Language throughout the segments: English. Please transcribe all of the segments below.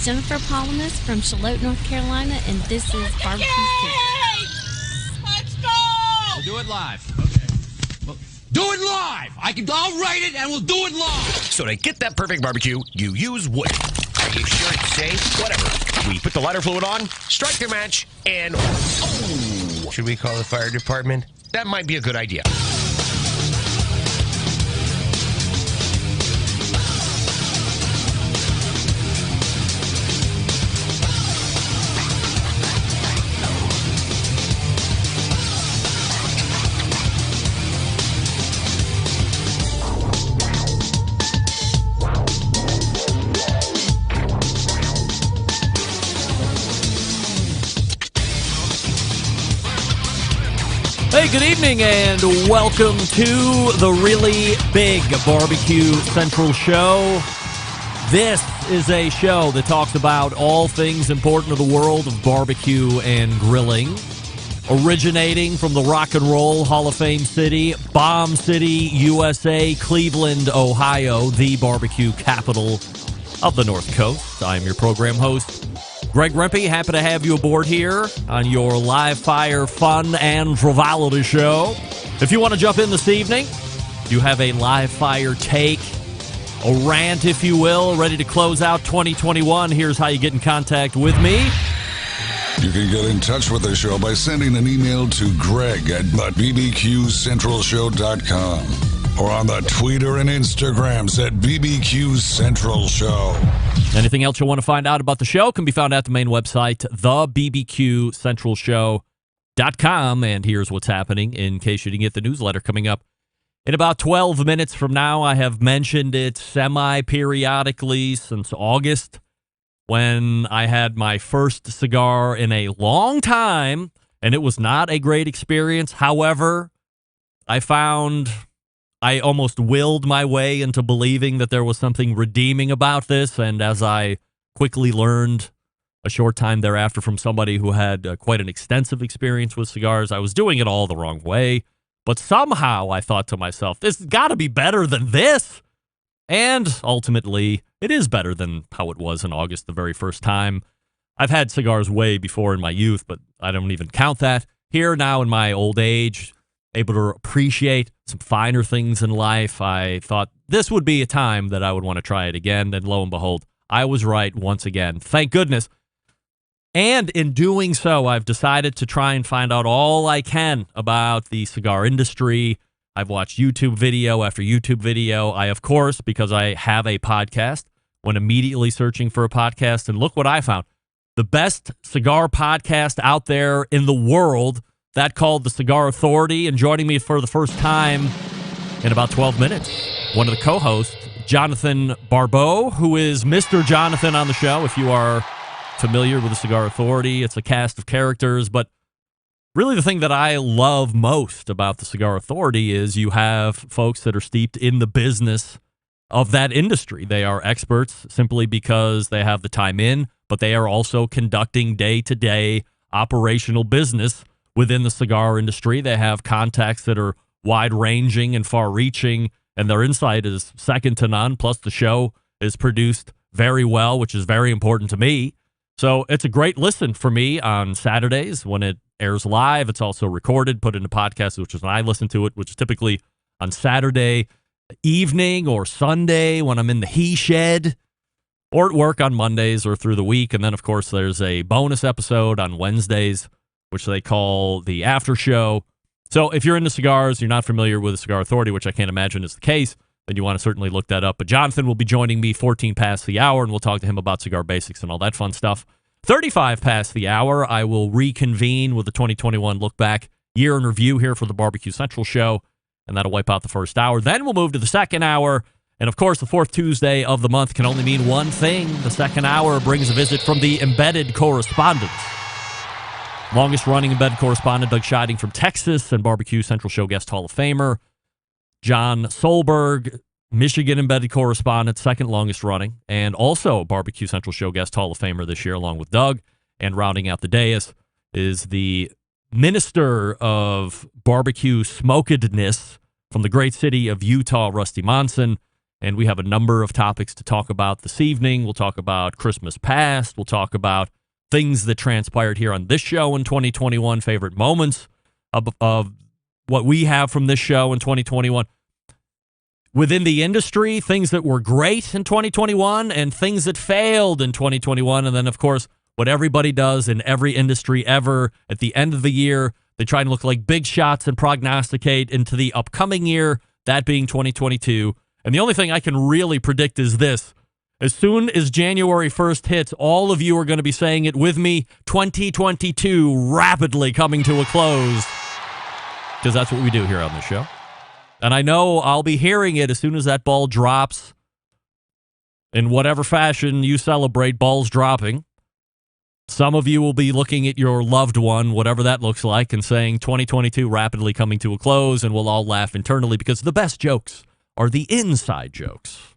Jennifer Palamas from Charlotte, North Carolina, and this is BBQ. Let's go! We'll do it live. Okay. Well, do it live! I'll write it and we'll do it live! So to get that perfect barbecue, you use wood. Are you sure it's safe? Whatever. We put the lighter fluid on, strike the match, and... Oh! Should we call the fire department? That might be a good idea. Hey, good evening, and welcome to the really big Barbecue Central show. This is a show that talks about all things important to the world of barbecue and grilling. Originating from the Rock and Roll Hall of Fame city, Bomb City, USA, Cleveland, Ohio, the barbecue capital of the North Coast. I'm your program host, Greg Rempe. Happy to have you aboard here on your live fire fun and frivolity show. If you want to jump in this evening, you have a live fire take, a rant, if you will, ready to close out 2021. Here's how you get in contact with me. You can get in touch with the show by sending an email to greg@bbqcentralshow.com or on the Twitter and Instagrams at BBQ Central Show. Anything else you want to find out about the show can be found at the main website, thebbqcentralshow.com. And here's what's happening in case you didn't get the newsletter coming up. In about 12 minutes from now, I have mentioned it semi-periodically since August when I had my first cigar in a long time, and it was not a great experience. However, I found I almost willed my way into believing that there was something redeeming about this, and as I quickly learned a short time thereafter from somebody who had quite an extensive experience with cigars, I was doing it all the wrong way. But somehow I thought to myself, this has got to be better than this. And ultimately, it is better than how it was in August the very first time. I've had cigars way before in my youth, but I don't even count that. Here now in my old age, able to appreciate some finer things in life, I thought this would be a time that I would want to try it again. And lo and behold, I was right once again. Thank goodness. And in doing so, I've decided to try and find out all I can about the cigar industry, I've watched YouTube video after YouTube video. I, of course, because I have a podcast, went immediately searching for a podcast, and look what I found. The best cigar podcast out there in the world, that called the Cigar Authority, and joining me for the first time in about 12 minutes, one of the co-hosts, Johnathan Barbeau, who is Mr. Johnathan on the show. If you are familiar with the Cigar Authority, it's a cast of characters, but really the thing that I love most about the Cigar Authority is you have folks that are steeped in the business of that industry. They are experts simply because they have the time in, but they are also conducting day-to-day operational business within the cigar industry. They have contacts that are wide-ranging and far-reaching, and their insight is second to none. Plus, the show is produced very well, which is very important to me. So it's a great listen for me on Saturdays when it airs live. It's also recorded, put into podcast, which is when I listen to it, which is typically on Saturday evening or Sunday when I'm in the he shed, or at work on Mondays or through the week. And then, of course, there's a bonus episode on Wednesdays, which they call the after show. So if you're into cigars, you're not familiar with the Cigar Authority, which I can't imagine is the case, then you want to certainly look that up. But Johnathan will be joining me 14 past the hour, and we'll talk to him about cigar basics and all that fun stuff. 35 past the hour, I will reconvene with the 2021 Look Back Year in Review here for the BBQ Central show, and that'll wipe out the first hour. Then we'll move to the second hour. And, of course, the fourth Tuesday of the month can only mean one thing. The second hour brings a visit from the embedded correspondent. Longest-running embedded correspondent, Doug Scheiding from Texas, and BBQ Central Show guest Hall of Famer John Solberg, Michigan embedded correspondent, second longest-running, and also BBQ Central Show guest Hall of Famer this year, along with Doug. And rounding out the dais is the minister of barbecue smokedness from the great city of Utah, Rusty Monson. And we have a number of topics to talk about this evening. We'll talk about Christmas past. We'll talk about things that transpired here on this show in 2021, favorite moments of what we have from this show in 2021. Within the industry, things that were great in 2021 and things that failed in 2021. And then, of course, what everybody does in every industry ever at the end of the year, they try and look like big shots and prognosticate into the upcoming year, that being 2022. And the only thing I can really predict is this. As soon as January 1st hits, all of you are going to be saying it with me, 2022 rapidly coming to a close. Because that's what we do here on the show. And I know I'll be hearing it as soon as that ball drops. In whatever fashion you celebrate balls dropping. Some of you will be looking at your loved one, whatever that looks like, and saying 2022 rapidly coming to a close, and we'll all laugh internally because the best jokes are the inside jokes.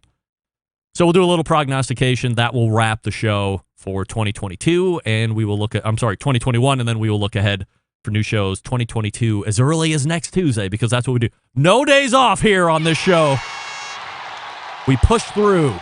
So we'll do a little prognostication. That will wrap the show for 2022, and we will look at, 2021, and then we will look ahead for new shows 2022 as early as next Tuesday, because that's what we do. No days off here on this show. We push through.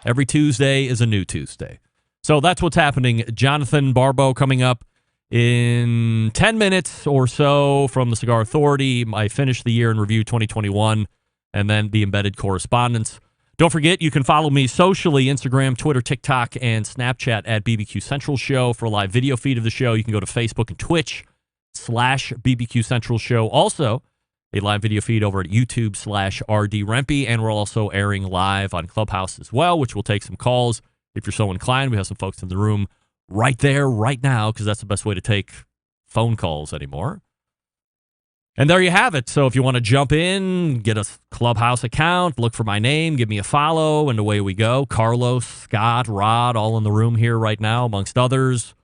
Every Tuesday is a new Tuesday. So that's what's happening. Johnathan Barbeau coming up in 10 minutes or so from the Cigar Authority. I finished the year in review 2021, and then the embedded correspondence. Don't forget, you can follow me socially, Instagram, Twitter, TikTok, and Snapchat at BBQ Central Show for a live video feed of the show. You can go to Facebook and Twitch /BBQ Central Show. Also, a live video feed over at YouTube /RD Rempe, and we're also airing live on Clubhouse as well, which will take some calls if you're so inclined. We have some folks in the room right there, right now, because that's the best way to take phone calls anymore. And there you have it. So if you want to jump in, get a Clubhouse account, look for my name, give me a follow, and away we go. Carlos, Scott, Rod, all in the room here right now, amongst others.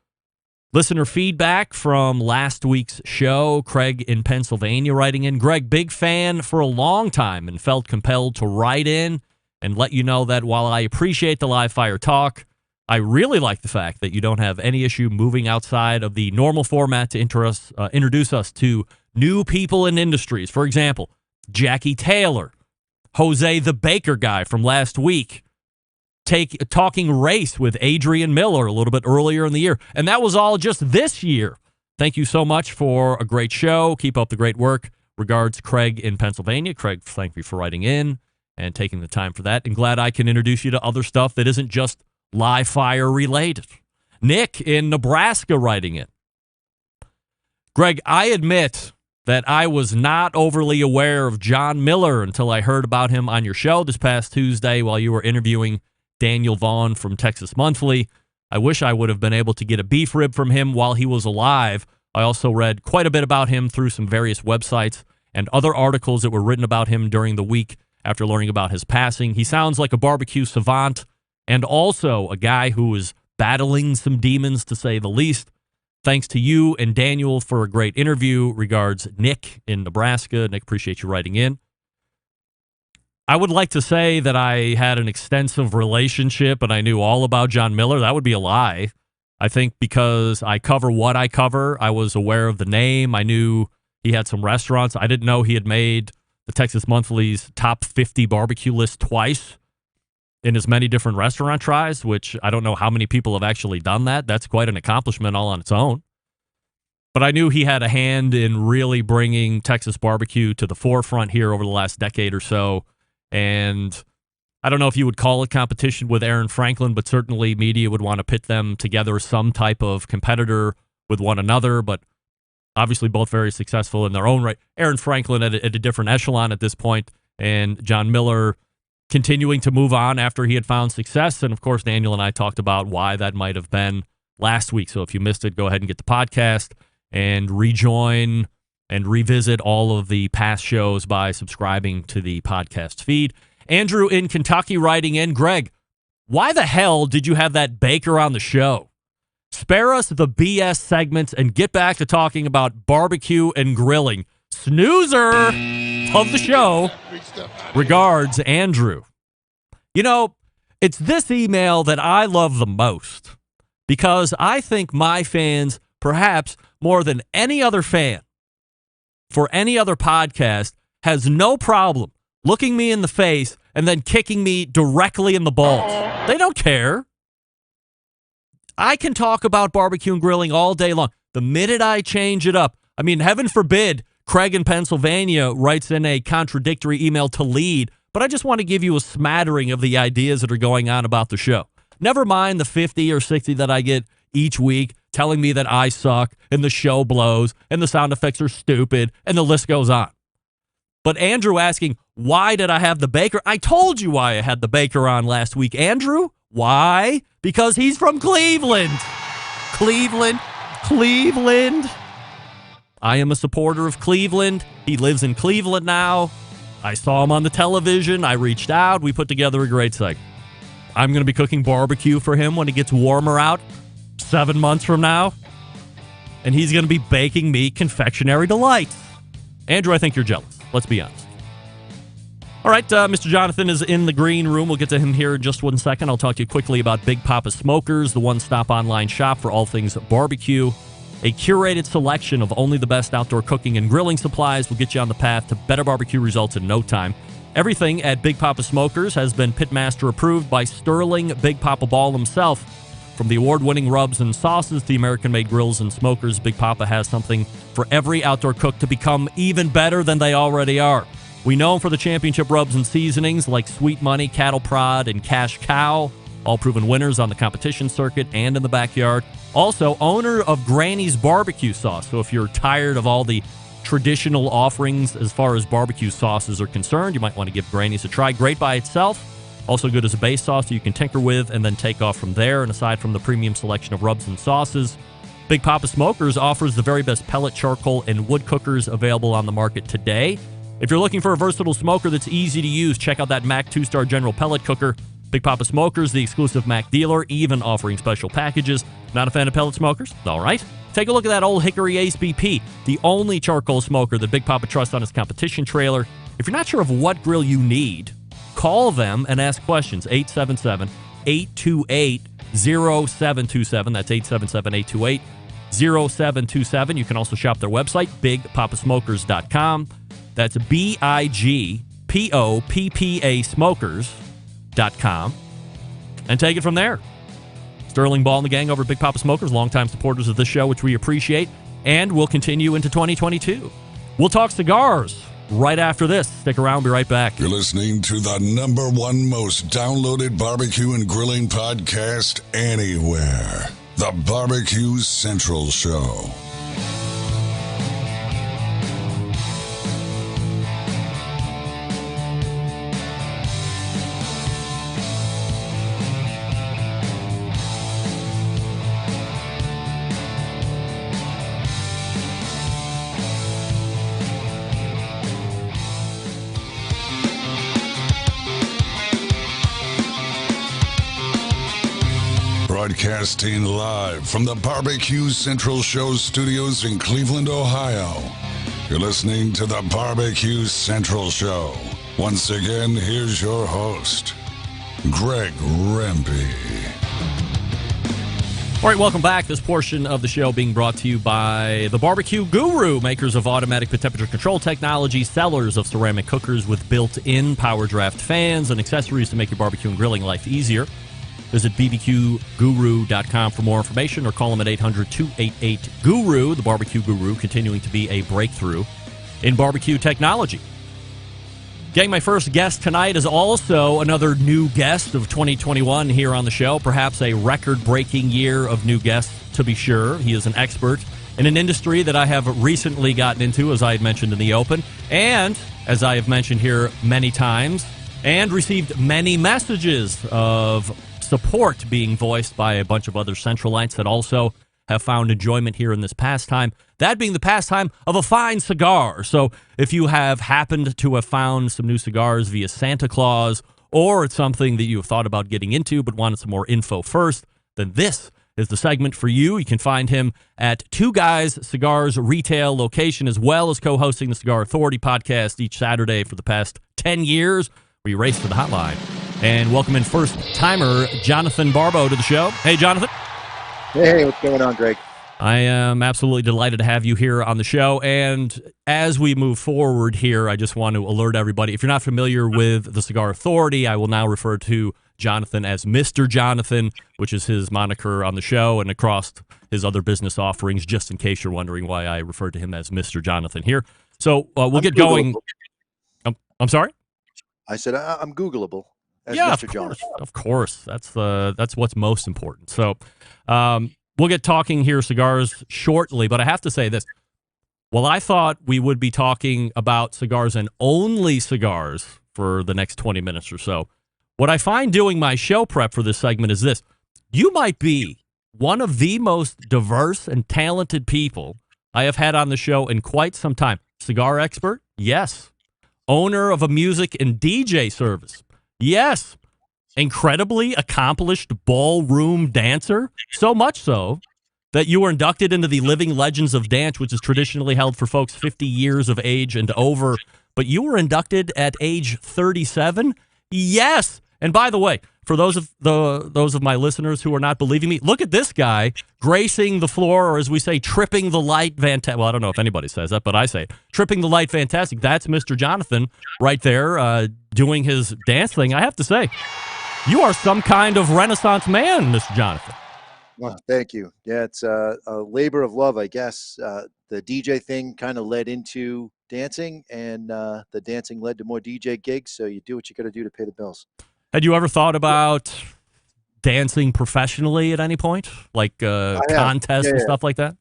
Listener feedback from last week's show. Craig in Pennsylvania writing in. Greg, big fan for a long time and felt compelled to write in and let you know that while I appreciate the live fire talk, I really like the fact that you don't have any issue moving outside of the normal format to introduce us to new people in industries. For example, Jackie Taylor, Jose the Baker guy from last week, talking race with Adrian Miller a little bit earlier in the year. And that was all just this year. Thank you so much for a great show. Keep up the great work. Regards, Craig in Pennsylvania. Craig, thank you for writing in and taking the time for that. And glad I can introduce you to other stuff that isn't just live fire related. Nick in Nebraska writing in. Greg, I admit that I was not overly aware of John Miller until I heard about him on your show this past Tuesday while you were interviewing Daniel Vaughn from Texas Monthly. I wish I would have been able to get a beef rib from him while he was alive. I also read quite a bit about him through some various websites and other articles that were written about him during the week after learning about his passing. He sounds like a barbecue savant and also a guy who is battling some demons, to say the least. Thanks to you and Daniel for a great interview. Regards, Nick in Nebraska. Nick, appreciate you writing in. I would like to say that I had an extensive relationship and I knew all about John Miller. That would be a lie. I think because I cover what I cover, I was aware of the name. I knew he had some restaurants. I didn't know he had made the Texas Monthly's top 50 barbecue list twice in as many different restaurant tries, which I don't know how many people have actually done that. That's quite an accomplishment all on its own. But I knew he had a hand in really bringing Texas barbecue to the forefront here over the last decade or so. And I don't know if you would call it competition with Aaron Franklin, but certainly media would want to pit them together, some type of competitor with one another, but obviously both very successful in their own right. Aaron Franklin at a different echelon at this point, and John Miller continuing to move on after he had found success. And of course, Daniel and I talked about why that might have been last week. So if you missed it, go ahead and get the podcast and rejoin and revisit all of the past shows by subscribing to the podcast feed. Andrew in Kentucky writing in, Greg, why the hell did you have that baker on the show? Spare us the BS segments and get back to talking about barbecue and grilling. Snoozer of the show. Regards, Andrew. You know, it's this email that I love the most because I think my fans, perhaps more than any other fan for any other podcast, has no problem looking me in the face and then kicking me directly in the balls. They don't care. I can talk about barbecue and grilling all day long. The minute I change it up, I mean, heaven forbid, Craig in Pennsylvania writes in a contradictory email to lead, but I just want to give you a smattering of the ideas that are going on about the show. Never mind the 50 or 60 that I get each week telling me that I suck and the show blows and the sound effects are stupid and the list goes on. But Andrew asking, why did I have the baker? I told you why I had the baker on last week. Andrew, why? Because he's from Cleveland. Cleveland. I am a supporter of Cleveland. He lives in Cleveland now. I saw him on the television. I reached out. We put together a great segment. I'm going to be cooking barbecue for him when it gets warmer out 7 months from now. And he's going to be baking me confectionery delights. Andrew, I think you're jealous. Let's be honest. All right, Mr. Johnathan is in the green room. We'll get to him here in just 1 second. I'll talk to you quickly about Big Papa Smokers, the one-stop online shop for all things barbecue. A curated selection of only the best outdoor cooking and grilling supplies will get you on the path to better barbecue results in no time. Everything at Big Papa Smokers has been Pitmaster approved by Sterling Big Papa Ball himself. From the award-winning rubs and sauces to the American-made grills and smokers, Big Papa has something for every outdoor cook to become even better than they already are. We know him for the championship rubs and seasonings like Sweet Money, Cattle Prod, and Cash Cow, all proven winners on the competition circuit and in the backyard. Also, owner of Granny's Barbecue Sauce. So if you're tired of all the traditional offerings as far as barbecue sauces are concerned, you might want to give Granny's a try. Great by itself. Also good as a base sauce that you can tinker with and then take off from there. And aside from the premium selection of rubs and sauces, Big Papa Smokers offers the very best pellet, charcoal, and wood cookers available on the market today. If you're looking for a versatile smoker that's easy to use, check out that Mac 2-star General Pellet Cooker. Big Papa Smokers, the exclusive Mac dealer, even offering special packages. Not a fan of pellet smokers? All right. Take a look at that old Hickory Ace BP, the only charcoal smoker that Big Papa trusts on his competition trailer. If you're not sure of what grill you need, call them and ask questions. 877-828-0727. That's 877-828-0727. You can also shop their website, bigpapasmokers.com. That's BIGPOPPA smokers.com. And take it from there. Sterling Ball and the gang over at Big Papa Smokers, longtime supporters of this show, which we appreciate, and will continue into 2022. We'll talk cigars right after this. Stick around. We'll be right back. You're listening to the #1 most downloaded barbecue and grilling podcast anywhere. The Barbecue Central Show. broadcasting live from the BBQ Central Show studios in Cleveland, Ohio. You're listening to the BBQ Central Show. Once again, here's your host, Greg Rempe. All right, welcome back. This portion of the show being brought to you by the BBQ Guru, makers of automatic temperature control technology, sellers of ceramic cookers with built-in power draft fans and accessories to make your barbecue and grilling life easier. Visit bbqguru.com for more information or call them at 800-288-GURU. The BBQ Guru continuing to be a breakthrough in barbecue technology. Gang, my first guest tonight is also another new guest of 2021 here on the show. Perhaps a record-breaking year of new guests, to be sure. He is an expert in an industry that I have recently gotten into, as I had mentioned in the open, and as I have mentioned here many times, and received many messages of support being voiced by a bunch of other Centralites that also have found enjoyment here in this pastime, that being the pastime of a fine cigar. So if you have happened to have found some new cigars via Santa Claus, or it's something that you have thought about getting into but wanted some more info first, then this is the segment for you. You can find him at Two Guys Cigars retail location, as well as co-hosting the Cigar Authority podcast each Saturday for the past 10 years, where you race to the hotline. And welcome in first-timer Johnathan Barbeau to the show. Hey, Jonathan. Hey, what's going on, Greg? I am absolutely delighted to have you here on the show. And as we move forward here, I just want to alert everybody, if you're not familiar with the Cigar Authority, I will now refer to Johnathan as Mr. Johnathan, which is his moniker on the show and across his other business offerings, just in case you're wondering why I refer to him as Mr. Johnathan here. So we'll get going. I'm sorry? I said I'm Googleable. As Yeah, Mr. Johnathan. Of course. That's what's most important. So we'll get talking here cigars shortly, but I have to say this. Well, I thought we would be talking about cigars and only cigars for the next 20 minutes or so. What I find doing my show prep for this segment is this. You might be one of the most diverse and talented people I have had on the show in quite some time. Cigar expert? Yes. Owner of a music and DJ service? Yes. Incredibly accomplished ballroom dancer? So much so that you were inducted into the Living Legends of Dance, which is traditionally held for folks 50 years of age and over. But you were inducted at age 37? Yes. And by the way, for those of my listeners who are not believing me, look at this guy gracing the floor, or as we say, tripping the light fantastic. Well, I don't know if anybody says that, but I say it. Tripping the light fantastic. That's Mr. Johnathan right there doing his dance thing. I have to say, you are some kind of Renaissance man, Mr. Johnathan. Well, thank you. Yeah, it's a labor of love, I guess. The DJ thing kind of led into dancing, and the dancing led to more DJ gigs. So you do what you got to do to pay the bills. Had you ever thought about dancing professionally at any point? Like contests and stuff like that?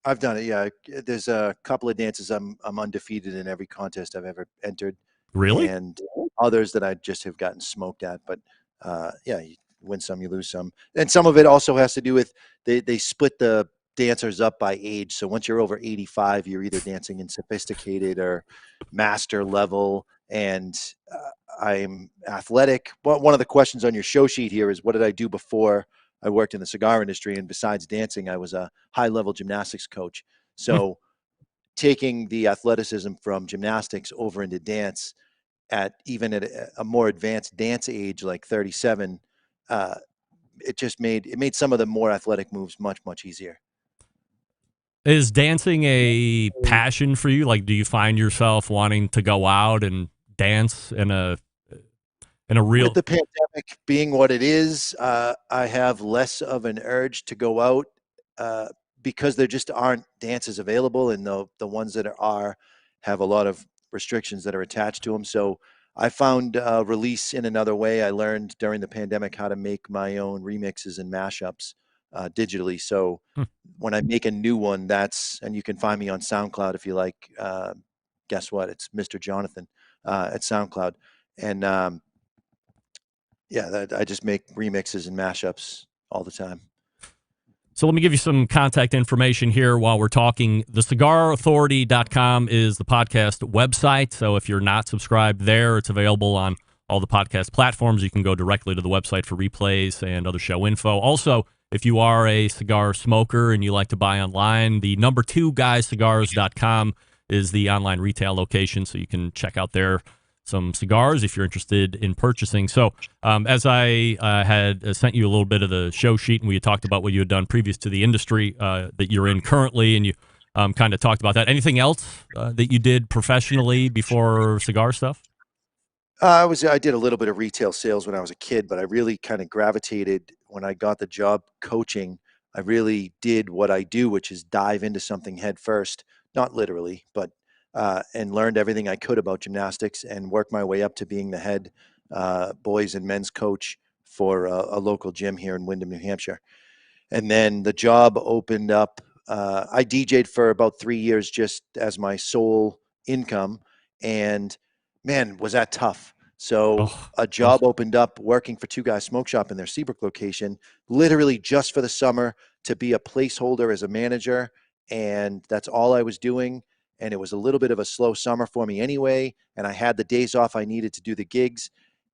I've done it, yeah. There's a couple of dances I'm undefeated in every contest I've ever entered. Really? And others that I just have gotten smoked at. But, yeah, you win some, you lose some. And some of it also has to do with they split the dancers up by age. So once you're over 85, you're either dancing in sophisticated or master level. And I'm athletic. Well, one of the questions on your show sheet here is, what did I do before I worked in the cigar industry? And besides dancing, I was a high-level gymnastics coach. So taking the athleticism from gymnastics over into dance at even at a more advanced dance age, like 37, it made some of the more athletic moves much, much easier. Is dancing a passion for you? Like, do you find yourself wanting to go out and dance in a real? With the pandemic being what it is, I have less of an urge to go out because there just aren't dances available, and the ones that are have a lot of restrictions that are attached to them. So I found release in another way. I learned during the pandemic how to make my own remixes and mashups digitally. So when I make a new one, and you can find me on SoundCloud if you like. Guess what? It's Mr. Johnathan at SoundCloud. And I just make remixes and mashups all the time. So let me give you some contact information here while we're talking. The cigarauthority.com is the podcast website. So if you're not subscribed there, it's available on all the podcast platforms. You can go directly to the website for replays and other show info. Also, if you are a cigar smoker and you like to buy online, the number2guyscigars.com is the online retail location, so you can check out there some cigars if you're interested in purchasing. So as I had sent you a little bit of the show sheet, and we had talked about what you had done previous to the industry that you're in currently, and you kind of talked about that. Anything else that you did professionally before cigar stuff? I did a little bit of retail sales when I was a kid, but I really kind of gravitated when I got the job coaching. I really did what I do, which is dive into something head first, not literally, but and learned everything I could about gymnastics and worked my way up to being the head boys and men's coach for a local gym here in Windham, New Hampshire. And then the job opened up. I DJ'd for about 3 years just as my sole income, and man, was that tough. So a job opened up working for Two Guys Smoke Shop in their Seabrook location, literally just for the summer to be a placeholder as a manager. And that's all I was doing. And it was a little bit of a slow summer for me anyway. And I had the days off I needed to do the gigs.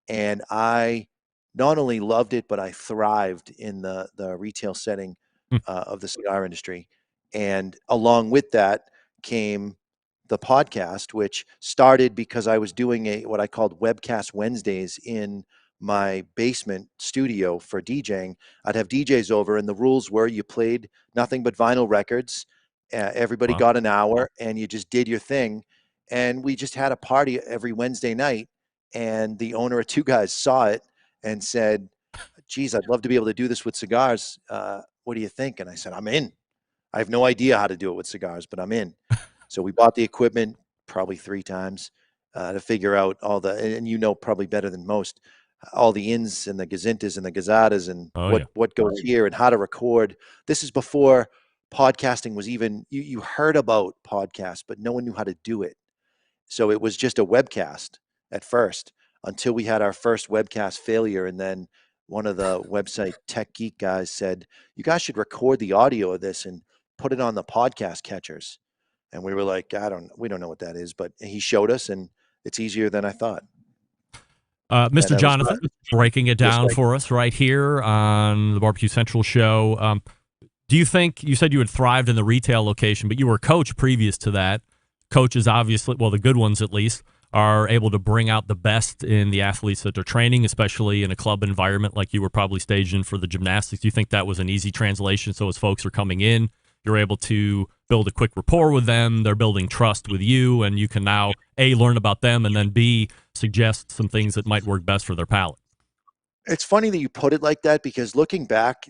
And I not only loved it, but I thrived in the retail setting of the cigar industry. And along with that came the podcast, which started because I was doing what I called Webcast Wednesdays in my basement studio for DJing. I'd have DJs over, and the rules were you played nothing but vinyl records. Everybody got an hour, and you just did your thing. And we just had a party every Wednesday night. And the owner of Two Guys saw it and said, "Geez, I'd love to be able to do this with cigars. What do you think?" And I said, "I'm in. I have no idea how to do it with cigars, but I'm in." So we bought the equipment probably 3 times to figure out all and you know probably better than most, all the ins and the gazintas and the gazadas and what goes here and how to record. This is before podcasting was even, you heard about podcasts, but no one knew how to do it. So it was just a webcast at first until we had our first webcast failure. And then one of the website tech geek guys said, "You guys should record the audio of this and put it on the podcast catchers." And we were like, we don't know what that is, but he showed us, and it's easier than I thought. Mr. Johnathan, breaking it down for us right here on the Barbecue Central show. Do you think, you said you had thrived in the retail location, but you were a coach previous to that. Coaches, obviously, well, the good ones at least, are able to bring out the best in the athletes that they're training, especially in a club environment like you were probably staged in for the gymnastics. Do you think that was an easy translation? So as folks are coming in, you're able to build a quick rapport with them. They're building trust with you, and you can now, A, learn about them, and then B, suggest some things that might work best for their palate. It's funny that you put it like that, because looking back,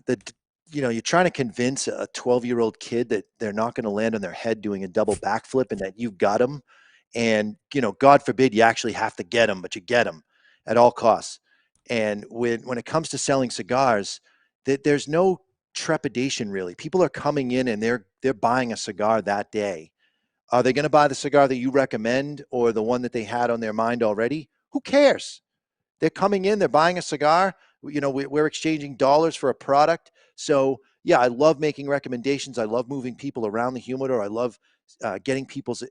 you're trying to convince a 12-year-old kid that they're not going to land on their head doing a double backflip and that you've got them. And, God forbid you actually have to get them, but you get them at all costs. And when it comes to selling cigars, there's no trepidation really. People are coming in and they're buying a cigar that day. Are they going to buy the cigar that you recommend or the one that they had on their mind already? Who cares? They're coming in, they're buying a cigar. We're exchanging dollars for a product. So yeah, I love making recommendations. I love moving people around the humidor. I love getting people's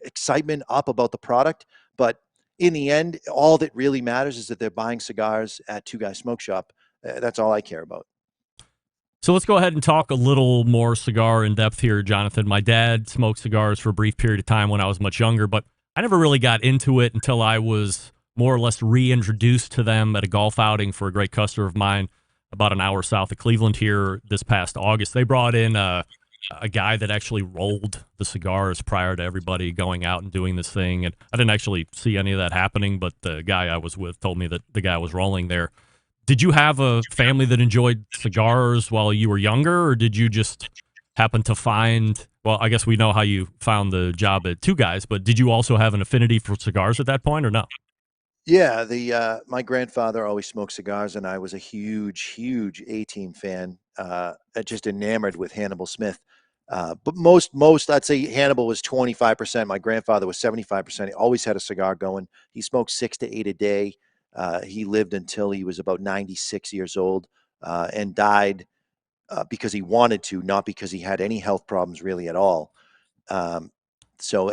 excitement up about the product. But in the end, all that really matters is that they're buying cigars at Two Guys Smoke Shop. That's all I care about. So let's go ahead and talk a little more cigar in depth here, Johnathan. My dad smoked cigars for a brief period of time when I was much younger, but I never really got into it until I was more or less reintroduced to them at a golf outing for a great customer of mine about an hour south of Cleveland here this past August. They brought in a guy that actually rolled the cigars prior to everybody going out and doing this thing. And I didn't actually see any of that happening, but the guy I was with told me that the guy was rolling there. Did you have a family that enjoyed cigars while you were younger, or did you just happen to find, well, I guess we know how you found the job at Two Guys, but did you also have an affinity for cigars at that point or no? Yeah, my grandfather always smoked cigars, and I was a huge A-Team fan, just enamored with Hannibal Smith. But most, I'd say Hannibal was 25%. My grandfather was 75%. He always had a cigar going. He smoked 6 to 8 a day. He lived until he was about 96 years old and died because he wanted to, not because he had any health problems really at all. So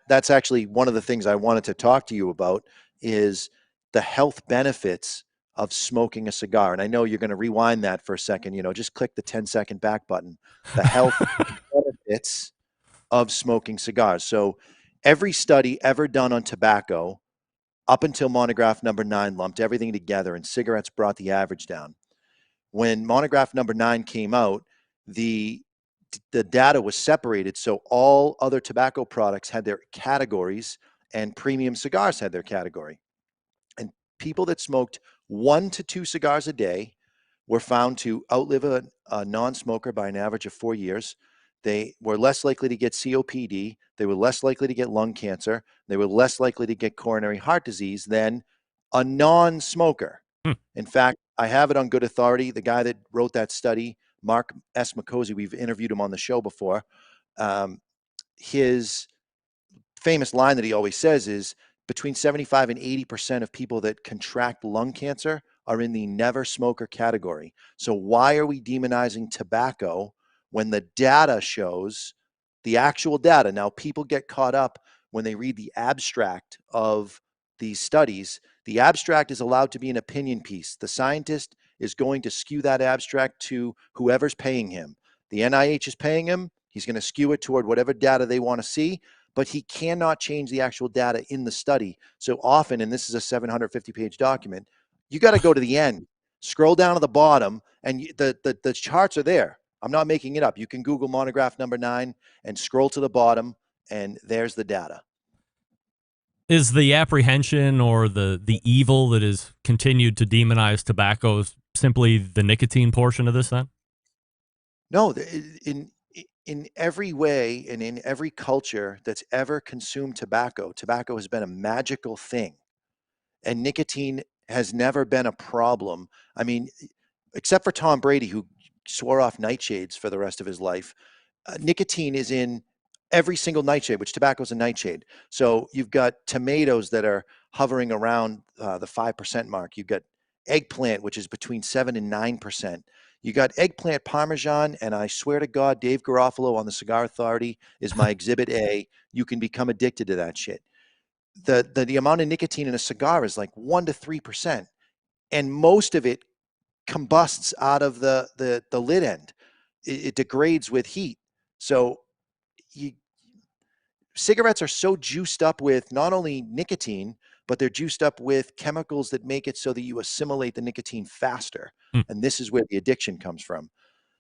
that's actually one of the things I wanted to talk to you about is the health benefits of smoking a cigar. And I know you're going to rewind that for a second, just click the 10-second back button. The health benefits of smoking cigars. So every study ever done on tobacco up until monograph number 9 lumped everything together, and cigarettes brought the average down. When monograph number 9 came out, the data was separated, so all other tobacco products had their categories and premium cigars had their category. And people that smoked 1 to 2 cigars a day were found to outlive a non-smoker by an average of 4 years. They were less likely to get COPD. They were less likely to get lung cancer. They were less likely to get coronary heart disease than a non-smoker. In fact, I have it on good authority. The guy that wrote that study, Mark S. McCosey, we've interviewed him on the show before. His famous line that he always says is between 75 and 80% of people that contract lung cancer are in the never smoker category. So why are we demonizing tobacco when the data shows the actual data? Now, people get caught up when they read the abstract of these studies. The abstract is allowed to be an opinion piece. The scientist is going to skew that abstract to whoever's paying him. The NIH is paying him. He's going to skew it toward whatever data they want to see, but he cannot change the actual data in the study. So often, and this is a 750-page document, you got to go to the end, scroll down to the bottom, and the charts are there. I'm not making it up. You can Google monograph number 9 and scroll to the bottom, and there's the data. Is the apprehension or the evil that is continued to demonize tobacco simply the nicotine portion of this then? No, in every way and in every culture that's ever consumed tobacco has been a magical thing. And nicotine has never been a problem. I mean, except for Tom Brady, who swore off nightshades for the rest of his life, nicotine is in every single nightshade, which tobacco is a nightshade. So you've got tomatoes that are hovering around the 5% mark. You've got eggplant, which is between 7 and 9%. You got eggplant Parmesan, and I swear to God, Dave Garofalo on the Cigar Authority is my exhibit A. You can become addicted to that shit. The amount of nicotine in a cigar is like 1 to 3%, and most of it combusts out of the lid end. It degrades with heat. So cigarettes are so juiced up with not only nicotine, but they're juiced up with chemicals that make it so that you assimilate the nicotine faster. And this is where the addiction comes from.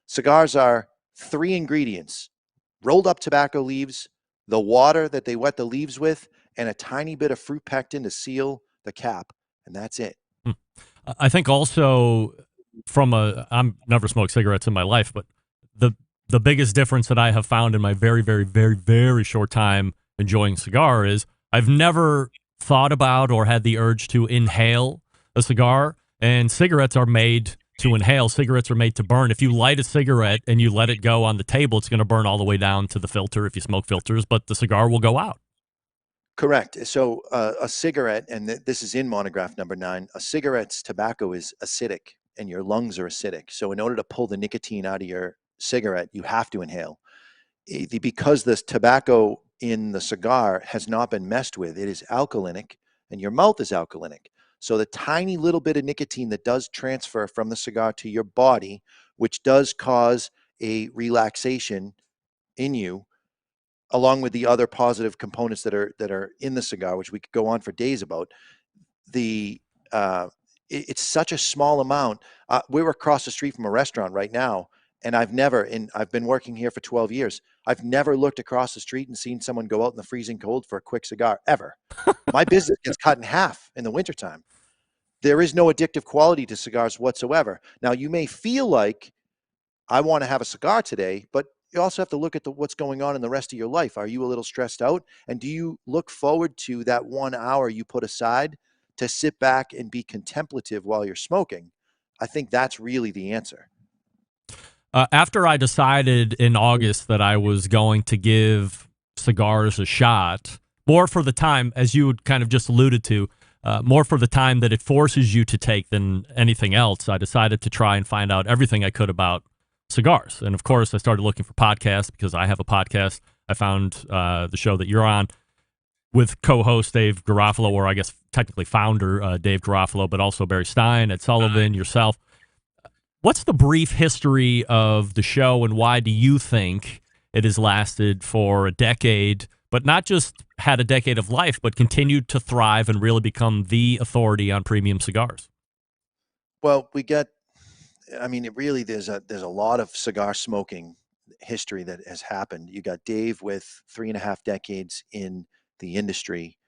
Cigars are 3 ingredients: rolled up tobacco leaves, the water that they wet the leaves with, and a tiny bit of fruit pectin to seal the cap. And that's it. I think also I'm never smoked cigarettes in my life, but the biggest difference that I have found in my very, very, very, very short time enjoying cigar is I've never thought about or had the urge to inhale a cigar, and cigarettes are made to inhale. Cigarettes are made to burn. If you light a cigarette and you let it go on the table, it's going to burn all the way down to the filter if you smoke filters, but the cigar will go out. Correct. So a cigarette, and this is in monograph number 9, a cigarette's tobacco is acidic and your lungs are acidic. So in order to pull the nicotine out of your cigarette, you have to inhale. Because this tobacco in the cigar has not been messed with, it is alkalinic and your mouth is alkalinic. So the tiny little bit of nicotine that does transfer from the cigar to your body, which does cause a relaxation in you, along with the other positive components that are in the cigar, which we could go on for days about, it's such a small amount. We're across the street from a restaurant right now, and I've been working here for 12 years. I've never looked across the street and seen someone go out in the freezing cold for a quick cigar, ever. My business gets cut in half in the wintertime. There is no addictive quality to cigars whatsoever. Now, you may feel like, I want to have a cigar today, but you also have to look at what's going on in the rest of your life. Are you a little stressed out? And do you look forward to that 1 hour you put aside to sit back and be contemplative while you're smoking? I think that's really the answer. After I decided in August that I was going to give cigars a shot, more for the time, as you kind of just alluded to, more for the time that it forces you to take than anything else, I decided to try and find out everything I could about cigars. And of course, I started looking for podcasts because I have a podcast. I found the show that you're on. with co-host Dave Garofalo, or I guess technically founder Dave Garofalo, but also Barry Stein, Ed Sullivan, yourself. What's the brief history of the show, and why do you think it has lasted for a decade, but not just had a decade of life, but continued to thrive and really become the authority on premium cigars? Well, it really, there's a lot of cigar smoking history that has happened. You got Dave with 3.5 decades in the industry.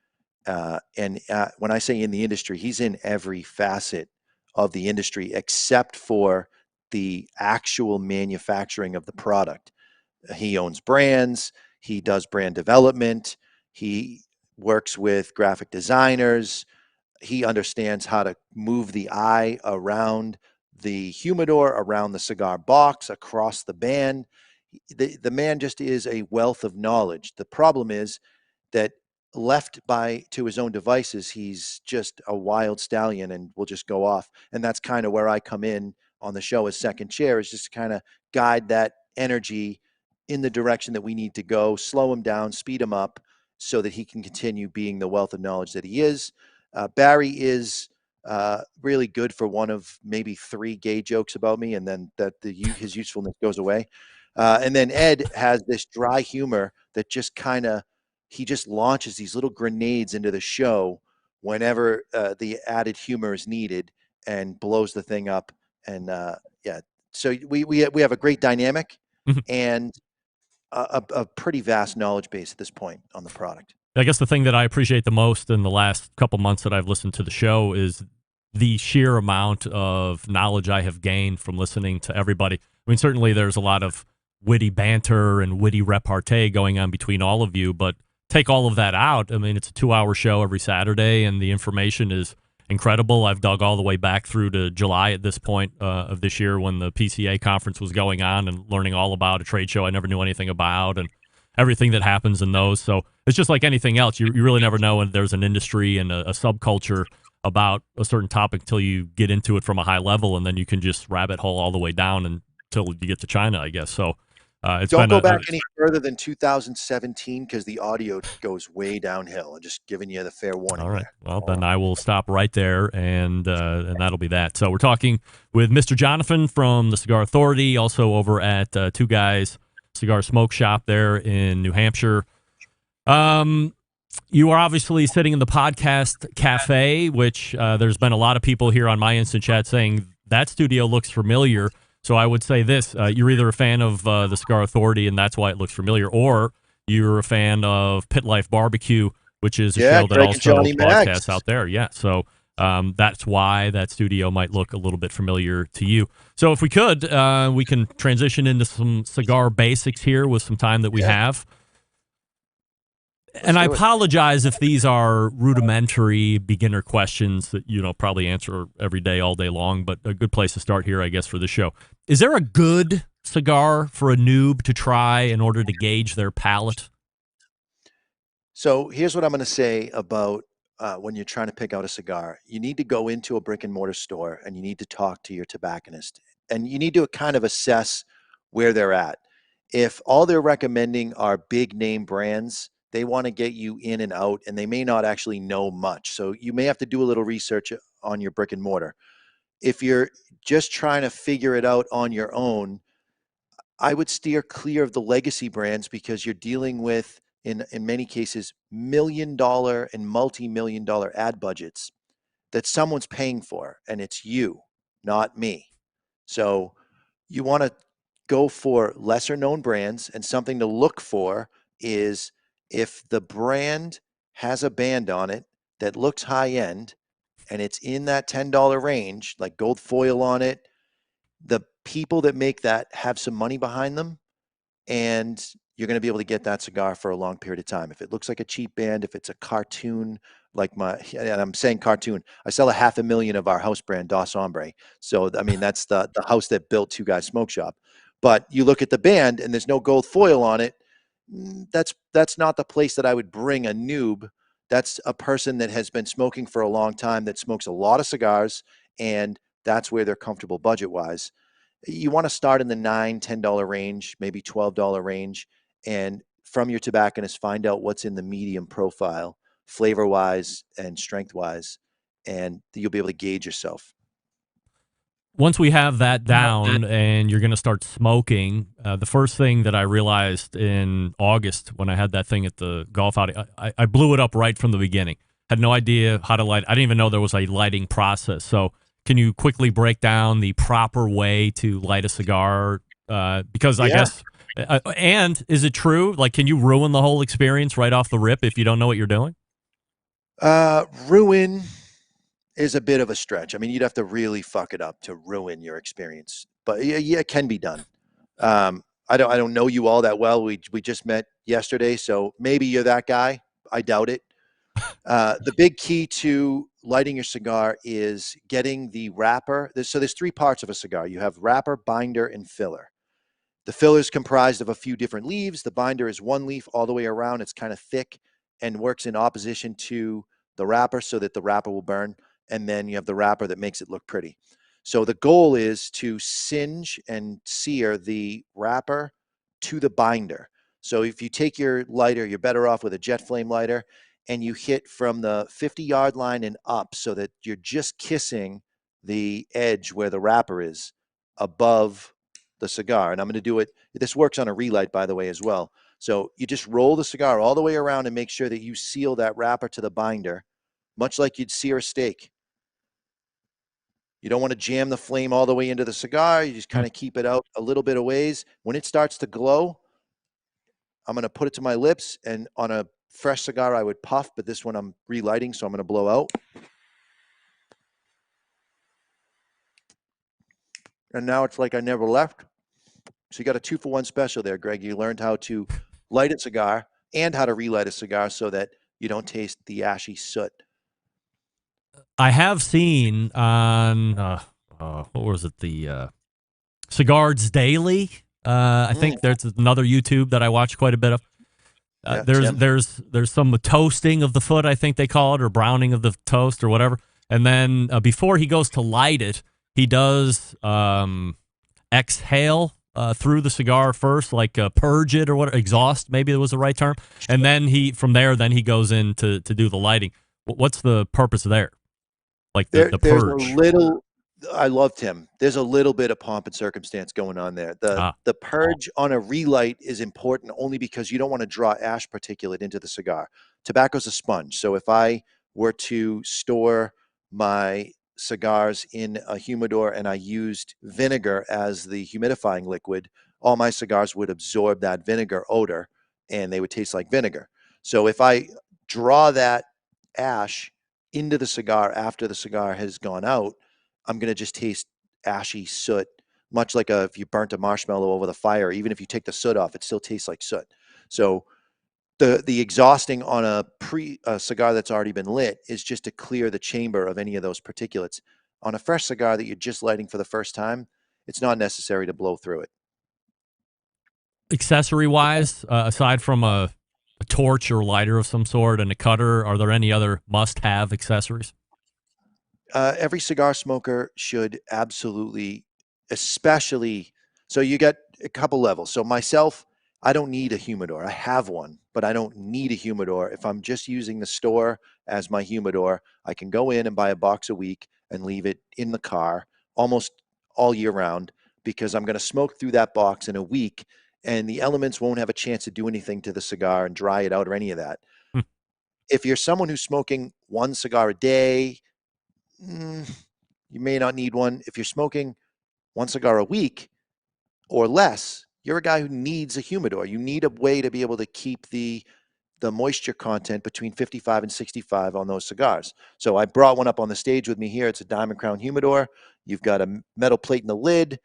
And when I say in the industry, he's in every facet of the industry except for the actual manufacturing of the product. He owns brands, he does brand development, he works with graphic designers, he understands how to move the eye around the humidor, around the cigar box, across the band. The man just is a wealth of knowledge. The problem is that left to his own devices, he's just a wild stallion and will just go off. And that's kind of where I come in on the show as second chair, is just kind of guide that energy in the direction that we need to go, slow him down, speed him up so that he can continue being the wealth of knowledge that he is. Barry is really good for one of maybe 3 gay jokes about me, and then his usefulness goes away. And then Ed has this dry humor that just he just launches these little grenades into the show whenever the added humor is needed, and blows the thing up. And so we have a great dynamic and a pretty vast knowledge base at this point on the product. I guess the thing that I appreciate the most in the last couple months that I've listened to the show is the sheer amount of knowledge I have gained from listening to everybody. I mean, certainly there's a lot of witty banter and witty repartee going on between all of you, but take all of that out. I mean, it's a 2-hour show every Saturday, and the information is incredible. I've dug all the way back through to July at this point of this year, when the PCA conference was going on, and learning all about a trade show I never knew anything about, and everything that happens in those. So it's just like anything else. You really never know when there's an industry and a subculture about a certain topic until you get into it from a high level, and then you can just rabbit hole all the way down until you get to China, I guess. So don't go back any further than 2017, because the audio goes way downhill. I'm just giving you the fair warning. All right. There. Well, then I will stop right there, and that'll be that. So we're talking with Mr. Johnathan from the Cigar Authority, also over at Two Guys Cigar Smoke Shop there in New Hampshire. You are obviously sitting in the podcast cafe, which there's been a lot of people here on my instant chat saying that studio looks familiar. So I would say this: you're either a fan of the Cigar Authority, and that's why it looks familiar, or you're a fan of Pit Life Barbecue, which is a show that also podcasts out there. Yeah, so that's why that studio might look a little bit familiar to you. So if we could, we can transition into some cigar basics here with some time that we have. And I apologize if these are rudimentary beginner questions that probably answer every day, all day long, but a good place to start here, I guess, for the show. Is there a good cigar for a noob to try in order to gauge their palate? So here's what I'm going to say about when you're trying to pick out a cigar. You need to go into a brick and mortar store, and you need to talk to your tobacconist, and you need to kind of assess where they're at. If all they're recommending are big name brands, they want to get you in and out, and they may not actually know much. So you may have to do a little research on your brick and mortar. If you're just trying to figure it out on your own, I would steer clear of the legacy brands, because you're dealing with, in many cases, $1 million and multi-million dollar ad budgets that someone's paying for, and it's you, not me. So you want to go for lesser known brands, and something to look for is if the brand has a band on it that looks high end and it's in that $10 range, like gold foil on it, the people that make that have some money behind them, and you're going to be able to get that cigar for a long period of time. If it looks like a cheap band, if it's a cartoon, and I'm saying cartoon, I sell $500,000 of our house brand, Dos Hombre. So, I mean, that's the house that built Two Guys Smoke Shop. But you look at the band and there's no gold foil on it, that's not the place that I would bring a noob. That's a person that has been smoking for a long time, that smokes a lot of cigars, and that's where they're comfortable budget-wise. You want to start in the $9, $10 range, maybe $12 range, and from your tobacconist, find out what's in the medium profile, flavor wise and strength wise, and you'll be able to gauge yourself. Once we have that down and you're going to start smoking, the first thing that I realized in August when I had that thing at the golf outing, I blew it up right from the beginning. Had no idea how to light. I didn't even know there was a lighting process. So can you quickly break down the proper way to light a cigar? Because I guess, and is it true? Like, can you ruin the whole experience right off the rip if you don't know what you're doing? Ruin is a bit of a stretch. I mean, you'd have to really fuck it up to ruin your experience, but yeah, it can be done. I don't know you all that well. We just met yesterday, so maybe you're that guy. I doubt it. The big key to lighting your cigar is getting the wrapper. There's three parts of a cigar. You have wrapper, binder, and filler. The filler is comprised of a few different leaves. The binder is one leaf all the way around. It's kind of thick and works in opposition to the wrapper so that the wrapper will burn. And then you have the wrapper that makes it look pretty. So the goal is to singe and sear the wrapper to the binder. So if you take your lighter, you're better off with a jet flame lighter, and you hit from the 50-yard line and up so that you're just kissing the edge where the wrapper is above the cigar. And I'm going to do it. This works on a relight, by the way, as well. So you just roll the cigar all the way around and make sure that you seal that wrapper to the binder, much like you'd sear a steak. You don't want to jam the flame all the way into the cigar. You just kind of keep it out a little bit of ways. When it starts to glow, I'm going to put it to my lips, and on a fresh cigar, I would puff, but this one I'm relighting, so I'm going to blow out. And now it's like I never left. So you got a 2-for-1 special there, Greg. You learned how to light a cigar and how to relight a cigar so that you don't taste the ashy soot. I have seen on what was it, the Cigars Daily? I think there's another YouTube that I watch quite a bit of. There's some toasting of the foot, I think they call it, or browning of the toast or whatever. And then before he goes to light it, he does exhale through the cigar first, like purge it or what, exhaust, maybe it was the right term. And then from there he goes in to do the lighting. What's the purpose there? Like the purge. There's a little. I loved him. There's a little bit of pomp and circumstance going on there. The purge on a relight is important only because you don't want to draw ash particulate into the cigar. Tobacco's a sponge. So if I were to store my cigars in a humidor and I used vinegar as the humidifying liquid, all my cigars would absorb that vinegar odor and they would taste like vinegar. So if I draw that ash into the cigar after the cigar has gone out, I'm going to just taste ashy soot, much like if you burnt a marshmallow over the fire. Even if you take the soot off, it still tastes like soot. So the exhausting on a cigar that's already been lit is just to clear the chamber of any of those particulates. On a fresh cigar that you're just lighting for the first time, it's not necessary to blow through it. Accessory-wise, aside from a torch or lighter of some sort and a cutter, are there any other must-have accessories? Every cigar smoker should absolutely, especially, so you get a couple levels. So myself, I don't need a humidor. I have one, but I don't need a humidor. If I'm just using the store as my humidor, I can go in and buy a box a week and leave it in the car almost all year round because I'm going to smoke through that box in a week and the elements won't have a chance to do anything to the cigar and dry it out or any of that. If you're someone who's smoking one cigar a day, you may not need one. If you're smoking one cigar a week or less, you're a guy who needs a humidor. You need a way to be able to keep the moisture content between 55 and 65 on those cigars. So I brought one up on the stage with me here. It's a Diamond Crown humidor. You've got a metal plate in the lid.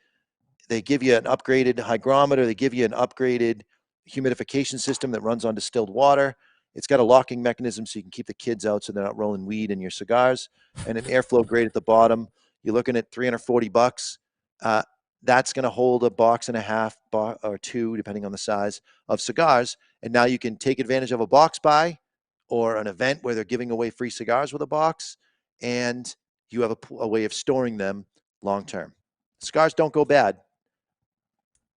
They give you an upgraded hygrometer. They give you an upgraded humidification system that runs on distilled water. It's got a locking mechanism so you can keep the kids out so they're not rolling weed in your cigars, and an airflow grate at the bottom. You're looking at $340. That's going to hold a box and a half or two, depending on the size, of cigars. And now you can take advantage of a box buy or an event where they're giving away free cigars with a box, and you have a way of storing them long term. Cigars don't go bad.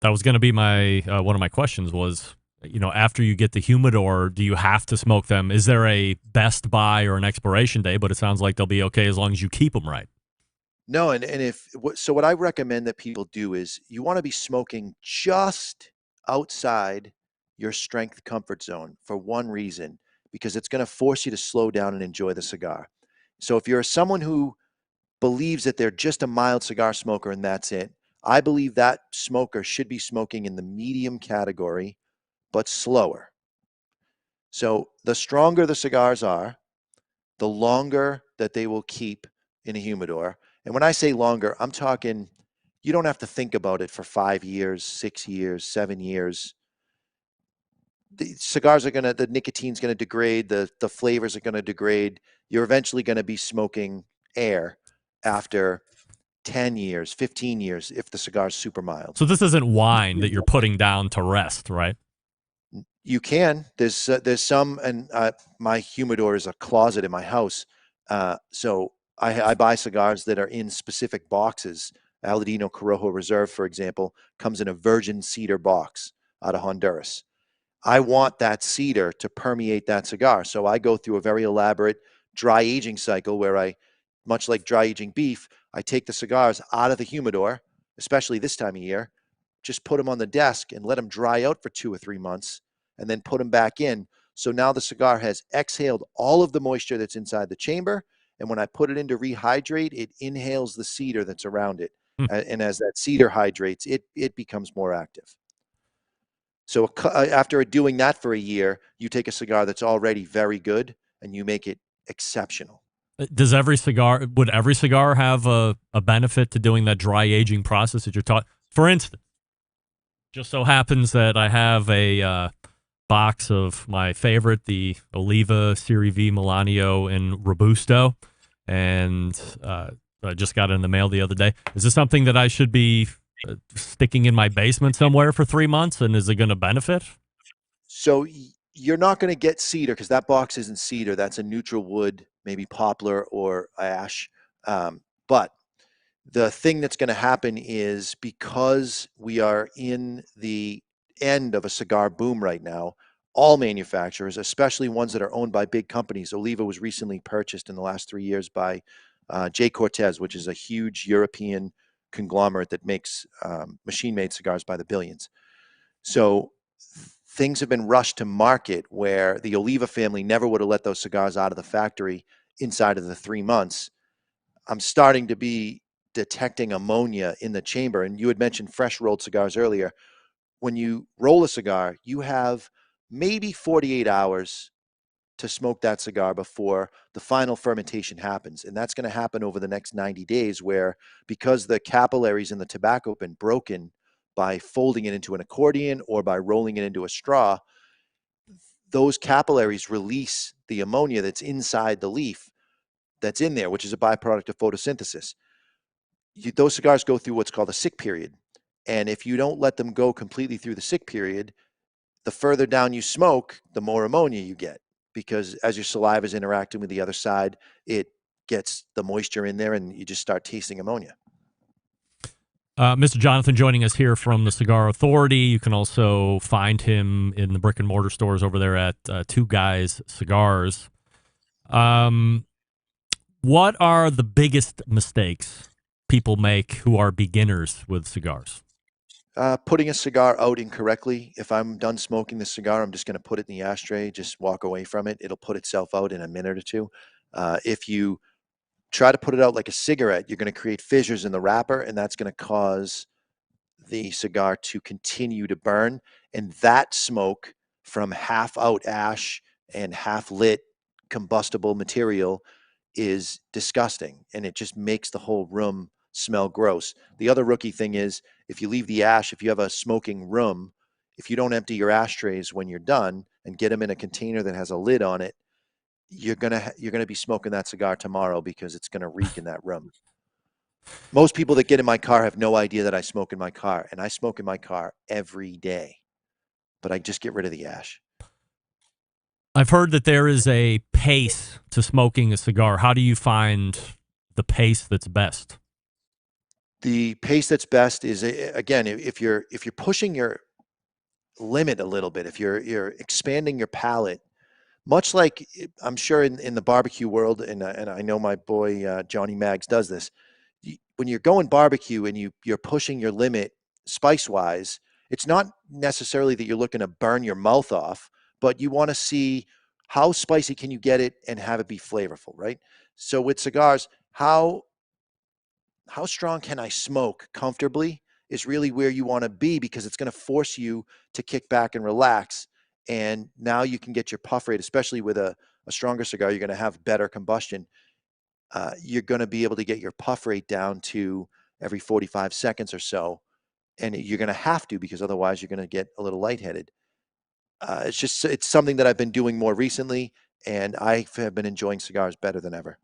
That was going to be my one of my questions was after you get the humidor, do you have to smoke them? Is there a best buy or an expiration date? But it sounds like they'll be okay as long as you keep them right. No, so what I recommend that people do is you want to be smoking just outside your strength comfort zone for one reason, because it's going to force you to slow down and enjoy the cigar. So if you're someone who believes that they're just a mild cigar smoker and that's it, I believe that smoker should be smoking in the medium category, but slower. So the stronger the cigars are, the longer that they will keep in a humidor. And when I say longer, I'm talking you don't have to think about it for 5 years, 6 years, 7 years. The cigars are the nicotine's going to degrade, the flavors are going to degrade. You're eventually going to be smoking air after 10 years, 15 years if the cigar's super mild. So this isn't wine that you're putting down to rest, right? You can. There's some, and my humidor is a closet in my house. So I buy cigars that are in specific boxes. Aladino Corojo Reserve, for example, comes in a virgin cedar box out of Honduras. I want that cedar to permeate that cigar. So I go through a very elaborate dry aging cycle where much like dry aging beef, I take the cigars out of the humidor, especially this time of year, just put them on the desk and let them dry out for 2 or 3 months, and then put them back in. So now the cigar has exhaled all of the moisture that's inside the chamber. And when I put it in to rehydrate, it inhales the cedar that's around it. And as that cedar hydrates, it becomes more active. So after doing that for a year, you take a cigar that's already very good and you make it exceptional. Would every cigar have a benefit to doing that dry aging process that you're taught? For instance, just so happens that I have a box of my favorite, the Oliva Serie V Melanio in Robusto, and I just got it in the mail the other day. Is this something that I should be sticking in my basement somewhere for 3 months, and is it going to benefit? So you're not going to get cedar because that box isn't cedar. That's a neutral wood, maybe poplar or ash. But the thing that's going to happen is because we are in the end of a cigar boom right now, all manufacturers, especially ones that are owned by big companies. Oliva was recently purchased in the last 3 years by J. Cortez, which is a huge European conglomerate that makes machine-made cigars by the billions. So things have been rushed to market where the Oliva family never would have let those cigars out of the factory inside of the 3 months. I'm starting to be detecting ammonia in the chamber. And you had mentioned fresh rolled cigars earlier. When you roll a cigar, you have maybe 48 hours to smoke that cigar before the final fermentation happens. And that's going to happen over the next 90 days where, because the capillaries in the tobacco have been broken by folding it into an accordion or by rolling it into a straw, those capillaries release the ammonia that's inside the leaf that's in there, which is a byproduct of photosynthesis. Those cigars go through what's called a sick period. And if you don't let them go completely through the sick period, the further down you smoke, the more ammonia you get, because as your saliva is interacting with the other side, it gets the moisture in there and you just start tasting ammonia. Mr. Johnathan joining us here from the Cigar Authority. You can also find him in the brick and mortar stores over there at Two Guys Cigars. What are the biggest mistakes people make who are beginners with cigars? Putting a cigar out incorrectly. If I'm done smoking the cigar, I'm just going to put it in the ashtray, just walk away from it. It'll put itself out in a minute or two. If you try to put it out like a cigarette, you're going to create fissures in the wrapper, and that's going to cause the cigar to continue to burn. And that smoke from half out ash and half lit combustible material is disgusting, and it just makes the whole room smell gross. The other rookie thing is, if you leave the ash, if you have a smoking room, if you don't empty your ashtrays when you're done and get them in a container that has a lid on it, you're gonna be smoking that cigar tomorrow because it's gonna reek in that room. Most people that get in my car have no idea that I smoke in my car, and I smoke in my car every day, but I just get rid of the ash. I've heard that there is a pace to smoking a cigar. How do you find the pace that's best? The pace that's best is, again, if you're pushing your limit a little bit, if you're expanding your palate, much like I'm sure in the barbecue world, and I know my boy Johnny Mags does this. When you're going barbecue and you're pushing your limit spice wise, it's not necessarily that you're looking to burn your mouth off, but you want to see how spicy can you get it and have it be flavorful, right? So with cigars, how strong can I smoke comfortably is really where you want to be, because it's going to force you to kick back and relax. And now you can get your puff rate, especially with a stronger cigar, you're going to have better combustion. You're going to be able to get your puff rate down to every 45 seconds or so. And you're going to have to, because otherwise you're going to get a little lightheaded. It's something that I've been doing more recently, and I have been enjoying cigars better than ever.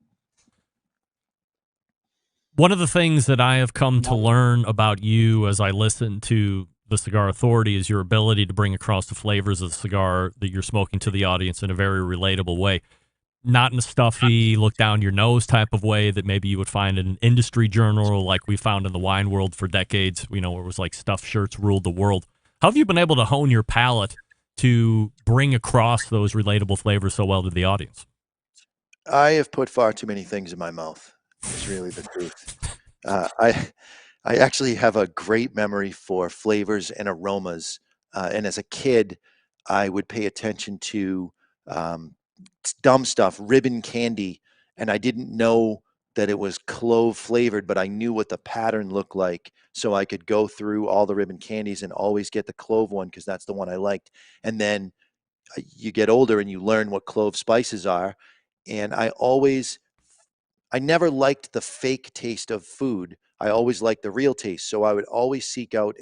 One of the things that I have come to learn about you as I listen to the Cigar Authority is your ability to bring across the flavors of the cigar that you're smoking to the audience in a very relatable way. Not in a stuffy, look down your nose type of way that maybe you would find in an industry journal like we found in the wine world for decades, where it was like stuffed shirts ruled the world. How have you been able to hone your palate to bring across those relatable flavors so well to the audience? I have put far too many things in my mouth. Is really the truth. I actually have a great memory for flavors and aromas. And as a kid, I would pay attention to dumb stuff, ribbon candy, and I didn't know that it was clove flavored, but I knew what the pattern looked like, so I could go through all the ribbon candies and always get the clove one because that's the one I liked. And then you get older and you learn what clove spices are, and I never liked the fake taste of food. I always liked the real taste. So I would always seek out,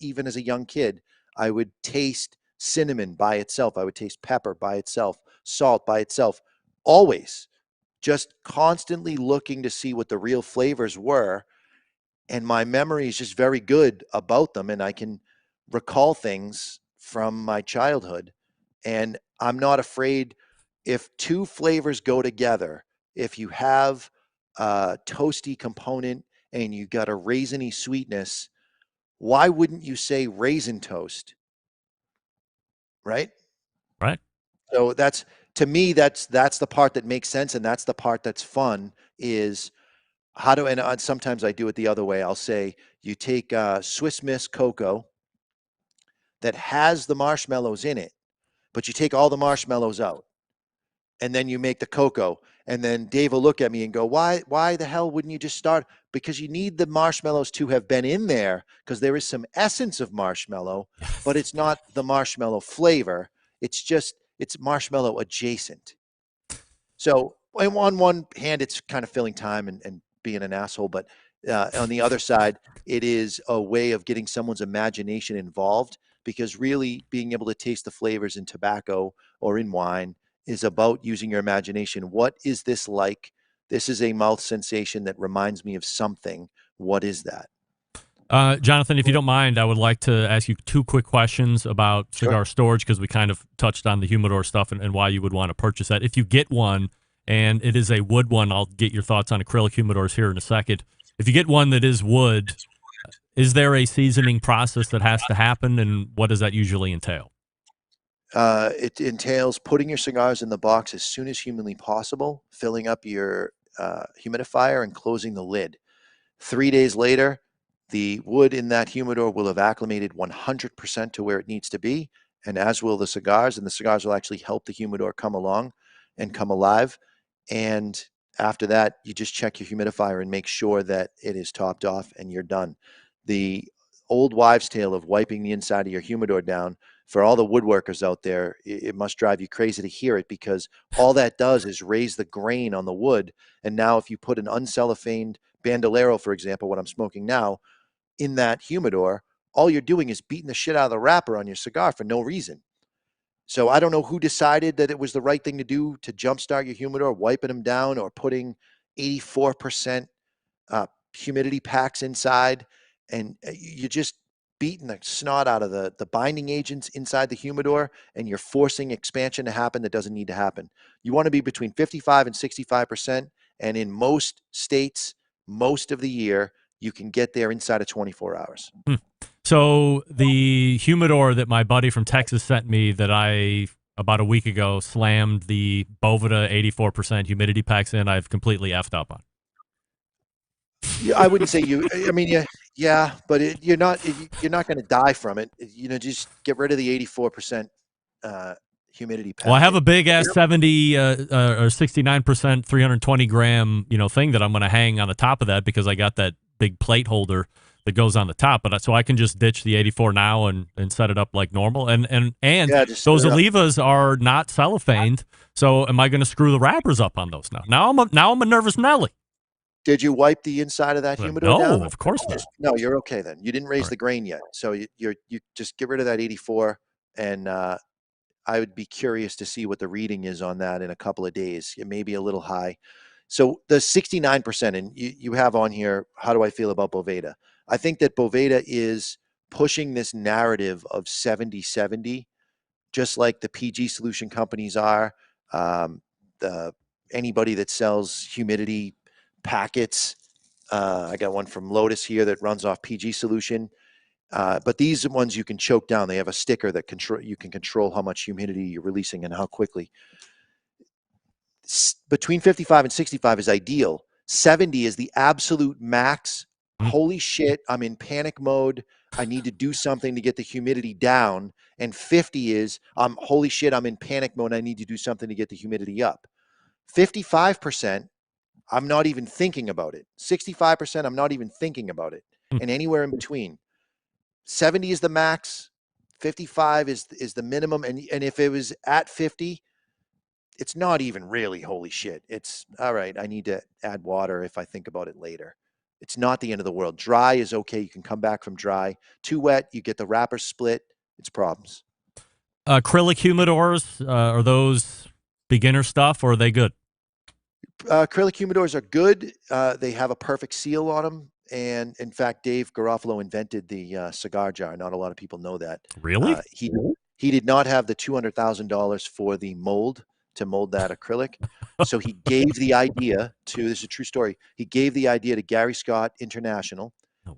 even as a young kid, I would taste cinnamon by itself. I would taste pepper by itself, salt by itself, always just constantly looking to see what the real flavors were. And my memory is just very good about them. And I can recall things from my childhood. And I'm not afraid if two flavors go together, if you have a toasty component and you got a raisiny sweetness, why wouldn't you say raisin toast? Right? Right. So to me, that's the part that makes sense, and that's the part that's fun is and sometimes I do it the other way. I'll say you take Swiss Miss cocoa that has the marshmallows in it, but you take all the marshmallows out, and then you make the cocoa. And then Dave will look at me and go, why the hell wouldn't you just start? Because you need the marshmallows to have been in there, because there is some essence of marshmallow, but it's not the marshmallow flavor. It's marshmallow adjacent. So on one hand, it's kind of filling time and being an asshole. But on the other side, it is a way of getting someone's imagination involved, because really being able to taste the flavors in tobacco or in wine is about using your imagination. What is this like? This is a mouth sensation that reminds me of something. What is that? Johnathan, if you don't mind, I would like to ask you two quick questions about cigar storage, because we kind of touched on the humidor stuff and why you would want to purchase that. If you get one and it is a wood one, I'll get your thoughts on acrylic humidors here in a second. If you get one that is wood, is there a seasoning process that has to happen, and what does that usually entail? It entails putting your cigars in the box as soon as humanly possible, filling up your humidifier, and closing the lid. 3 days later, the wood in that humidor will have acclimated 100% to where it needs to be, and as will the cigars, and the cigars will actually help the humidor come along and come alive. And after that, you just check your humidifier and make sure that it is topped off, and you're done. The old wives' tale of wiping the inside of your humidor down, for all the woodworkers out there, it must drive you crazy to hear it, because all that does is raise the grain on the wood. And now if you put an uncellophaned Bandolero, for example, what I'm smoking now, in that humidor, all you're doing is beating the shit out of the wrapper on your cigar for no reason. So I don't know who decided that it was the right thing to do to jumpstart your humidor, wiping them down or putting 84% humidity packs inside, and you're just beating the snot out of the binding agents inside the humidor, and you're forcing expansion to happen that doesn't need to happen. You want to be between 55 and 65%, and in most states, most of the year, you can get there inside of 24 hours. So the humidor that my buddy from Texas sent me that I about a week ago slammed the Boveda 84% humidity packs in, I've completely effed up on. Yeah, I wouldn't say you. I mean, yeah, but you're not going to die from it. Just get rid of the 84% humidity pack. Well, I have a big ass 70 or 69%, 320 gram, thing that I'm going to hang on the top of that because I got that big plate holder that goes on the top. But so I can just ditch the 84 now and set it up like normal. And those Olivas are not cellophaned. So am I going to screw the wrappers up on those now? Now I'm a nervous Nelly. Did you wipe the inside of that humidor no, down? No, of course not. No, you're okay then. You didn't raise the grain yet. So you just get rid of that 84 and I would be curious to see what the reading is on that in a couple of days. It may be a little high. So the 69%, and you have on here, how do I feel about Boveda? I think that Boveda is pushing this narrative of 70-70, just like the PG solution companies are. Anybody that sells humidity packets, I got one from Lotus here that runs off PG solution. But these ones you can choke down. They have a sticker that you can control how much humidity you're releasing and how quickly. Between 55 and 65 is ideal. 70 is the absolute max. Holy shit, I'm in panic mode. I need to do something to get the humidity down. And 50 is, holy shit, I'm in panic mode. I need to do something to get the humidity up. 55%, I'm not even thinking about it. 65%, I'm not even thinking about it. And anywhere in between. 70 is the max, 55 is the minimum, and if it was at 50, it's not even really holy shit. It's all right, I need to add water if I think about it later. It's not the end of the world. Dry is okay. You can come back from dry. Too wet, you get the wrapper split. It's problems. Acrylic humidors, are those beginner stuff or are they good? Acrylic humidors are good. They have a perfect seal on them. And in fact, Dave Garofalo invented the cigar jar. Not a lot of people know that. Really? He did not have the $200,000 for the mold to mold that acrylic. So he gave the idea to, this is a true story, he gave the idea to Gary Scott International.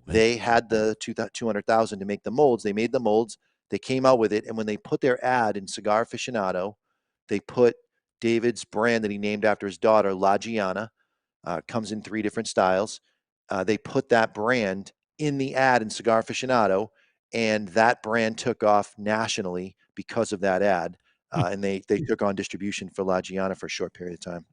They had the $200,000 to make the molds. They made the molds. They came out with it. And when they put their ad in Cigar Aficionado, they put David's brand that he named after his daughter, La Giana. Comes in 3 different styles. They put that brand in the ad in Cigar Aficionado, and that brand took off nationally because of that ad. And they took on distribution for La Giana for a short period of time.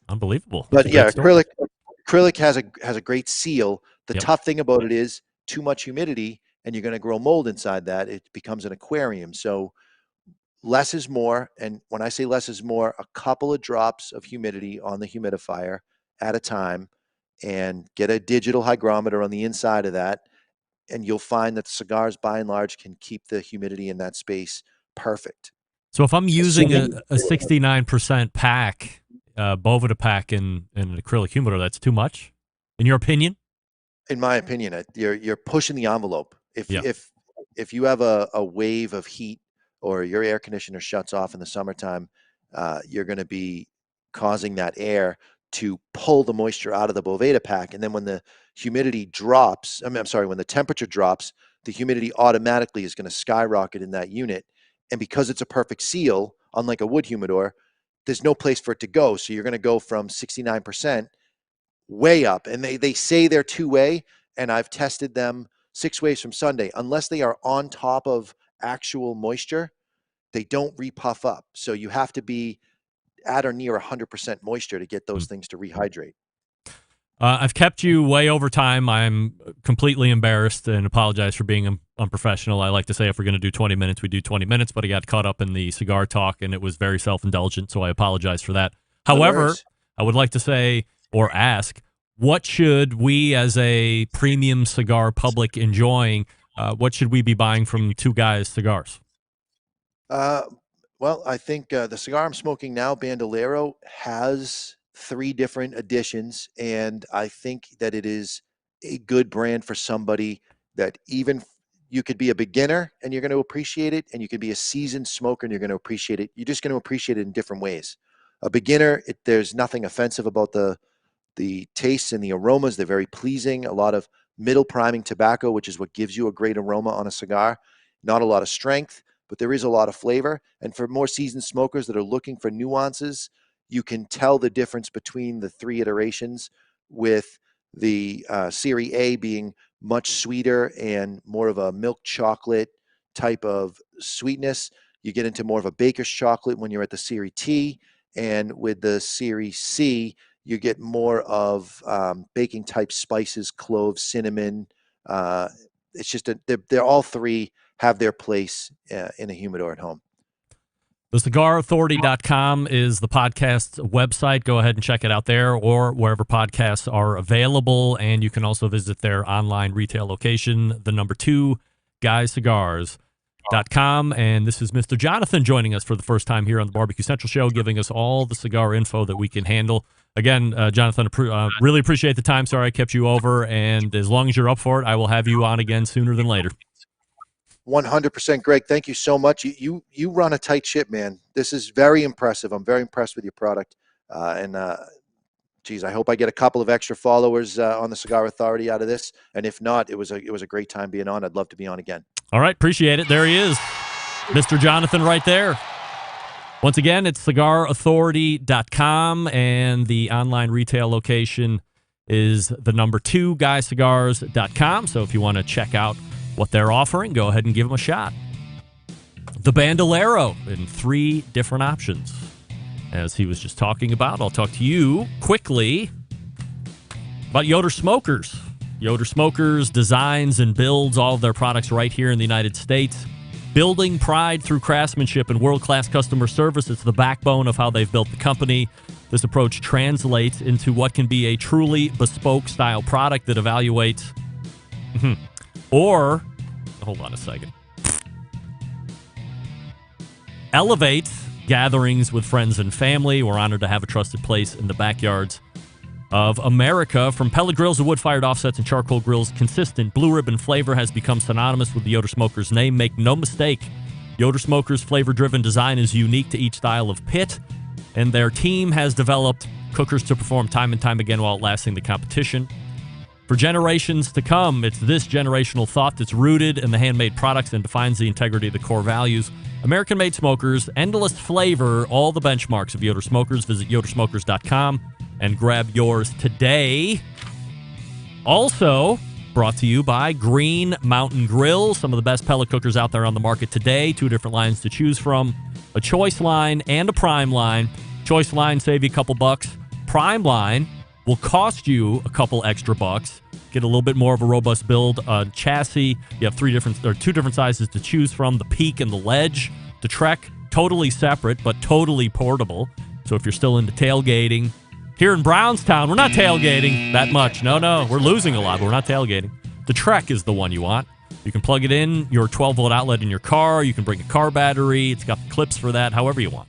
Unbelievable. But yeah, acrylic has a great seal. The tough thing about it is too much humidity, and you're going to grow mold inside that. It becomes an aquarium. So less is more. And when I say less is more, a couple of drops of humidity on the humidifier at a time, and get a digital hygrometer on the inside of that. And you'll find that the cigars, by and large, can keep the humidity in that space perfect. So if I'm using a 69% pack, Boveda pack in an acrylic humidor, that's too much, in your opinion? In my opinion, you're pushing the envelope. If you have a wave of heat or your air conditioner shuts off in the summertime, you're going to be causing that air to pull the moisture out of the Boveda pack. And then when the humidity drops, when the temperature drops, the humidity automatically is going to skyrocket in that unit. And because it's a perfect seal, unlike a wood humidor, there's no place for it to go. So you're going to go from 69% way up. And they say they're 2-way, and I've tested them 6 ways from Sunday. Unless they are on top of actual moisture, they don't repuff up. So you have to be at or near 100% moisture to get those things to rehydrate. I've kept you way over time. I'm completely embarrassed and apologize for being unprofessional. I like to say if we're going to do 20 minutes, we do 20 minutes, but I got caught up in the cigar talk and it was very self-indulgent, so I apologize for that. However, I would like to say or ask, what should we as a premium cigar public enjoying, what should we be buying from Two Guys Cigars? Well, I think the cigar I'm smoking now, Bandolero, has 3 different editions, and I think that it is a good brand for somebody that even you could be a beginner and you're going to appreciate it, and you could be a seasoned smoker and you're going to appreciate it. You're just going to appreciate it in different ways. A beginner, there's nothing offensive about the tastes and the aromas. They're very pleasing. A lot of middle priming tobacco, which is what gives you a great aroma on a cigar. Not a lot of strength, but there is a lot of flavor. And for more seasoned smokers that are looking for nuances, you can tell the difference between the 3 iterations, with the Series A being much sweeter and more of a milk chocolate type of sweetness. You get into more of a baker's chocolate when you're at the Series T, and with the Series C, you get more of baking type spices, cloves, cinnamon. It's just they're all 3 have their place in a humidor at home. The CigarAuthority.com is the podcast's website. Go ahead and check it out there or wherever podcasts are available. And you can also visit their online retail location, the number 2, GuyCigars.com. And this is Mr. Johnathan joining us for the first time here on the Barbecue Central Show, giving us all the cigar info that we can handle. Again, Johnathan, really appreciate the time. Sorry I kept you over. And as long as you're up for it, I will have you on again sooner than later. 100%, Greg. Thank you so much. You run a tight ship, man. This is very impressive. I'm very impressed with your product. Geez, I hope I get a couple of extra followers on the Cigar Authority out of this. And if not, it was a great time being on. I'd love to be on again. All right, appreciate it. There he is, Mr. Johnathan, right there. Once again, it's CigarAuthority.com, and the online retail location is the number 2, GuyCigars.com. So if you want to check out what they're offering, go ahead and give them a shot. The Bandolero in 3 different options. As he was just talking about, I'll talk to you quickly about Yoder Smokers. Yoder Smokers designs and builds all of their products right here in the United States. Building pride through craftsmanship and world-class customer service. It's the backbone of how they've built the company. This approach translates into what can be a truly bespoke style product that evaluates or, hold on a second, elevate gatherings with friends and family. We're honored to have a trusted place in the backyards of America. From pellet grills to wood-fired offsets and charcoal grills, consistent blue ribbon flavor has become synonymous with the Yoder Smokers name. Make no mistake, Yoder Smokers' flavor-driven design is unique to each style of pit, and their team has developed cookers to perform time and time again while outlasting the competition. For generations to come, it's this generational thought that's rooted in the handmade products and defines the integrity of the core values. American-made smokers, endless flavor, all the benchmarks of Yoder Smokers. Visit yodersmokers.com and grab yours today. Also brought to you by Green Mountain Grill, some of the best pellet cookers out there on the market today. 2 different lines to choose from, a choice line and a prime line. Choice line, save you a couple bucks. Prime line will cost you a couple extra bucks. Get a little bit more of a robust build chassis. You have 2 different sizes to choose from, the Peak and the Ledge. The Trek, totally separate, but totally portable. So if you're still into tailgating, here in Brownstown, we're not tailgating that much. No, we're losing a lot, but we're not tailgating. The Trek is the one you want. You can plug it in, your 12-volt outlet in your car. You can bring a car battery. It's got the clips for that, however you want.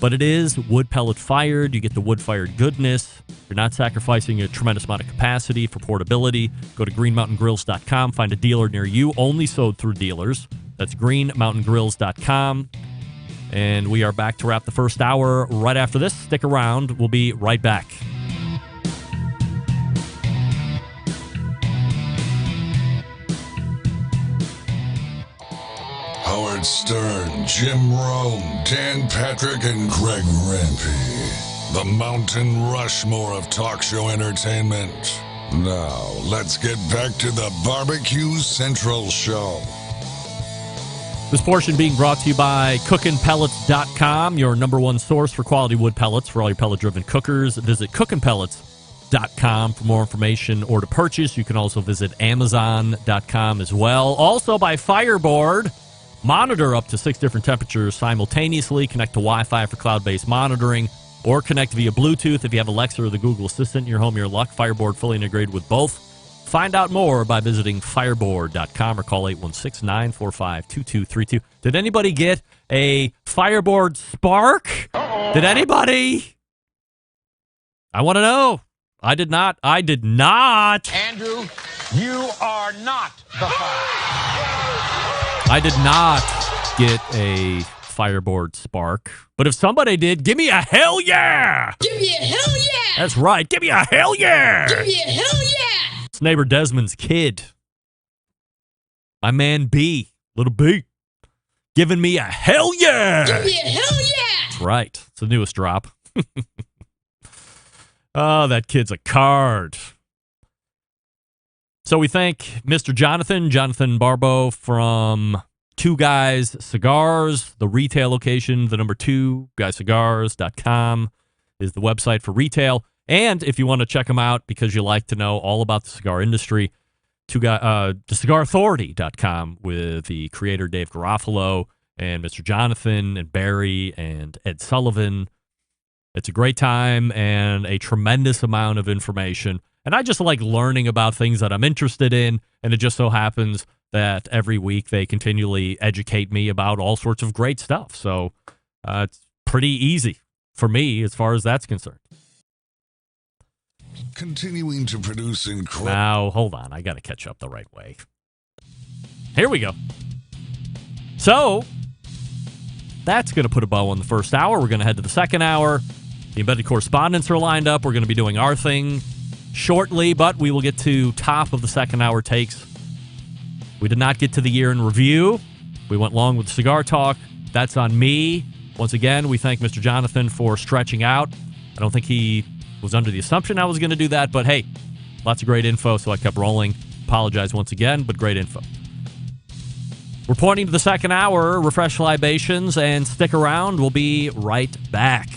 But it is wood pellet fired. You get the wood fired goodness. You're not sacrificing a tremendous amount of capacity for portability. Go to greenmountaingrills.com. Find a dealer near you. Only sold through dealers. That's greenmountaingrills.com. And we are back to wrap the first hour right after this. Stick around. We'll be right back. Howard Stern, Jim Rome, Dan Patrick, and Greg Rempe. The Mountain Rushmore of talk show entertainment. Now, let's get back to the Barbecue Central Show. This portion being brought to you by cookinpellets.com, your number 1 source for quality wood pellets for all your pellet-driven cookers. Visit cookinpellets.com for more information or to purchase. You can also visit amazon.com as well. Also by Fireboard. Monitor up to 6 different temperatures simultaneously. Connect to Wi-Fi for cloud-based monitoring, or connect via Bluetooth if you have Alexa or the Google Assistant in your home. Your luck. Fireboard fully integrated with both. Find out more by visiting fireboard.com or call 816-945-2232. Did anybody get a Fireboard Spark? Uh-oh. Did anybody? I want to know. I did not. Andrew, you are not the fire. I did not get a Fireboard Spark. But if somebody did, give me a hell yeah! Give me a hell yeah! That's right. Give me a hell yeah! Give me a hell yeah! neighbor Desmond's kid. My man B, little B, giving me a hell yeah. Give me a hell yeah! That's right. It's the newest drop. Oh, that kid's a card. So we thank Mr. Johnathan Barbeau from Two Guys Cigars, the retail location, the number 2, guyscigars.com is the website for retail. And if you want to check them out because you like to know all about the cigar industry, the cigarauthority.com with the creator Dave Garofalo and Mr. Johnathan and Barry and Ed Sullivan. It's a great time and a tremendous amount of information. And I just like learning about things that I'm interested in. And it just so happens that every week they continually educate me about all sorts of great stuff. So it's pretty easy for me as far as that's concerned. Continuing to produce incredible. Now, hold on. I got to catch up the right way. Here we go. So that's going to put a bow on the first hour. We're going to head to the second hour. The embedded correspondents are lined up. We're going to be doing our thing shortly, but we will get to top of the second hour takes. We did not get to the year in review. We went long with cigar talk. That's on me. Once again, we thank Mr. Johnathan for stretching out. I don't think he was under the assumption I was going to do that, but hey, lots of great info, so I kept rolling. Apologize once again, but great info. We're pointing to the second hour. Refresh libations and stick around. We'll be right back.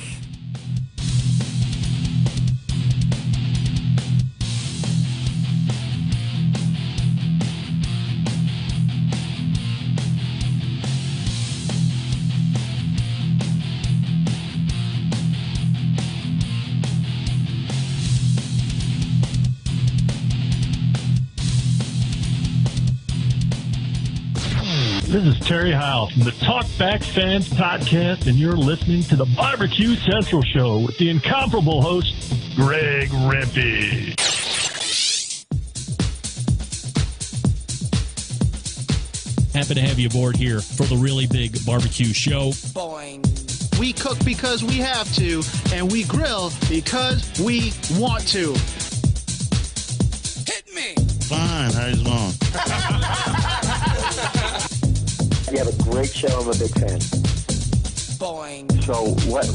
This is Terry Howell from the Talkback Fans Podcast, and you're listening to the Barbecue Central Show with the incomparable host, Greg Rempe. Happy to have you aboard here for the really big barbecue show. Boing. We cook because we have to, and we grill because we want to. Hit me! Fine, how's it going? You have a great show. I'm a big fan. Boing. So what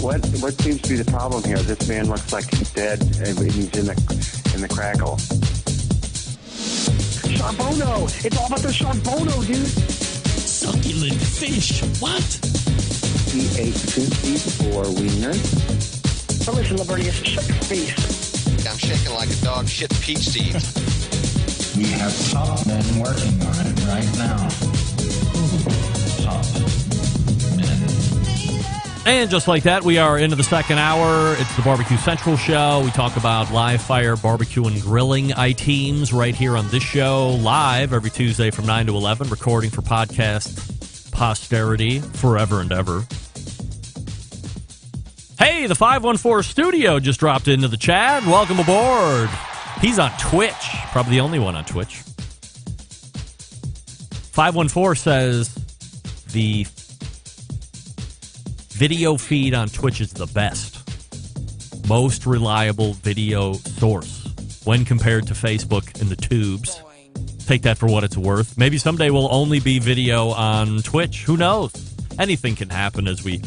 seems to be the problem here? This man looks like he's dead and he's in the crackle. Charbono! It's all about the Charbono, dude! Succulent fish. What? He ate sushi for wiener. Oh, listen, Liberty, shut your face. I'm shaking like a dog shit peach seeds. We have top men working on it right now. Top men. And just like that, we are into the second hour. It's the Barbecue Central Show. We talk about live fire barbecue and grilling items right here on this show, live every Tuesday from 9 to 11, recording for podcast posterity forever and ever. Hey, the 514 studio just dropped into the chat. Welcome aboard. He's on Twitch. Probably the only one on Twitch. 514 says the video feed on Twitch is the best. Most reliable video source when compared to Facebook and the tubes. Take that for what it's worth. Maybe someday we'll only be video on Twitch. Who knows? Anything can happen as we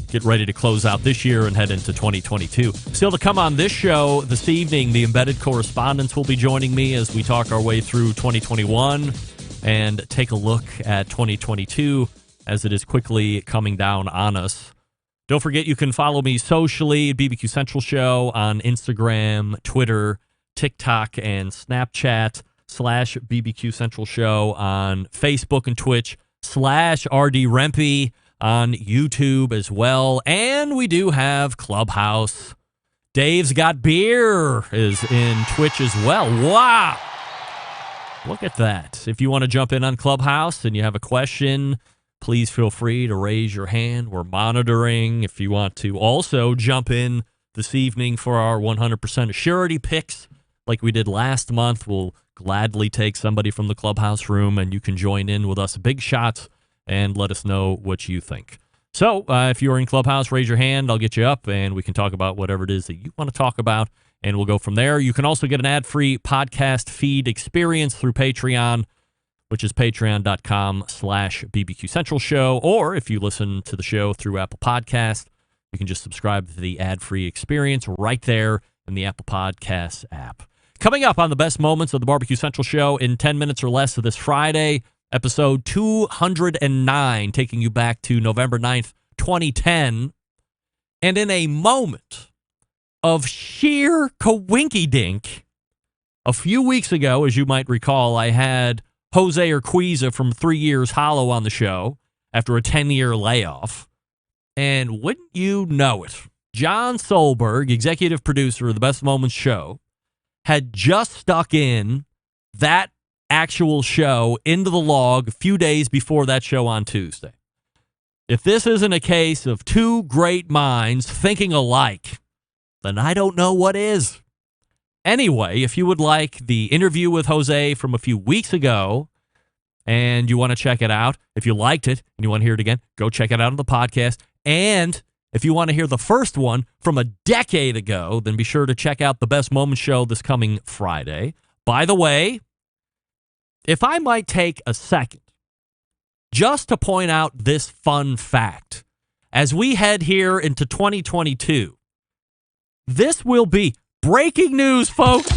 get ready to close out this year and head into 2022. Still to come on this show this evening, the embedded correspondents will be joining me as we talk our way through 2021 and take a look at 2022 as it is quickly coming down on us. Don't forget you can follow me socially at BBQ Central Show on Instagram, Twitter, TikTok, and Snapchat /BBQ Central Show on Facebook and Twitch /RD Rempe on YouTube as well. And we do have Clubhouse. Dave's Got Beer is in Twitch as well. Wow. Look at that. If you want to jump in on Clubhouse and you have a question, please feel free to raise your hand. We're monitoring. If you want to also jump in this evening for our 100% surety picks like we did last month, we'll gladly take somebody from the Clubhouse room and you can join in with us. Big shots. And let us know what you think. So if you're in Clubhouse, raise your hand. I'll get you up, and we can talk about whatever it is that you want to talk about. and we'll go from there. You can also get an ad-free podcast feed experience through Patreon, which is patreon.com/BBQ Central Show. Or if you listen to the show through Apple Podcast, you can just subscribe to the ad-free experience right there in the Apple Podcasts app. Coming up on the best moments of the Barbecue Central Show in 10 minutes or less of this Friday, episode 209, taking you back to November 9th, 2010. And in a moment of sheer coinky-dink, a few weeks ago, as you might recall, I had Jose Urquiza from 3 Years Hollow on the show after a 10-year layoff. And wouldn't you know it, John Solberg, executive producer of the Best Moments show, had just stuck in that actual show into the log a few days before that show on Tuesday. If this isn't a case of two great minds thinking alike, then I don't know what is. Anyway, if you would like the interview with Jose from a few weeks ago and you want to check it out, if you liked it and you want to hear it again, go check it out on the podcast. And if you want to hear the first one from a decade ago, then be sure to check out the Best Moments show this coming Friday. By the way, if I might take a second just to point out this fun fact, as we head here into 2022, this will be breaking news, folks.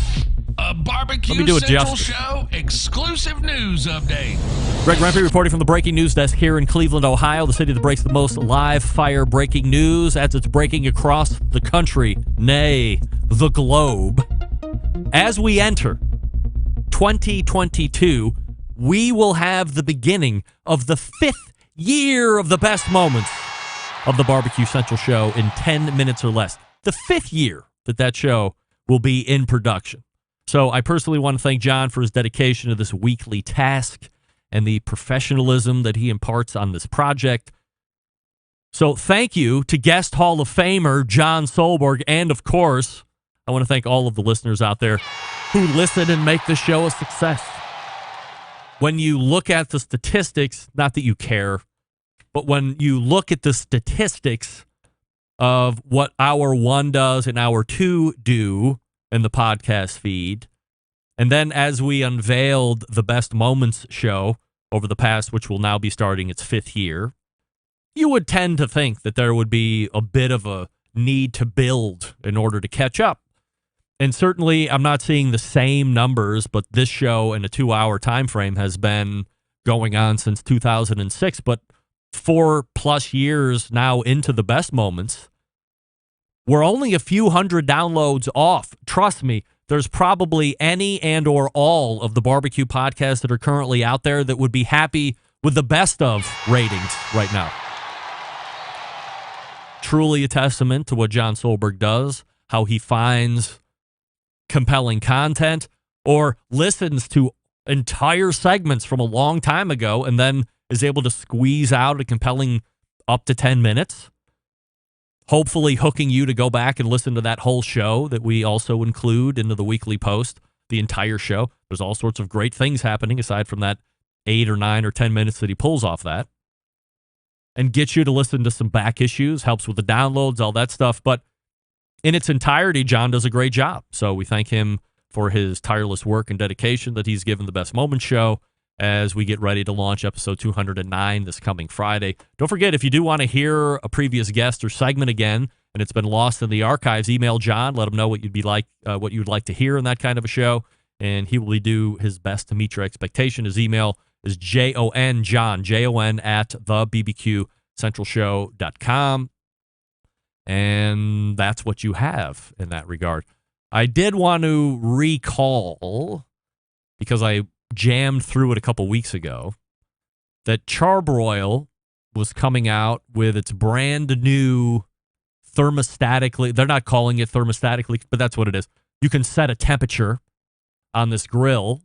A Barbecue Central Show exclusive news update. Greg Rempe reporting from the breaking news desk here in Cleveland, Ohio, the city that breaks the most live fire breaking news as it's breaking across the country, nay, the globe. As we enter 2022, we will have the beginning of the 5th year of the best moments of the Barbecue Central Show in 10 minutes or less. The 5th year that show will be in production. So I personally want to thank John for his dedication to this weekly task and the professionalism that he imparts on this project. So thank you to guest Hall of Famer John Solberg, and of course, I want to thank all of the listeners out there who listen and make this show a success. When you look at the statistics, not that you care, but when you look at the statistics of what Hour 1 does and Hour 2 do in the podcast feed, and then as we unveiled the Best Moments show over the past, which will now be starting its 5th year, you would tend to think that there would be a bit of a need to build in order to catch up. And certainly I'm not seeing the same numbers, but this show in a 2-hour time frame has been going on since 2006, but 4+ years now into the Best Moments, we're only a few hundred downloads off. Trust me, there's probably any and or all of the barbecue podcasts that are currently out there that would be happy with the best of ratings right now. Truly a testament to what John Solberg does, how he finds compelling content or listens to entire segments from a long time ago and then is able to squeeze out a compelling up to 10 minutes. Hopefully hooking you to go back and listen to that whole show that we also include into the weekly post, the entire show. There's all sorts of great things happening aside from that 8 or 9 or 10 minutes that he pulls off that. And gets you to listen to some back issues, helps with the downloads, all that stuff. But in its entirety, John does a great job. So we thank him for his tireless work and dedication that he's given the Best Moments show as we get ready to launch episode 209 this coming Friday. Don't forget, if you do want to hear a previous guest or segment again, and it's been lost in the archives, email John. Let him know what you'd like to hear in that kind of a show, and he will do his best to meet your expectation. His email is John, Jon, at thebbqcentralshow.com. And that's what you have in that regard. I did want to recall, because I jammed through it a couple weeks ago, that Charbroil was coming out with its brand new thermostatically, they're not calling it thermostatically, but that's what it is. You can set a temperature on this grill.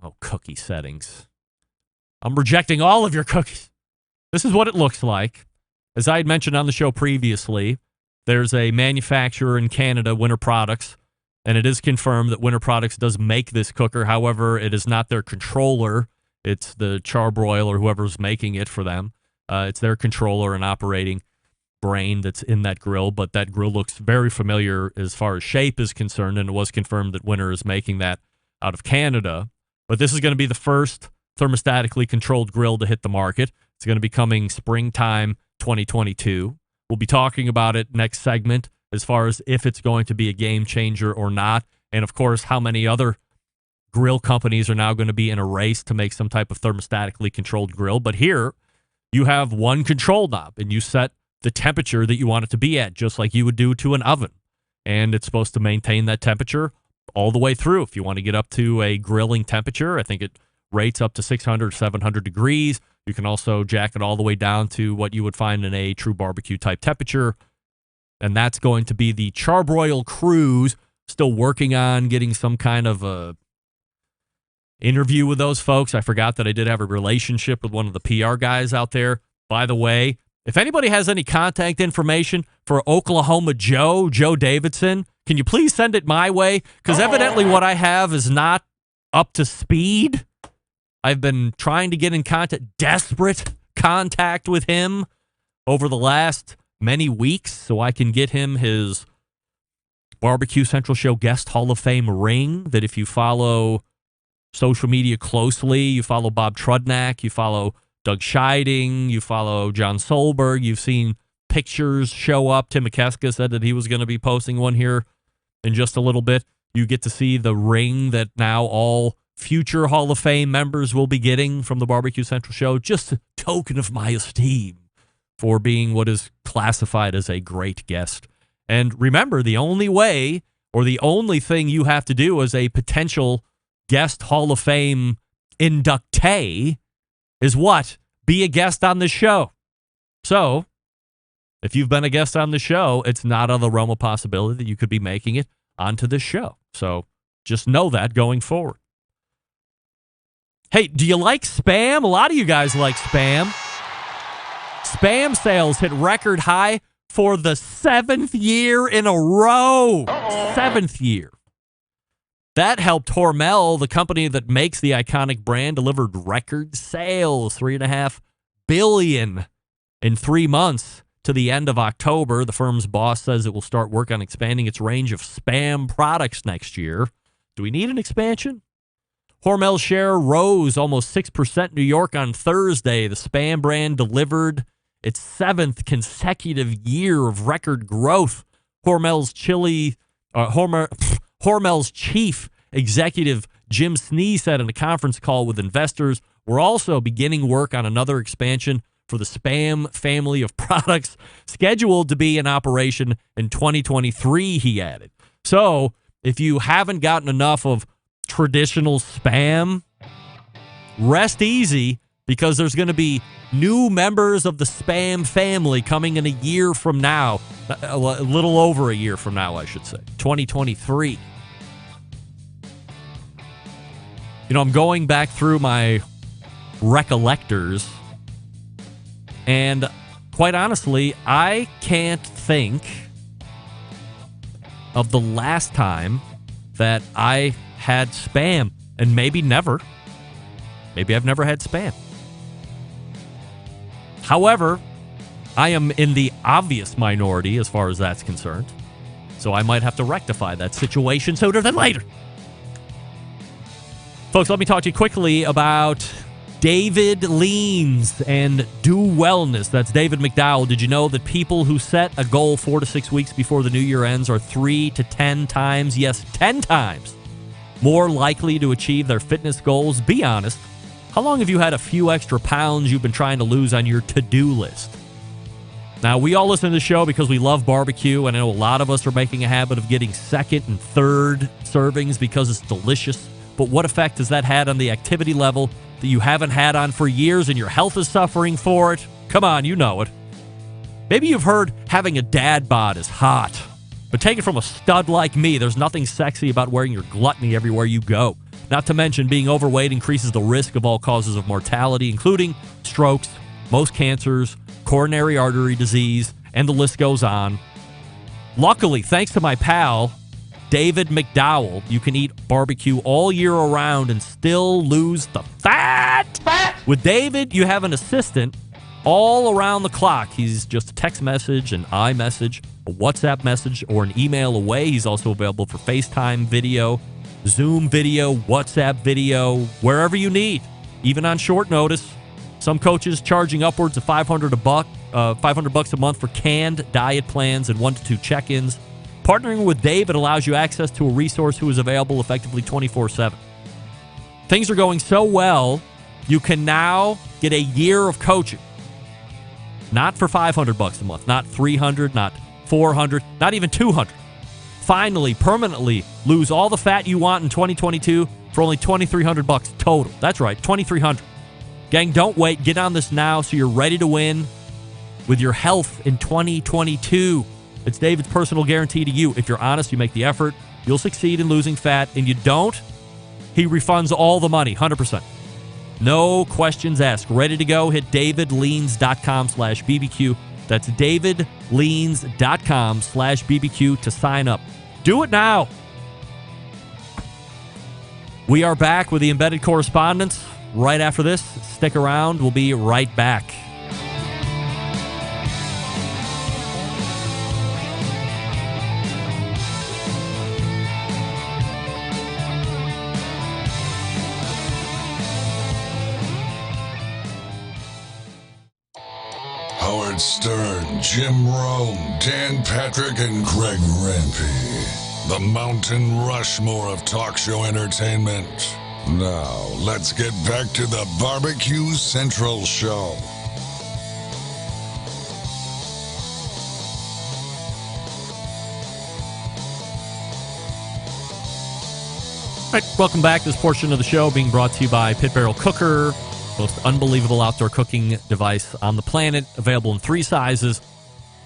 Oh, cookie settings. I'm rejecting all of your cookies. This is what it looks like. As I had mentioned on the show previously, there's a manufacturer in Canada, Winter Products, and it is confirmed that Winter Products does make this cooker. However, it is not their controller. It's the Charbroil or whoever's making it for them. It's their controller and operating brain that's in that grill, but that grill looks very familiar as far as shape is concerned, and it was confirmed that Winter is making that out of Canada. But this is going to be the first thermostatically controlled grill to hit the market. It's going to be coming springtime 2022. We'll be talking about it next segment as far as if it's going to be a game changer or not, and of course how many other grill companies are now going to be in a race to make some type of thermostatically controlled grill. But here you have one control knob, and you set the temperature that you want it to be at, just like you would do to an oven. And it's supposed to maintain that temperature all the way through. If you want to get up to a grilling temperature, I think it rates up to 600, 700 degrees. You can also jack it all the way down to what you would find in a true barbecue type temperature. And that's going to be the Charbroil Cruise. Still working on getting some kind of a interview with those folks. I forgot that I did have a relationship with one of the PR guys out there. By the way, if anybody has any contact information for Oklahoma Joe Davidson, can you please send it my way? Because evidently what I have is not up to speed. I've been trying to get in desperate contact with him over the last many weeks so I can get him his Barbecue Central Show Guest Hall of Fame ring that if you follow social media closely, you follow Bob Trudnak, you follow Doug Scheiding, you follow John Solberg, you've seen pictures show up. Tim McKeska said that he was going to be posting one here in just a little bit. You get to see the ring that now all future Hall of Fame members will be getting from the Barbecue Central Show. Just a token of my esteem for being what is classified as a great guest. And remember, the only way or the only thing you have to do as a potential guest Hall of Fame inductee is what? Be a guest on the show. So, if you've been a guest on the show, it's not out of the realm of possibility that you could be making it onto this show. So, just know that going forward. Hey, do you like Spam? A lot of you guys like Spam. Spam sales hit record high for the 7th year in a row. 7th year. That helped Hormel, the company that makes the iconic brand, delivered record sales, $3.5 billion in 3 months to the end of October. The firm's boss says it will start work on expanding its range of Spam products next year. Do we need an expansion? Hormel's share rose almost 6% in New York on Thursday. The Spam brand delivered its 7th consecutive year of record growth. Hormel's chief executive Jim Snee said in a conference call with investors, "We're also beginning work on another expansion for the Spam family of products scheduled to be in operation in 2023, he added. So if you haven't gotten enough of traditional Spam, rest easy because there's going to be new members of the Spam family coming in a year from now, a little over a year from now, I should say, 2023. You know, I'm going back through my recollectors, and quite honestly, I can't think of the last time that I had Spam, and maybe never. Maybe I've never had Spam. However, I am in the obvious minority as far as that's concerned, so I might have to rectify that situation sooner than later. Folks, let me talk to you quickly about David Leans and Do Wellness. That's David McDowell. Did you know that people who set a goal 4 to 6 weeks before the new year ends are 3 to 10 times, yes, 10 times more likely to achieve their fitness goals? Be honest. How long have you had a few extra pounds you've been trying to lose on your to-do list? Now, we all listen to the show because we love barbecue, and I know a lot of us are making a habit of getting second and third servings because it's delicious. But what effect has that had on the activity level that you haven't had on for years and your health is suffering for it? Come on, you know it. Maybe you've heard having a dad bod is hot. But take it from a stud like me, there's nothing sexy about wearing your gluttony everywhere you go. Not to mention, being overweight increases the risk of all causes of mortality, including strokes, most cancers, coronary artery disease, and the list goes on. Luckily, thanks to my pal, David McDowell, you can eat barbecue all year around and still lose the fat. With David, you have an assistant all around the clock. He's just a text message, an iMessage, a WhatsApp message, or an email away. He's also available for FaceTime video, Zoom video, WhatsApp video, wherever you need, even on short notice. Some coaches charging upwards of $500 a month for canned diet plans and 1 to 2 check-ins. Partnering with David allows you access to a resource who is available effectively 24/7. Things are going so well, you can now get a year of coaching. Not for $500 a month, not $300, not $400, not even $200. Finally, permanently lose all the fat you want in 2022 for only $2,300 total. That's right, $2,300. Gang, don't wait. Get on this now so you're ready to win with your health in 2022. It's David's personal guarantee to you. If you're honest, you make the effort, you'll succeed in losing fat. And you don't, he refunds all the money, 100%. No questions asked. Ready to go? Hit davidleans.com/BBQ. That's davidleans.com/BBQ to sign up. Do it now. We are back with the embedded correspondence right after this. Stick around. We'll be right back. Howard Stern, Jim Rome, Dan Patrick, and Greg Rempe. The Mountain Rushmore of talk show entertainment. Now, let's get back to the Barbecue Central Show. All right, welcome back. This portion of the show being brought to you by Pit Barrel Cooker. Most unbelievable outdoor cooking device on the planet. Available in 3 sizes.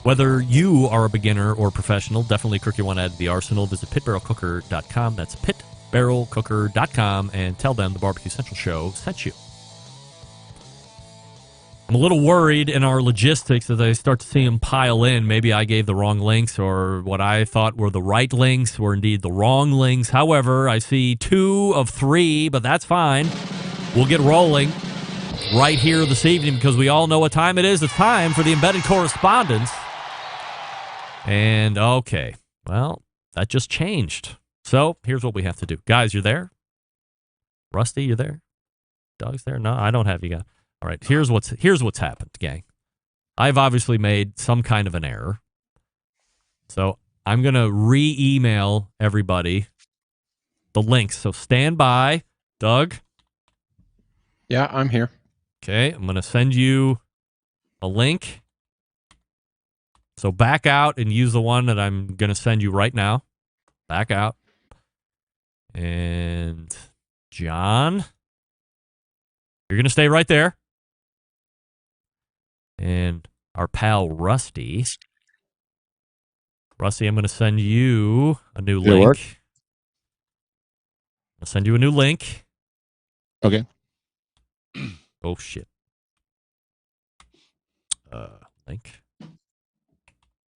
Whether you are a beginner or professional, definitely a cook you want to add to the arsenal. Visit pitbarrelcooker.com. That's pitbarrelcooker.com, and tell them the Barbecue Central Show sent you. I'm a little worried in our logistics as I start to see them pile in. Maybe I gave the wrong links, or what I thought were the right links were indeed the wrong links. However, I see 2 of 3, but that's fine. We'll get rolling right here this evening because we all know what time it is. It's time for the embedded correspondence. And okay, well, that just changed. So here's what we have to do. Guys, you're there? Rusty, you there? Doug's there? No, I don't have you guys. All right, here's what's happened, gang. I've obviously made some kind of an error. So I'm going to re-email everybody the links. So stand by. Doug? Yeah, I'm here. Okay, I'm going to send you a link. So back out and use the one that I'm going to send you right now. Back out. And John, you're going to stay right there. And our pal Rusty. Rusty, I'm going to send you a new link. Work? I'll send you a new link. Okay. Oh, shit. Link.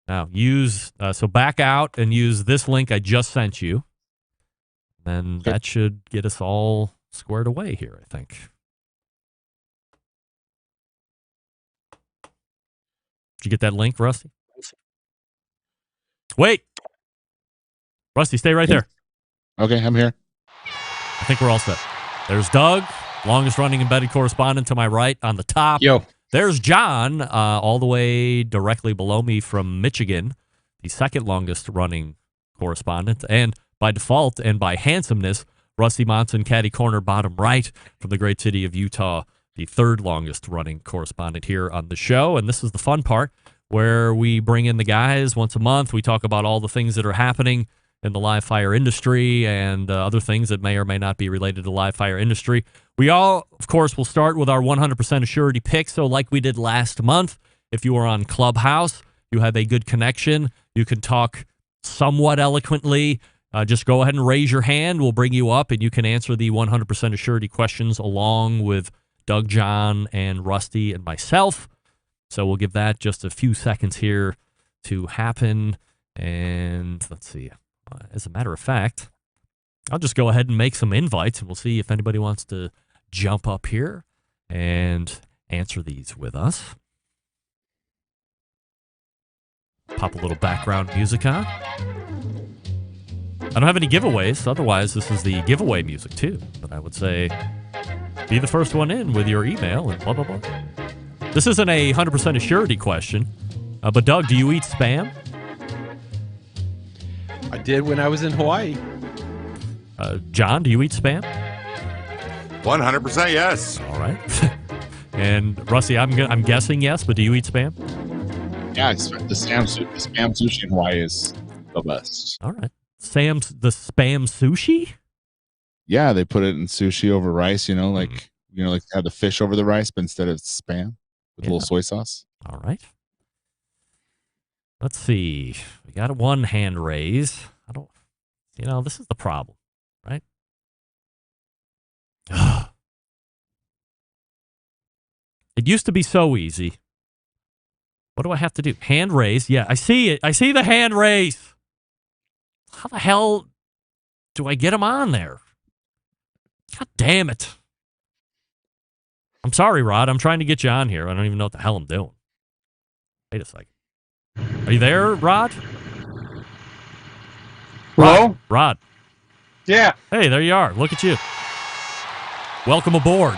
Now, use, so back out and use this link I just sent you. Then that should get us all squared away here, I think. Did you get that link, Rusty? Wait. Rusty, stay right there. Okay, I'm here. I think we're all set. There's Doug, longest running embedded correspondent to my right on the top. Yo. There's John, all the way directly below me from Michigan, the second longest running correspondent. And by default and by handsomeness, Rusty Monson, caddy corner bottom right from the great city of Utah, the third longest running correspondent here on the show. And this is the fun part where we bring in the guys once a month. We talk about all the things that are happening in the live fire industry and other things that may or may not be related to the live fire industry. We all, of course, will start with our 100% assurity pick. So like we did last month, if you were on Clubhouse, you have a good connection, you can talk somewhat eloquently, just go ahead and raise your hand. We'll bring you up and you can answer the 100% assurity questions along with Doug, John, and Rusty and myself. So we'll give that just a few seconds here to happen. And let's see. As a matter of fact, I'll just go ahead and make some invites and we'll see if anybody wants to jump up here and answer these with us. Pop a little background music on. I don't have any giveaways. Otherwise, this is the giveaway music, too. But I would say be the first one in with your email and blah, blah, blah. This isn't a 100% assurity question. But, Doug, do you eat Spam? I did when I was in Hawaii. John, do you eat Spam? 100% yes. All right. And, Rusty, I'm guessing yes, but do you eat Spam? Yeah, the spam sushi in Hawaii is the best. All right. The Spam sushi? Yeah, they put it in sushi over rice, like they have the fish over the rice, but instead of Spam with a little soy sauce. All right. Let's see. We got one hand raise. This is the problem, right? It used to be so easy. What do I have to do? Hand raise. Yeah, I see it. I see the hand raise. How the hell do I get him on there? God damn it. I'm sorry, Rod. I'm trying to get you on here. I don't even know what the hell I'm doing. Wait a second. Are you there, Rod? Hello? Rod. Yeah. Hey, there you are. Look at you. Welcome aboard.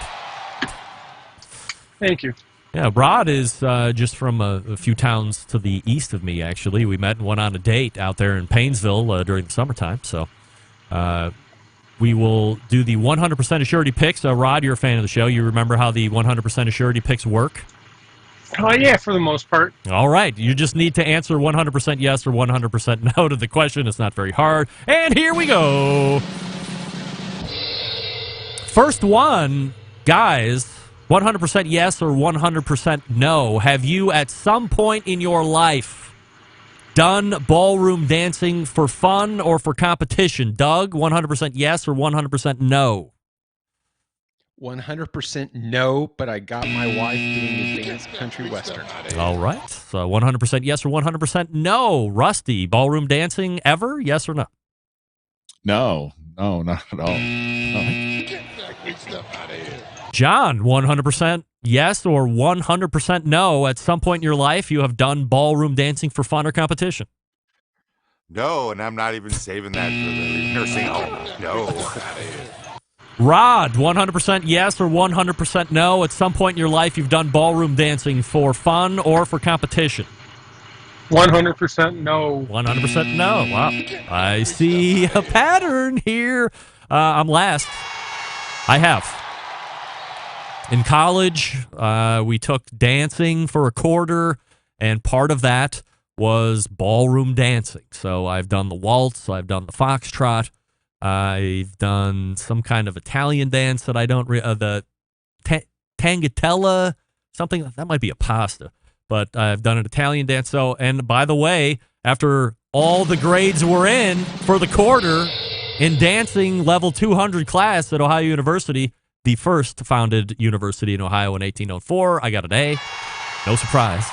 Thank you. Yeah, Rod is just from a few towns to the east of me, actually. We met and went on a date out there in Paynesville during the summertime. So we will do the 100% assurity picks. Rod, you're a fan of the show. You remember how the 100% assurity picks work? Oh, yeah, for the most part. All right. You just need to answer 100% yes or 100% no to the question. It's not very hard. And here we go. First one, guys, 100% yes or 100% no. Have you at some point in your life done ballroom dancing for fun or for competition? Doug, 100% yes or 100% no? 100% no, but I got my wife doing a dance country western. All right. So 100% yes or 100% no. Rusty, ballroom dancing ever? Yes or no? No, not at all. No. Get that great stuff out of here. John, 100% yes or 100% no. At some point in your life, you have done ballroom dancing for fun or competition? No, and I'm not even saving that for the nursing home. No. Rod, 100% yes or 100% no. At some point in your life, you've done ballroom dancing for fun or for competition? 100% no. 100% no. Wow. I see a pattern here. I'm last. I have. In college, we took dancing for a quarter, and part of that was ballroom dancing. So I've done the waltz, I've done the foxtrot, I've done some kind of Italian dance that I don't the tangatella, something that might be a pasta, but I've done an Italian dance. So, and by the way, after all the grades were in for the quarter in dancing level 200 class at Ohio University, the first founded university in Ohio in 1804, I got an A. No surprise.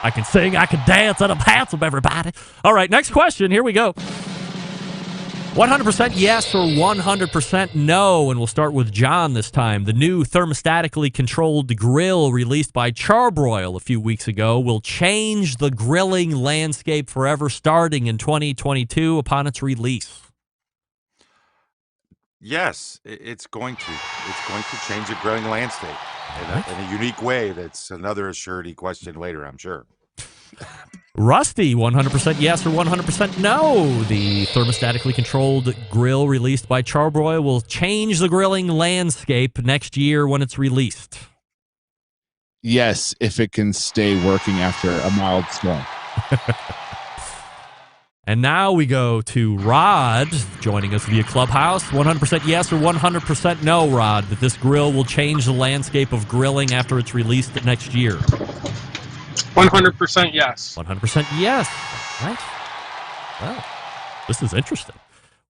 I can sing, I can dance, and I'm handsome, everybody. All right, next question. Here we go. 100% yes or 100% no, and we'll start with John this time. The new thermostatically controlled grill released by Charbroil a few weeks ago will change the grilling landscape forever starting in 2022 upon its release. Yes, it's going to. It's going to change the grilling landscape in a unique way. That's another assurity question later, I'm sure. Rusty, 100% yes or 100% no. The thermostatically controlled grill released by Charbroil will change the grilling landscape next year when it's released. Yes, if it can stay working after a mild storm. And now we go to Rod, joining us via Clubhouse. 100% yes or 100% no, Rod, that this grill will change the landscape of grilling after it's released next year. 100% yes. 100% yes. Right. Well, this is interesting.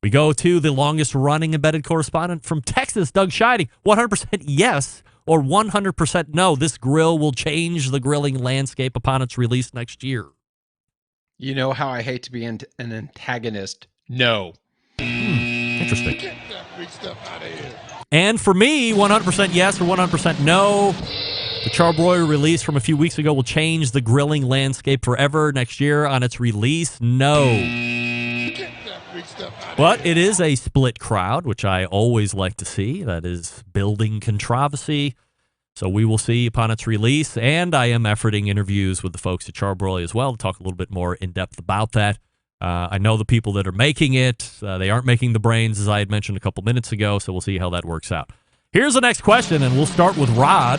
We go to the longest-running embedded correspondent from Texas, Doug Scheiding. 100% yes or 100% no, this grill will change the grilling landscape upon its release next year. You know how I hate to be an antagonist. No. Interesting. Get that great stuff out of here. And for me, 100% yes or 100% no. The charbroiler release from a few weeks ago will change the grilling landscape forever next year on its release. No. But it is a split crowd, which I always like to see. That is building controversy. So we will see upon its release. And I am efforting interviews with the folks at Charbroil as well to talk a little bit more in depth about that. I know the people that are making it. They aren't making the brains, as I had mentioned a couple minutes ago. So we'll see how that works out. Here's the next question, and we'll start with Rod,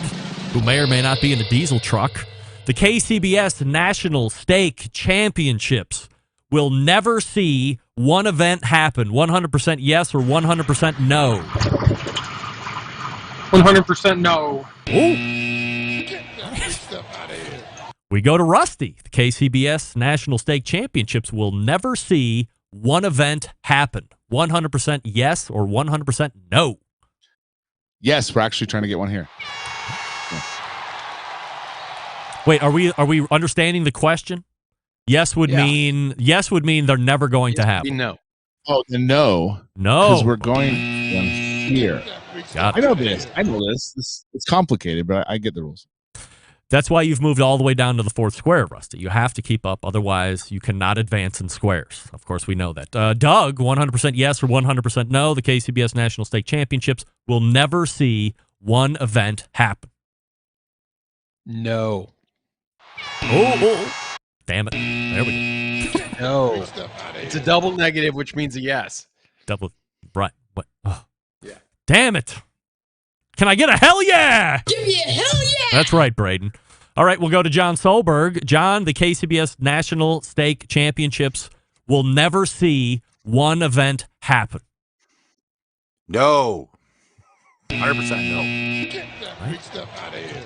who may or may not be in a diesel truck. The KCBS National Steak Championships will never see one event happen. 100% yes or 100% no? 100% no. We go to Rusty. The KCBS National Steak Championships will never see one event happen. 100% yes or 100% no? Yes, we're actually trying to get one here. Wait, are we understanding the question? Yes would mean they're never going to happen. No. Oh, the no. Because we're going here. Got I know this. It's complicated, but I get the rules. That's why you've moved all the way down to the fourth square, Rusty. You have to keep up. Otherwise, you cannot advance in squares. Of course, we know that. Doug, 100% yes or 100% no. The KCBS National Steak Championships will never see one event happen. No. Oh. Damn it. There we go. No. It's a double negative, which means a yes. Double. Right. What? Oh. Yeah. Damn it. Can I get a hell yeah? Give me a hell yeah! That's right, Braden. All right, we'll go to John Solberg. John, the KCBS National Steak Championships will never see one event happen. No. 100% no. Get that big stuff out of here.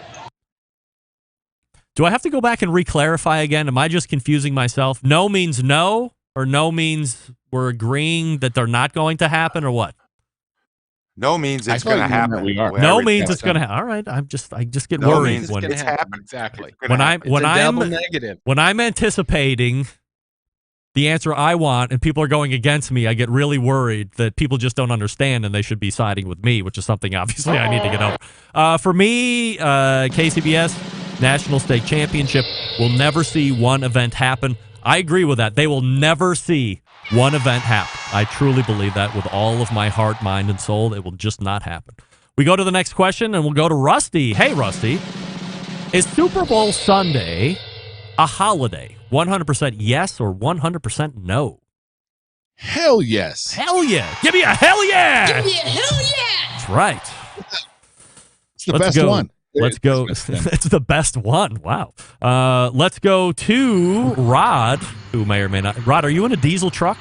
Do I have to go back and re-clarify again? Am I just confusing myself? No means no, or no means we're agreeing that they're not going to happen, or what? No means it's going to happen. No means it's going to happen. All right, I just get no worried means when it's happen. Exactly. When I'm negative. When I'm anticipating the answer I want and people are going against me, I get really worried that people just don't understand and they should be siding with me, which is something obviously I need to get over. For me, KCBS National Steak Championship will never see one event happen. I agree with that. They will never see one event happen. I truly believe that with all of my heart, mind, and soul. It will just not happen. We go to the next question, and we'll go to Rusty. Hey, Rusty. Is Super Bowl Sunday a holiday? 100% yes or 100% no? Hell yes. Hell yeah. Give me a hell yeah. Give me a hell yeah. That's right. It's the best one. Let's go. It's the best one. Wow. Let's go to Rod, who may or may not. Rod, are you in a diesel truck?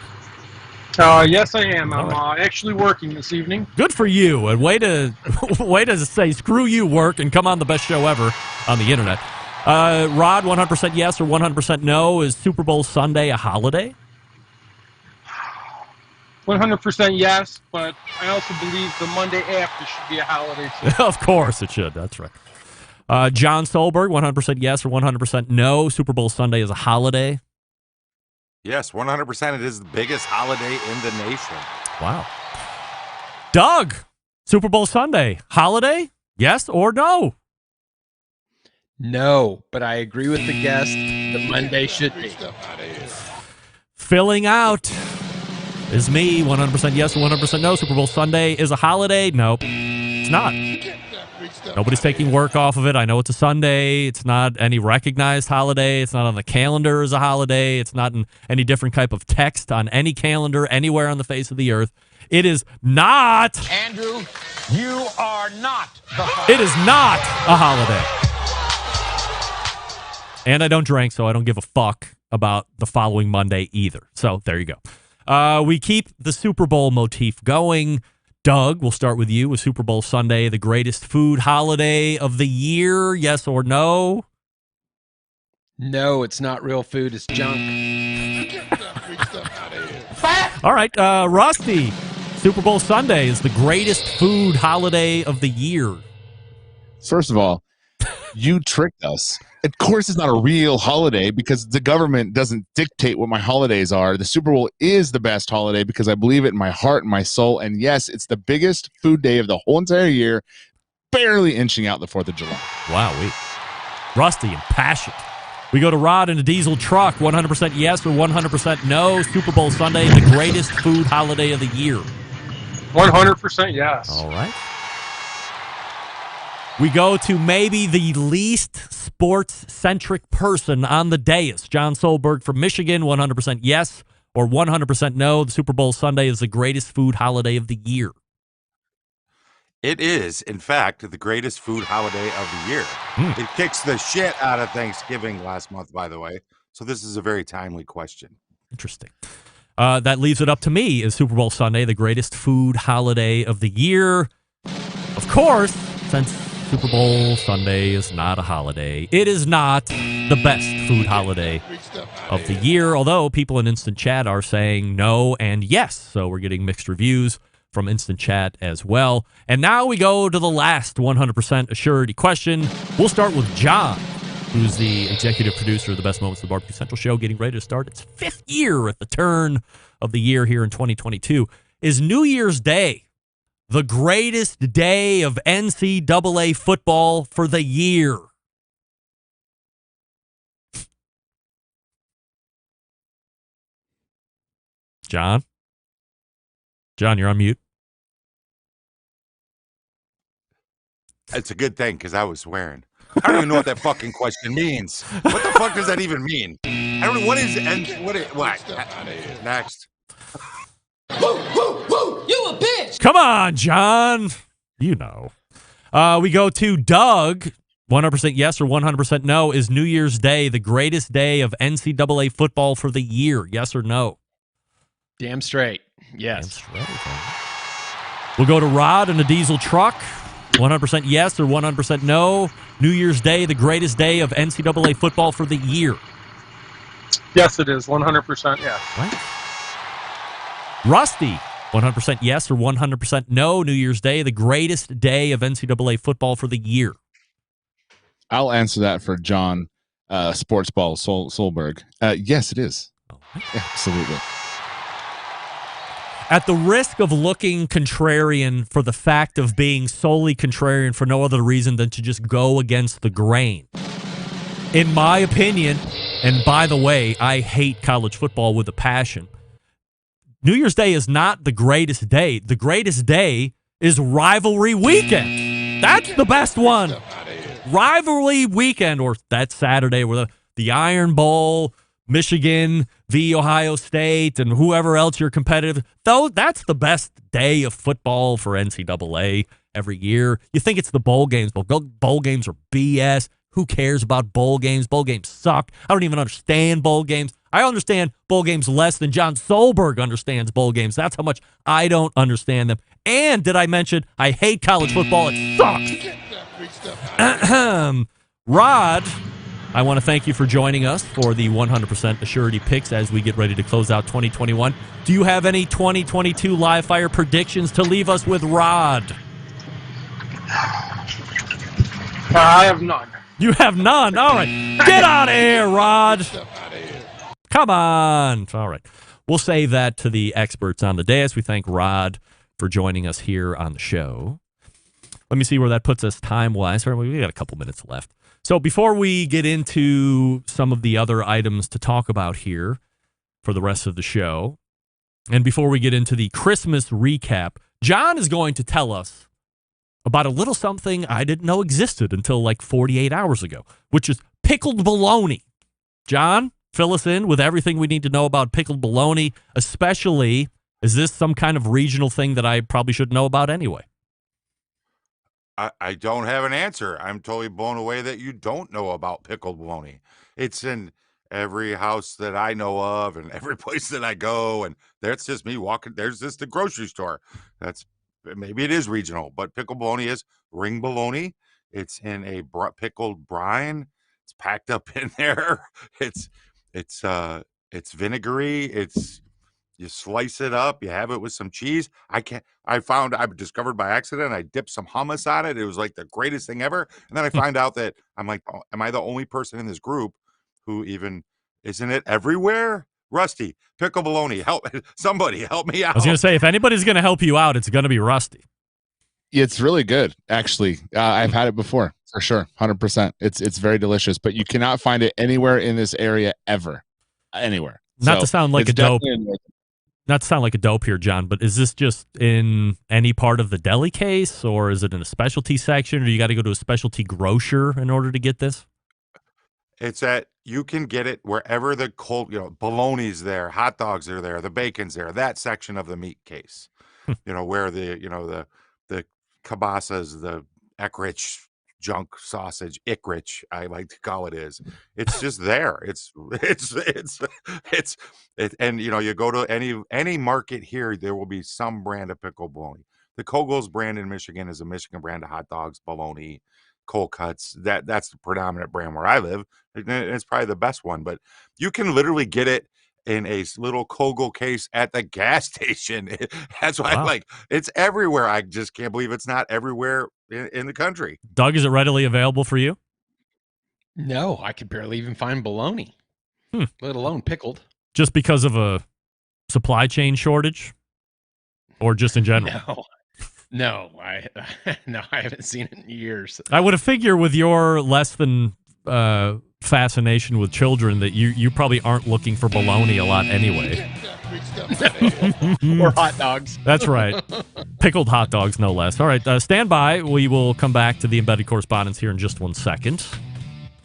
Yes, I am. I'm actually working this evening. Good for you. And way to say screw you, work, and come on the best show ever on the internet. Rod, 100% yes or 100% no. Is Super Bowl Sunday a holiday? 100% yes, but I also believe the Monday after should be a holiday too. Of course it should. That's right. John Solberg, 100% yes or 100% no. Super Bowl Sunday is a holiday. Yes, 100%. It is the biggest holiday in the nation. Wow. Doug, Super Bowl Sunday, holiday? Yes or no? No, but I agree with the guest that Monday should be. Filling out is me, 100% yes or 100% no. Super Bowl Sunday is a holiday? Nope, it's not. Nobody's taking work off of it. I know it's a Sunday. It's not any recognized holiday. It's not on the calendar as a holiday. It's not in any different type of text on any calendar anywhere on the face of the earth. It is not. Andrew, you are not It is not a holiday. And I don't drink, so I don't give a fuck about the following Monday either. So there you go. We keep the Super Bowl motif going. Doug, we'll start with you. Is Super Bowl Sunday the greatest food holiday of the year? Yes or no? No, it's not real food. It's junk. All right, Rusty. Super Bowl Sunday is the greatest food holiday of the year. First of all, you tricked us. Of course, it's not a real holiday because the government doesn't dictate what my holidays are. The Super Bowl is the best holiday because I believe it in my heart and my soul. And yes, it's the biggest food day of the whole entire year. barely inching out the 4th of July. Wow, Rusty and passionate. We go to Rod in a diesel truck. 100% yes or 100% no. Super Bowl Sunday, the greatest food holiday of the year. 100% yes. All right. We go to maybe the least sports-centric person on the dais. John Solberg from Michigan, 100% yes or 100% no. The Super Bowl Sunday is the greatest food holiday of the year. It is, in fact, the greatest food holiday of the year. It kicks the shit out of Thanksgiving last month, by the way. So this is a very timely question. Interesting. That leaves it up to me. Is Super Bowl Sunday the greatest food holiday of the year? Of course, since Super Bowl Sunday is not a holiday, it is not the best food holiday of the year, although people in Instant Chat are saying no and yes. So we're getting mixed reviews from Instant Chat as well. And now we go to the last 100% assurity question. We'll start with John, who's the executive producer of the Best Moments of the Barbecue Central Show, getting ready to start its 5th year at the turn of the year here in 2022. Is New Year's Day the greatest day of NCAA football for the year? John? John, you're on mute. It's a good thing because I was swearing. I don't even know what that fucking question means. What the fuck does that even mean? I don't know. What is what? Next. Woo, woo, woo! You a bitch! Come on, John. You know. We go to Doug. 100% yes or 100% no. Is New Year's Day the greatest day of NCAA football for the year? Yes or no? Damn straight. Yes. Damn straight. We'll go to Rod in a diesel truck. 100% yes or 100% no. New Year's Day, the greatest day of NCAA football for the year. Yes, it is. 100% yes. Right. Rusty, 100% yes or 100% no. New Year's Day, the greatest day of NCAA football for the year. I'll answer that for John Sportsball Solberg. Yes, it is. Absolutely. At the risk of looking contrarian for the fact of being solely contrarian for no other reason than to just go against the grain. In my opinion, and by the way, I hate college football with a passion. New Year's Day is not the greatest day. The greatest day is rivalry weekend. That's the best one. Rivalry weekend, or that Saturday where the Iron Bowl, Michigan v. Ohio State, and whoever else you're competitive. Though that's the best day of football for NCAA every year. You think it's the bowl games, but bowl games are BS. Who cares about bowl games? Bowl games suck. I don't even understand bowl games. I understand bowl games less than John Solberg understands bowl games. That's how much I don't understand them. And did I mention I hate college football? It sucks. Rod, I want to thank you for joining us for the 100% Assurity picks as we get ready to close out 2021. Do you have any 2022 live fire predictions to leave us with, Rod? I have none. You have none? All right. Get out of here, Rod. Come on. All right. We'll save that to the experts on the dais. We thank Rod for joining us here on the show. Let me see where that puts us time-wise. We got a couple minutes left. So before we get into some of the other items to talk about here for the rest of the show, and before we get into the Christmas recap, John is going to tell us about a little something I didn't know existed until like 48 hours ago, which is pickled bologna. John, fill us in with everything we need to know about pickled bologna, especially, is this some kind of regional thing that I probably should know about anyway? I don't have an answer. I'm totally blown away that you don't know about pickled bologna. It's in every house that I know of and every place that I go, and there's just me walking. There's just the grocery store. Maybe it is regional, but pickled bologna is ring bologna. It's in a pickled brine. It's packed up in there. It's vinegary. You slice it up. You have it with some cheese. I discovered by accident. I dipped some hummus on it. It was like the greatest thing ever. And then I find out that I'm like, oh, am I the only person in this group who even isn't it everywhere? Rusty, pickle bologna. Somebody help me out. I was going to say, if anybody's going to help you out, it's going to be Rusty. It's really good, actually. I've had it before, for sure, 100%. It's very delicious, but you cannot find it anywhere in this area ever, anywhere. Not to sound like it's a dope. definitely Not to sound like a dope here, John, but is this just in any part of the deli case, or is it in a specialty section, or you got to go to a specialty grocer in order to get this? You can get it wherever the cold, bologna's there, hot dogs are there, the bacon's there, that section of the meat case. Where the kielbasa's, the Eckrich junk sausage, Ickrich, I like to call it is. It's just there. And you go to any market here, there will be some brand of pickled bologna. The Kogel's brand in Michigan is a Michigan brand of hot dogs, bologna, cold cuts. That's the predominant brand where I live. And it's probably the best one, but you can literally get it in a little Kogel case at the gas station. That's why it's everywhere. I just can't believe it's not everywhere in the country. Doug, is it readily available for you? No, I could barely even find bologna, let alone pickled. Just because of a supply chain shortage, or just in general? No, I haven't seen it in years. I would have figured with your less than fascination with children that you probably aren't looking for bologna a lot anyway. Or hot dogs. That's right. Pickled hot dogs, no less. All right, stand by. We will come back to the embedded correspondence here in just 1 second.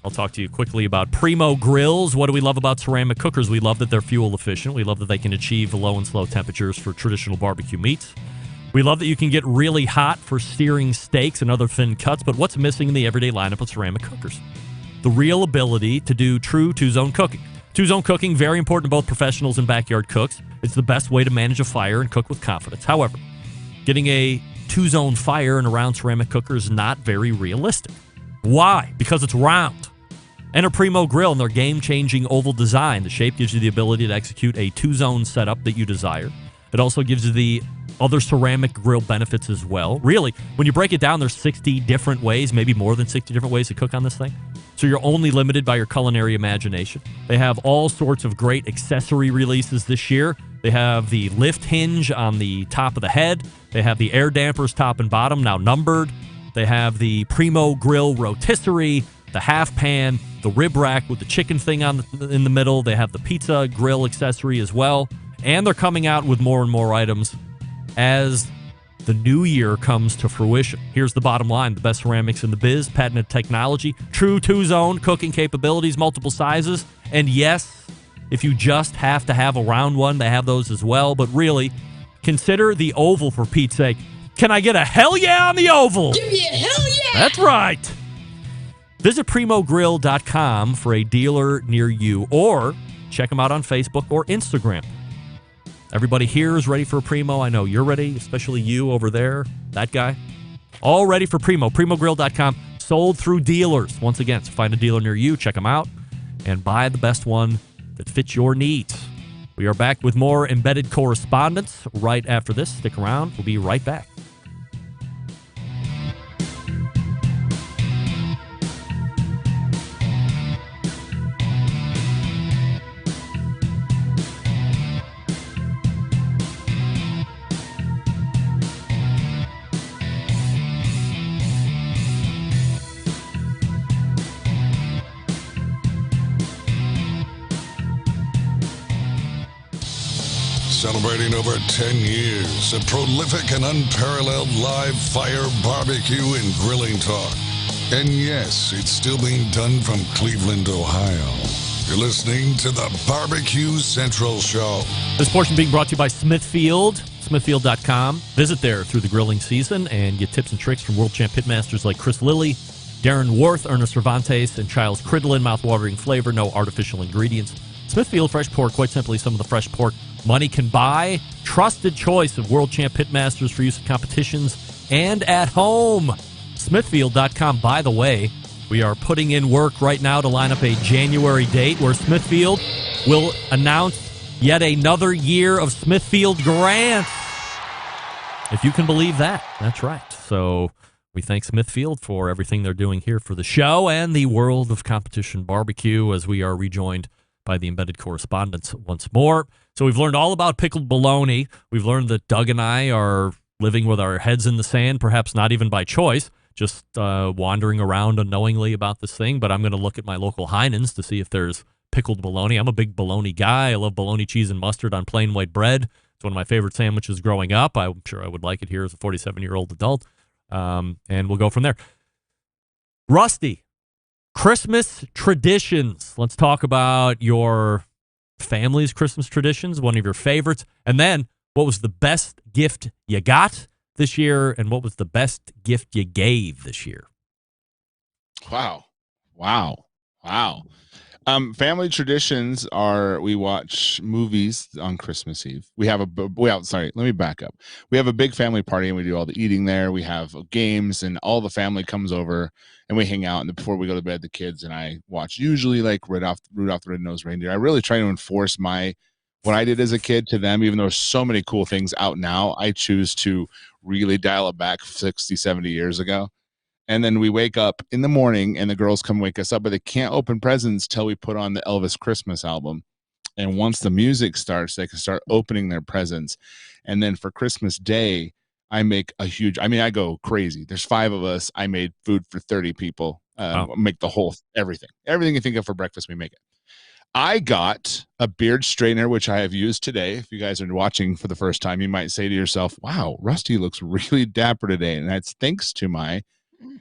I'll talk to you quickly about Primo grills. What do we love about ceramic cookers? We love that they're fuel efficient. We love that they can achieve low and slow temperatures for traditional barbecue meats. We love that you can get really hot for searing steaks and other thin cuts, but what's missing in the everyday lineup of ceramic cookers? The real ability to do true two-zone cooking. Two-zone cooking, very important to both professionals and backyard cooks. It's the best way to manage a fire and cook with confidence. However, getting a two-zone fire in a round ceramic cooker is not very realistic. Why? Because it's round. Enter Primo Grill and their game-changing oval design. The shape gives you the ability to execute a two-zone setup that you desire. It also gives you the other ceramic grill benefits as well. Really, when you break it down, there's 60 different ways, maybe more than 60 different ways to cook on this thing. So you're only limited by your culinary imagination. They have all sorts of great accessory releases this year. They have the lift hinge on the top of the head. They have the air dampers top and bottom, now numbered. They have the Primo Grill rotisserie, the half pan, the rib rack with the chicken thing in the middle. They have the pizza grill accessory as well. And they're coming out with more and more items as the new year comes to fruition. Here's the bottom line. The best ceramics in the biz, patented technology, true two-zone cooking capabilities, multiple sizes. And yes, if you just have to have a round one, they have those as well. But really, consider the oval for Pete's sake. Can I get a hell yeah on the oval? Give me a hell yeah! That's right. Visit PrimoGrill.com for a dealer near you, or check them out on Facebook or Instagram. Everybody here is ready for a Primo. I know you're ready, especially you over there, that guy. All ready for Primo. PrimoGrill.com, sold through dealers. Once again, so find a dealer near you, check them out, and buy the best one that fits your needs. We are back with more embedded correspondence right after this. Stick around. We'll be right back. Celebrating over 10 years of prolific and unparalleled live fire barbecue and grilling talk. And yes, it's still being done from Cleveland, Ohio. You're listening to the Barbecue Central Show. This portion being brought to you by Smithfield, smithfield.com. Visit there through the grilling season and get tips and tricks from world champ pitmasters like Chris Lilly, Darren Worth, Ernest Cervantes, and Charles Cridlin. Mouth-watering flavor, no artificial ingredients. Smithfield Fresh Pork, quite simply some of the fresh pork money can buy. Trusted choice of world champ pitmasters for use in competitions and at home. Smithfield.com. By the way, we are putting in work right now to line up a January date where Smithfield will announce yet another year of Smithfield grants. If you can believe that. That's right. So we thank Smithfield for everything they're doing here for the show and the world of competition barbecue as we are rejoined by the embedded correspondence once more. So we've learned all about pickled bologna. We've learned that Doug and I are living with our heads in the sand, perhaps not even by choice, just wandering around unknowingly about this thing. But I'm going to look at my local Heinen's to see if there's pickled bologna. I'm a big bologna guy. I love bologna cheese and mustard on plain white bread. It's one of my favorite sandwiches growing up. I'm sure I would like it here as a 47-year-old adult. And we'll go from there. Rusty, Christmas traditions. Let's talk about your family's Christmas traditions, one of your favorites. And then, what was the best gift you got this year, and what was the best gift you gave this year? Wow. Family traditions are we watch movies on Christmas Eve. We have let me back up. We have a big family party and we do all the eating there. We have games and all the family comes over and we hang out. And before we go to bed, the kids and I watch usually like Rudolph the Red-Nosed Reindeer. I really try to enforce what I did as a kid to them, even though there's so many cool things out now. I choose to really dial it back 60, 70 years ago. And then we wake up in the morning and the girls come wake us up, but they can't open presents till we put on the Elvis Christmas album. And once the music starts, they can start opening their presents. And then for Christmas Day, I make I go crazy. There's 5 of us. I made food for 30 people. Wow. Make the whole everything you think of for breakfast, we make it. I got a beard straightener, which I have used today. If you guys are watching for the first time, you might say to yourself, wow, Rusty looks really dapper today. And that's thanks to my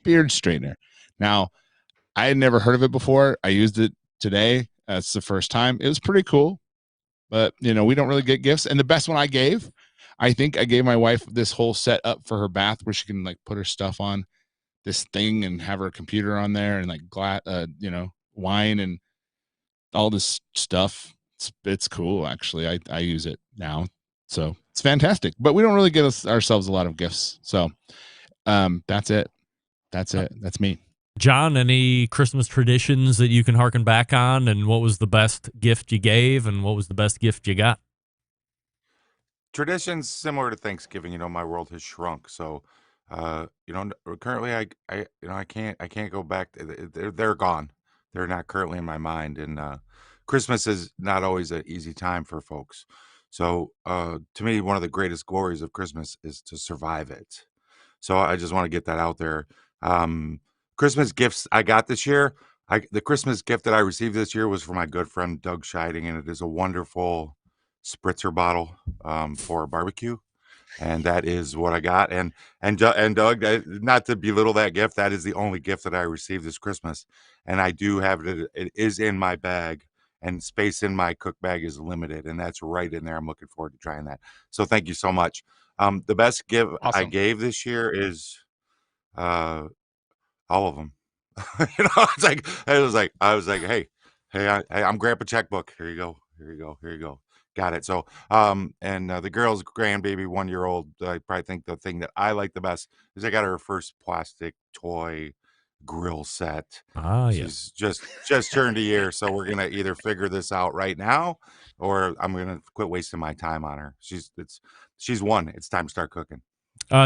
beard straightener. Now, I had never heard of it before. I used it today. It's the first time. It was pretty cool. But, we don't really get gifts. And the best one I gave, I think I gave my wife this whole set up for her bath where she can like put her stuff on this thing and have her computer on there and like wine and all this stuff. It's cool, actually. I use it now. So it's fantastic. But we don't really get ourselves a lot of gifts. So that's it. That's me. John, any Christmas traditions that you can harken back on, and what was the best gift you gave, and what was the best gift you got? Traditions similar to Thanksgiving. My world has shrunk, so currently I can't go back. They're gone. They're not currently in my mind, and Christmas is not always an easy time for folks. So to me, one of the greatest glories of Christmas is to survive it. So I just want to get that out there. Christmas gifts I got this year. The Christmas gift that I received this year was from my good friend Doug Scheiding, and it is a wonderful spritzer bottle for a barbecue, and that is what I got. And Doug, not to belittle that gift, that is the only gift that I received this Christmas, and I do have it. It is in my bag, and space in my cook bag is limited, and that's right in there. I'm looking forward to trying that. So thank you so much. The best gift I gave this year is all of them. I was like, hey, I'm Grandpa Checkbook. Here you go. Got it. So, and the girl's grandbaby, 1-year-old, I probably think the thing that I like the best is I got her first plastic toy grill set. She's just turned a year, so we're gonna either figure this out right now, or I'm gonna quit wasting my time on her. She's 1. It's time to start cooking.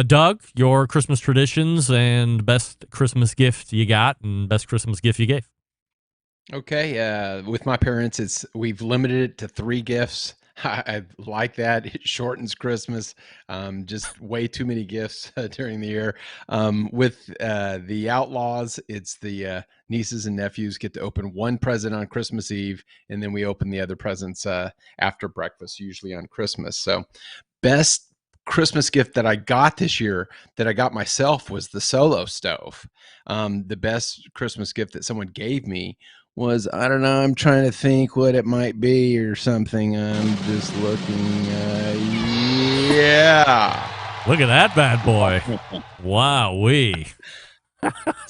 Doug, your Christmas traditions and best Christmas gift you got and best Christmas gift you gave. Okay. With my parents, we've limited it to 3 gifts. I like that. It shortens Christmas. Just way too many gifts during the year. With the Outlaws, it's the nieces and nephews get to open 1 present on Christmas Eve, and then we open the other presents after breakfast, usually on Christmas. So best Christmas gift that I got this year that I got myself was the Solo stove. The best Christmas gift that someone gave me was, I don't know, I'm trying to think what it might be or something. I'm just looking. Yeah. Look at that bad boy. Wowee.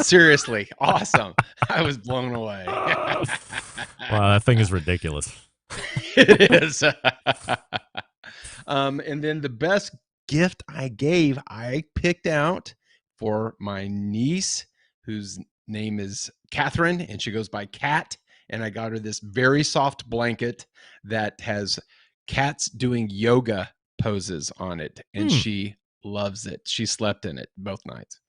Seriously. Awesome. I was blown away. Wow, that thing is ridiculous. It is. And then the best gift I picked out for my niece, whose name is Catherine, and she goes by Cat. And I got her this very soft blanket that has cats doing yoga poses on it, and she loves it. She slept in it both nights.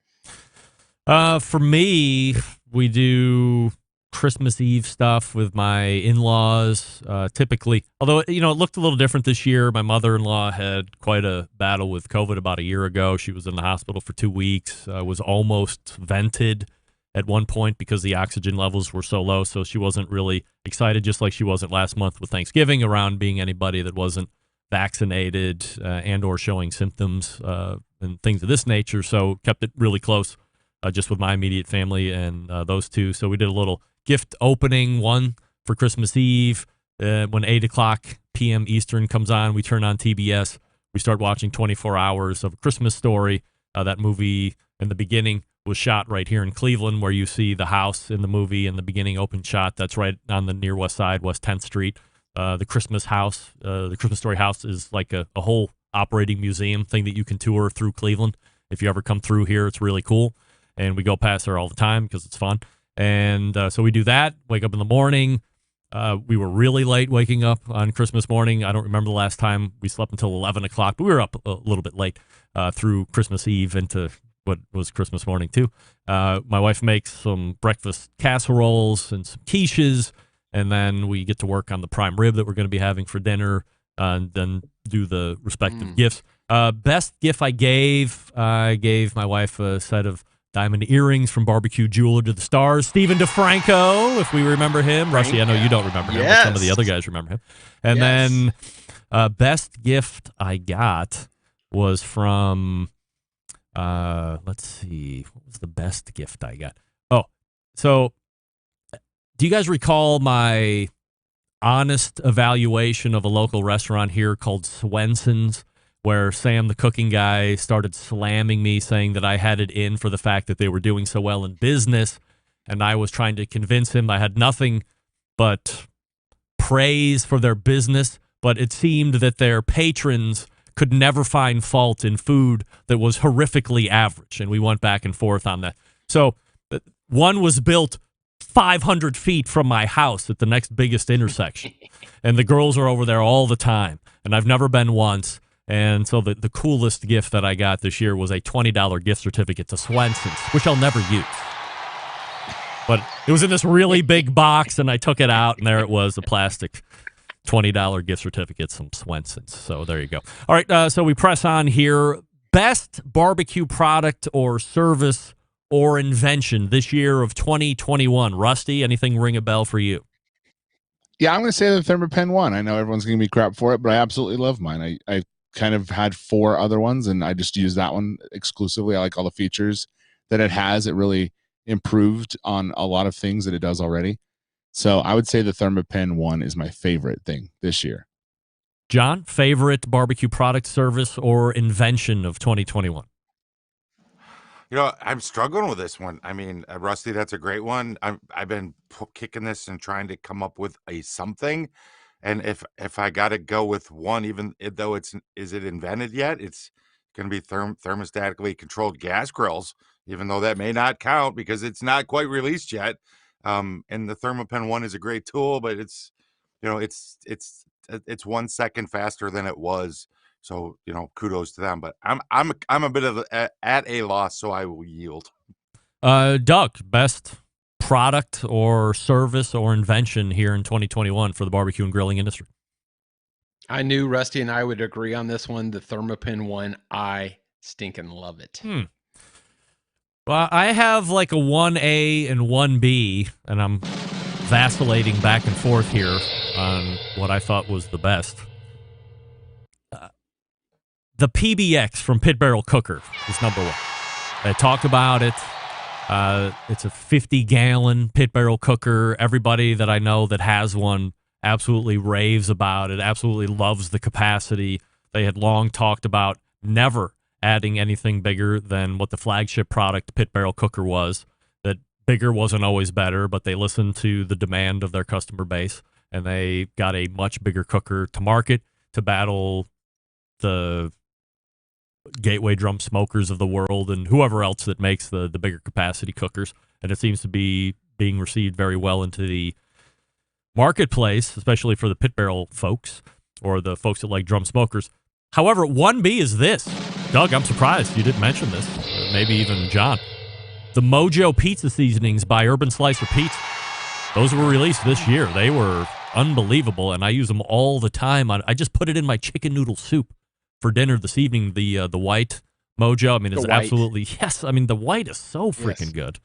For me, we do Christmas Eve stuff with my in-laws. Typically, although it looked a little different this year. My mother-in-law had quite a battle with COVID about a year ago. She was in the hospital for 2 weeks. Was almost vented at one point because the oxygen levels were so low. So she wasn't really excited, just like she wasn't last month with Thanksgiving, around being anybody that wasn't vaccinated and or showing symptoms and things of this nature. So kept it really close, just with my immediate family and those two. So we did a little gift opening, one for Christmas Eve. When 8 o'clock p.m. Eastern comes on, we turn on TBS. We start watching 24 Hours of a Christmas Story. That movie in the beginning was shot right here in Cleveland, where you see the house in the movie in the beginning open shot. That's right on the near west side, West 10th Street. The Christmas house, the Christmas Story house, is like a whole operating museum thing that you can tour through Cleveland. If you ever come through here, it's really cool. And we go past there all the time because it's fun. And so we do that, wake up in the morning. We were really late waking up on Christmas morning. I don't remember the last time we slept until 11 o'clock, but we were up a little bit late through Christmas Eve into what was Christmas morning, too. My wife makes some breakfast casseroles and some quiches, and then we get to work on the prime rib that we're going to be having for dinner, and then do the respective gifts. Best gift I gave my wife a set of diamond earrings from Barbecue Jeweler to the Stars. Stephen DeFranco, if we remember him. Rusty, I know you don't remember him, but some of the other guys remember him. And then best gift I got was from, let's see, what was the best gift I got? Oh, so do you guys recall my honest evaluation of a local restaurant here called Swenson's, where Sam, the cooking guy, started slamming me, saying that I had it in for the fact that they were doing so well in business, and I was trying to convince him I had nothing but praise for their business, but it seemed that their patrons could never find fault in food that was horrifically average, and we went back and forth on that. So one was built 500 feet from my house at the next biggest intersection, and the girls are over there all the time, and I've never been once. And so the coolest gift that I got this year was a $20 gift certificate to Swenson's, which I'll never use. But it was in this really big box, and I took it out, and there it was, a plastic $20 gift certificate from Swenson's. So there you go. All right, so we press on here. Best barbecue product or service or invention this year of 2021. Rusty, anything ring a bell for you? Yeah, I'm going to say the ThermaPen one. I know everyone's going to be crap for it, but I absolutely love mine. I kind of had 4 other ones, and I just used that one exclusively. I like all the features that it has. It really improved on a lot of things that it does already. So I would say the ThermaPen one is my favorite thing this year. John, favorite barbecue product, service, or invention of 2021? I'm struggling with this one. I mean, Rusty, that's a great one. I've been kicking this and trying to come up with a something. And if I got to go with one, even though is it invented yet? It's going to be thermostatically controlled gas grills, even though that may not count because it's not quite released yet. And the ThermaPen one is a great tool, but it's 1 second faster than it was. So, kudos to them. But I'm a bit of at a loss, so I will yield. Doug, best product or service or invention here in 2021 for the barbecue and grilling industry? I knew Rusty and I would agree on this one. The ThermaPen one, I stinking love it. Well, I have like a 1A and 1B, and I'm vacillating back and forth here on what I thought was the best. The PBX from Pit Barrel Cooker is number 1. I talked about it. It's a 50-gallon pit barrel cooker. Everybody that I know that has one absolutely raves about it, absolutely loves the capacity. They had long talked about never adding anything bigger than what the flagship product pit barrel cooker was, that bigger wasn't always better, but they listened to the demand of their customer base, and they got a much bigger cooker to market to battle the Gateway Drum Smokers of the world and whoever else that makes the bigger capacity cookers. And it seems to be being received very well into the marketplace, especially for the pit barrel folks or the folks that like drum smokers. However, 1B is this. Doug, I'm surprised you didn't mention this. Maybe even John. The Mojo Pizza Seasonings by Urban Slicer Pizza. Those were released this year. They were unbelievable, and I use them all the time. I just put it in my chicken noodle soup for dinner this evening. The white Mojo. I mean, it's absolutely yes. I mean, the white is so freaking good.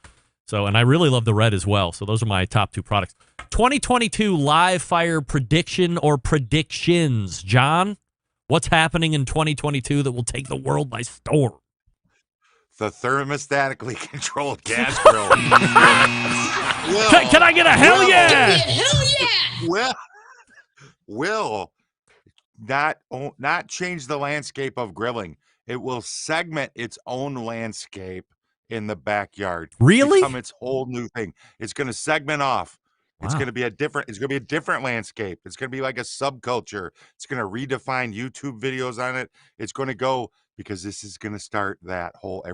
So, and I really love the red as well. So those are my top 2 products. 2022 live fire prediction or predictions. John, what's happening in 2022 that will take the world by storm? The thermostatically controlled gas grill. Can I get a hell yeah? Hell yeah! Will not change the landscape of grilling. It will segment its own landscape in the backyard. Really? Become its whole new thing. It's going to segment off. Wow. It's going to be a different landscape. It's going to be like a subculture. It's going to redefine YouTube videos on it. It's going to go because this is going to start that whole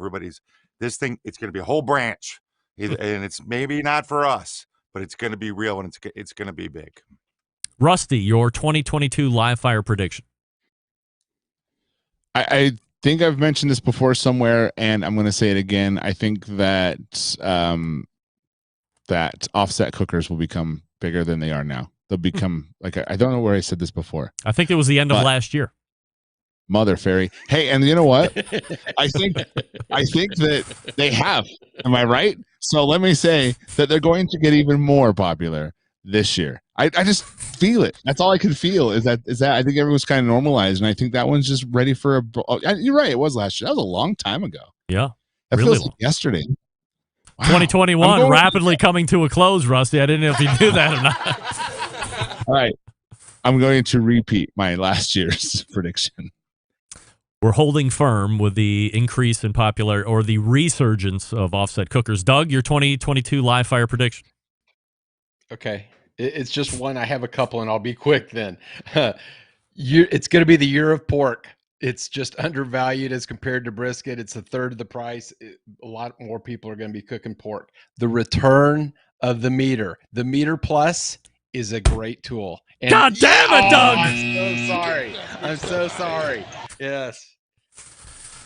this thing. It's going to be a whole branch, and it's maybe not for us, but it's going to be real and it's going to be big. Rusty, your 2022 live fire prediction. I think I've mentioned this before somewhere, and I'm going to say it again. I think that that offset cookers will become bigger than they are now. They'll become like I don't know where I said this before. I think it was the end of last year. Mother fairy. Hey, and you know what? I think that they have. Am I right? So let me say that they're going to get even more popular this year. I just feel it. That's all I can feel is that I think everyone's kind of normalized, and I think that one's just ready for you're right. It was last year. That was a long time ago. Yeah, that really feels like yesterday. Wow. 2021 rapidly coming to a close, Rusty. I didn't know if you knew that or not. All right, I'm going to repeat my last year's prediction. We're holding firm with the increase in popularity or the resurgence of offset cookers. Doug, your 2022 live fire prediction. Okay. It's just one. I have a couple, and I'll be quick then. It's going to be the year of pork. It's just undervalued as compared to brisket. It's a third of the price. A lot more people are going to be cooking pork. The return of the meter. The Meter Plus is a great tool. And God damn it, Doug! I'm so sorry. Yes.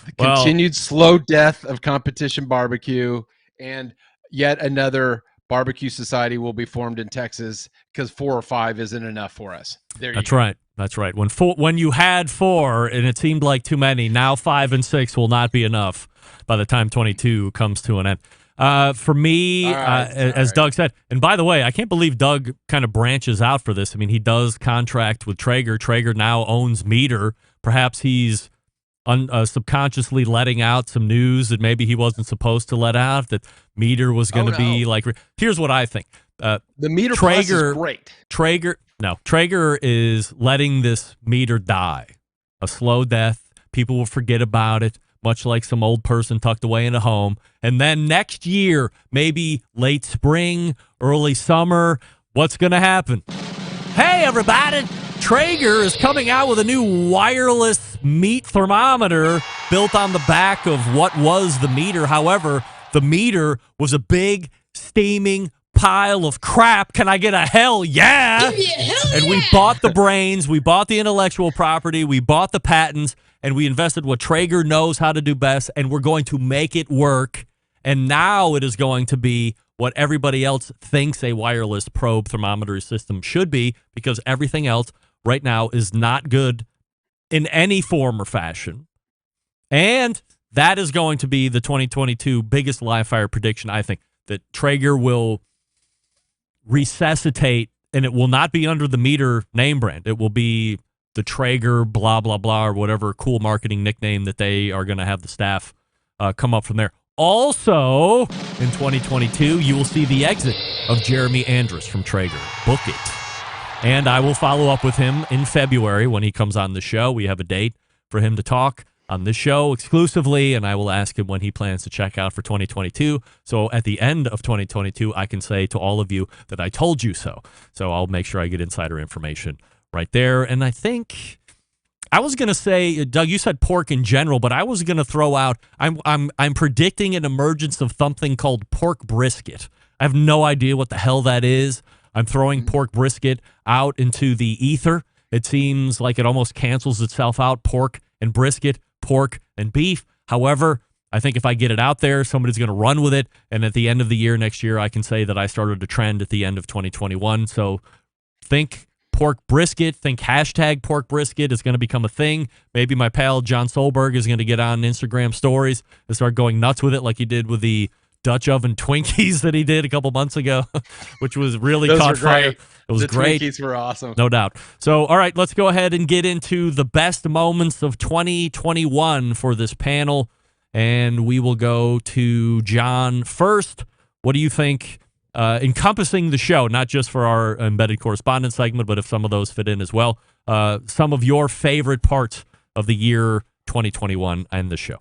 The continued slow death of competition barbecue, and yet another barbecue society will be formed in Texas because 4 or 5 isn't enough for us. That's right. That's right. When you had 4 and it seemed like too many, now 5 and 6 will not be enough by the time 22 comes to an end. For me, as Doug said, and by the way, I can't believe Doug kind of branches out for this. I mean, he does contract with Traeger. Traeger now owns Meter. Perhaps he's subconsciously letting out some news that maybe he wasn't supposed to let out, that Meter was going to be like. Here's what I think. The Meter Plus is great. Traeger is letting this meter die, a slow death. People will forget about it, much like some old person tucked away in a home. And then next year, maybe late spring, early summer, what's going to happen? Hey, everybody! Traeger is coming out with a new wireless meat thermometer built on the back of what was the meter. However, the meter was a big, steaming pile of crap. Can I get a hell yeah? Give me a hell and we bought the brains, we bought the intellectual property, we bought the patents, and we invested what Traeger knows how to do best, and we're going to make it work. And now it is going to be what everybody else thinks a wireless probe thermometer system should be, because everything else right now is not good in any form or fashion. And that is going to be the 2022 biggest live fire prediction, I think, that Traeger will resuscitate, and it will not be under the Meter name brand. It will be the Traeger blah, blah, blah, or whatever cool marketing nickname that they are going to have the staff come up from there. Also, in 2022, you will see the exit of Jeremy Andrus from Traeger. Book it. And I will follow up with him in February when he comes on the show. We have a date for him to talk on this show exclusively, and I will ask him when he plans to check out for 2022. So at the end of 2022, I can say to all of you that I told you so. So I'll make sure I get insider information right there. And I think I was going to say, Doug, you said pork in general, but I was going to throw out, I'm predicting an emergence of something called pork brisket. I have no idea what the hell that is. I'm throwing pork brisket out into the ether. It seems like it almost cancels itself out, pork and brisket, pork and beef. However, I think if I get it out there, somebody's going to run with it. And at the end of the year, next year, I can say that I started a trend at the end of 2021. So think pork brisket, think hashtag pork brisket is going to become a thing. Maybe my pal John Solberg is going to get on Instagram stories and start going nuts with it like he did with the Dutch oven Twinkies that he did a couple months ago, which was really caught fire. It was great. The Twinkies were awesome. No doubt. So, all right, let's go ahead and get into the best moments of 2021 for this panel. And we will go to John first. What do you think, encompassing the show, not just for our embedded correspondence segment, but if some of those fit in as well, some of your favorite parts of the year 2021 and the show?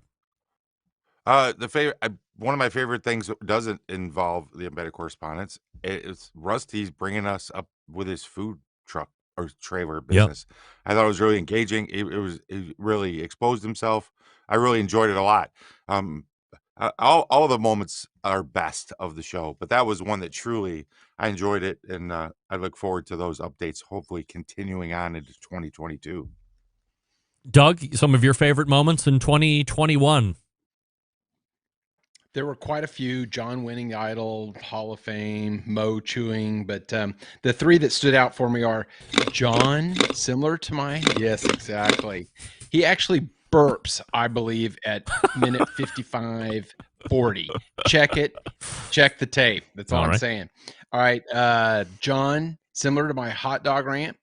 One of my favorite things that doesn't involve the embedded correspondence is Rusty's bringing us up with his food truck or trailer business. Yep. I thought it was really engaging. It really exposed himself. I really enjoyed it a lot. All the moments are best of the show, but that was one that truly I enjoyed it, and I look forward to those updates, hopefully continuing on into 2022. Doug, some of your favorite moments in 2021? There were quite a few. John winning the Idol, Hall of Fame, Mo chewing, but the three that stood out for me are John, similar to mine. Yes, exactly. He actually burps, I believe, at minute 55:40. Check it. Check the tape. That's all I'm saying. All right. John, similar to my hot dog rant,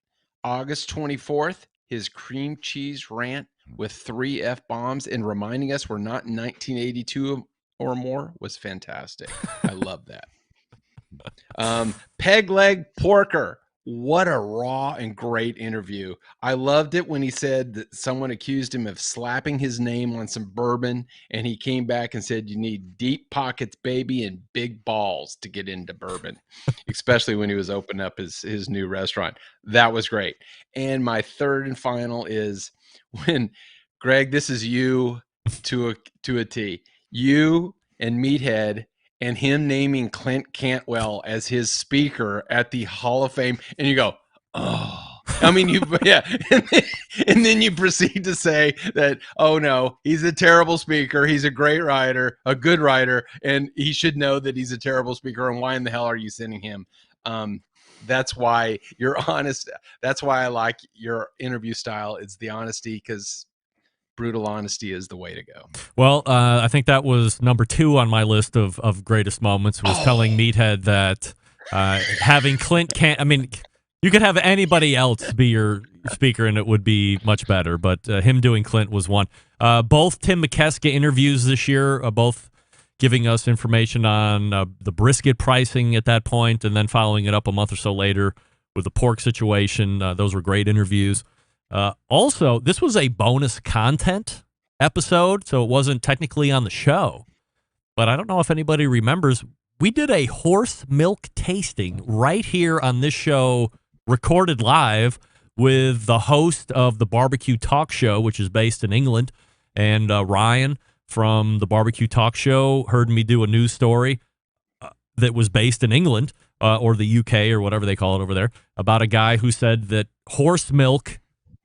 August 24th, his cream cheese rant with 3 F-bombs and reminding us we're not in 1982 or more was fantastic. I love that. Peg leg porker. What a raw and great interview. I loved it when he said that someone accused him of slapping his name on some bourbon, and he came back and said, you need deep pockets, baby, and big balls to get into bourbon, especially when he was opening up his new restaurant. That was great. And my third and final is when, Greg, this is you to a T. You and Meathead and him naming Clint Cantwell as his speaker at the Hall of Fame. And you go, oh, I mean, and then you proceed to say that, oh no, he's a terrible speaker. He's a great writer, a good writer, and he should know that he's a terrible speaker. And why in the hell are you sending him? That's why you're honest. That's why I like your interview style. It's the honesty, because brutal honesty is the way to go. Well, I think that was number 2 on my list of greatest moments, was telling Meathead that having Clint you could have anybody else be your speaker and it would be much better, but him doing Clint was one. Both Tim McKeska interviews this year, both giving us information on the brisket pricing at that point, and then following it up a month or so later with the pork situation. Those were great interviews. Also, this was a bonus content episode, so it wasn't technically on the show. But I don't know if anybody remembers, we did a horse milk tasting right here on this show, recorded live with the host of the BBQ Talk Show, which is based in England. And Ryan from the BBQ Talk Show heard me do a news story that was based in England, or the UK, or whatever they call it over there, about a guy who said that horse milk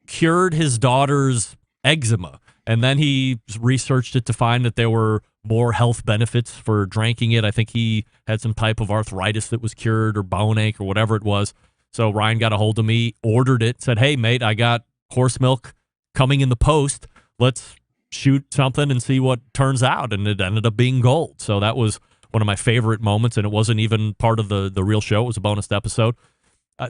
cured his daughter's eczema. And then he researched it to find that there were more health benefits for drinking it. I think he had some type of arthritis that was cured, or bone ache, or whatever it was. So Ryan got a hold of me, ordered it, said, hey, mate, I got horse milk coming in the post. Let's shoot something and see what turns out. And it ended up being gold. So that was one of my favorite moments, and it wasn't even part of the real show. It was a bonus episode.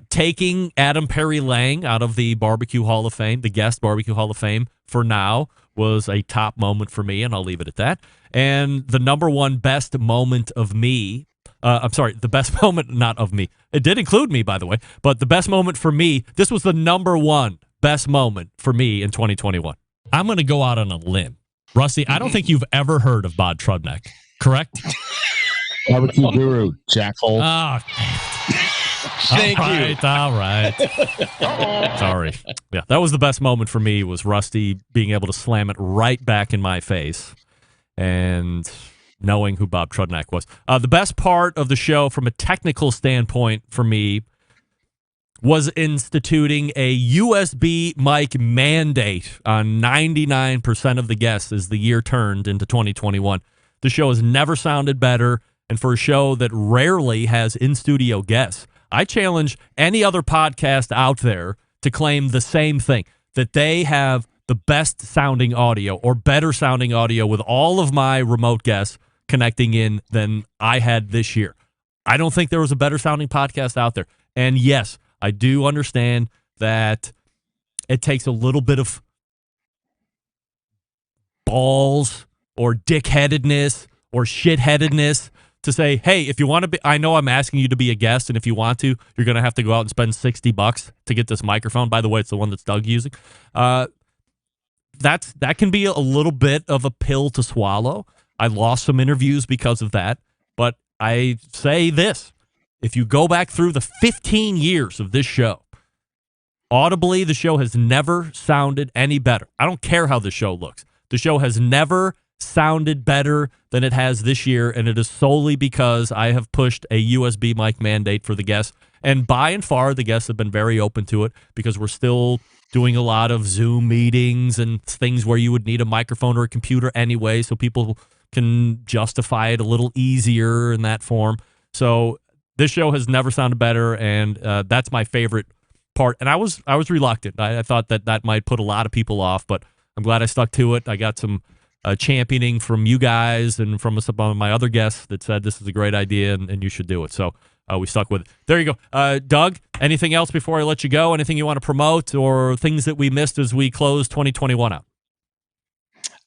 Taking Adam Perry Lang out of the Barbecue Hall of Fame, the guest Barbecue Hall of Fame, for now, was a top moment for me, and I'll leave it at that. And the number one best moment of me, the best moment, not of me. It did include me, by the way, but the best moment for me, this was the number one best moment for me in 2021. I'm going to go out on a limb. Rusty, I don't think you've ever heard of Bob Trudnick, correct? Barbecue guru, Jackal. Oh, Thank you. All right. Sorry. Yeah, that was the best moment for me, was Rusty being able to slam it right back in my face and knowing who Bob Trudnick was. The best part of the show from a technical standpoint for me was instituting a USB mic mandate on 99% of the guests as the year turned into 2021. The show has never sounded better, and for a show that rarely has in-studio guests, I challenge any other podcast out there to claim the same thing, that they have the best sounding audio or better sounding audio with all of my remote guests connecting in than I had this year. I don't think there was a better sounding podcast out there. And yes, I do understand that it takes a little bit of balls or dickheadedness or shitheadedness to say, hey, if you want to be, I know I'm asking you to be a guest, and if you want to, you're going to have to go out and spend $60 to get this microphone. By the way, it's the one that's Doug using. That can be a little bit of a pill to swallow. I lost some interviews because of that, but I say this. If you go back through the 15 years of this show, audibly, the show has never sounded any better. I don't care how the show looks. The show has never sounded better than it has this year, and it is solely because I have pushed a USB mic mandate for the guests. And by and far, the guests have been very open to it because we're still doing a lot of Zoom meetings and things where you would need a microphone or a computer anyway, so people can justify it a little easier in that form. So this show has never sounded better, and that's my favorite part. And I was reluctant. I thought that might put a lot of people off, but I'm glad I stuck to it. I got some championing from you guys and from some of my other guests that said this is a great idea and you should do it. So we stuck with it. There you go. Doug, anything else before I let you go? Anything you want to promote or things that we missed as we close 2021 out?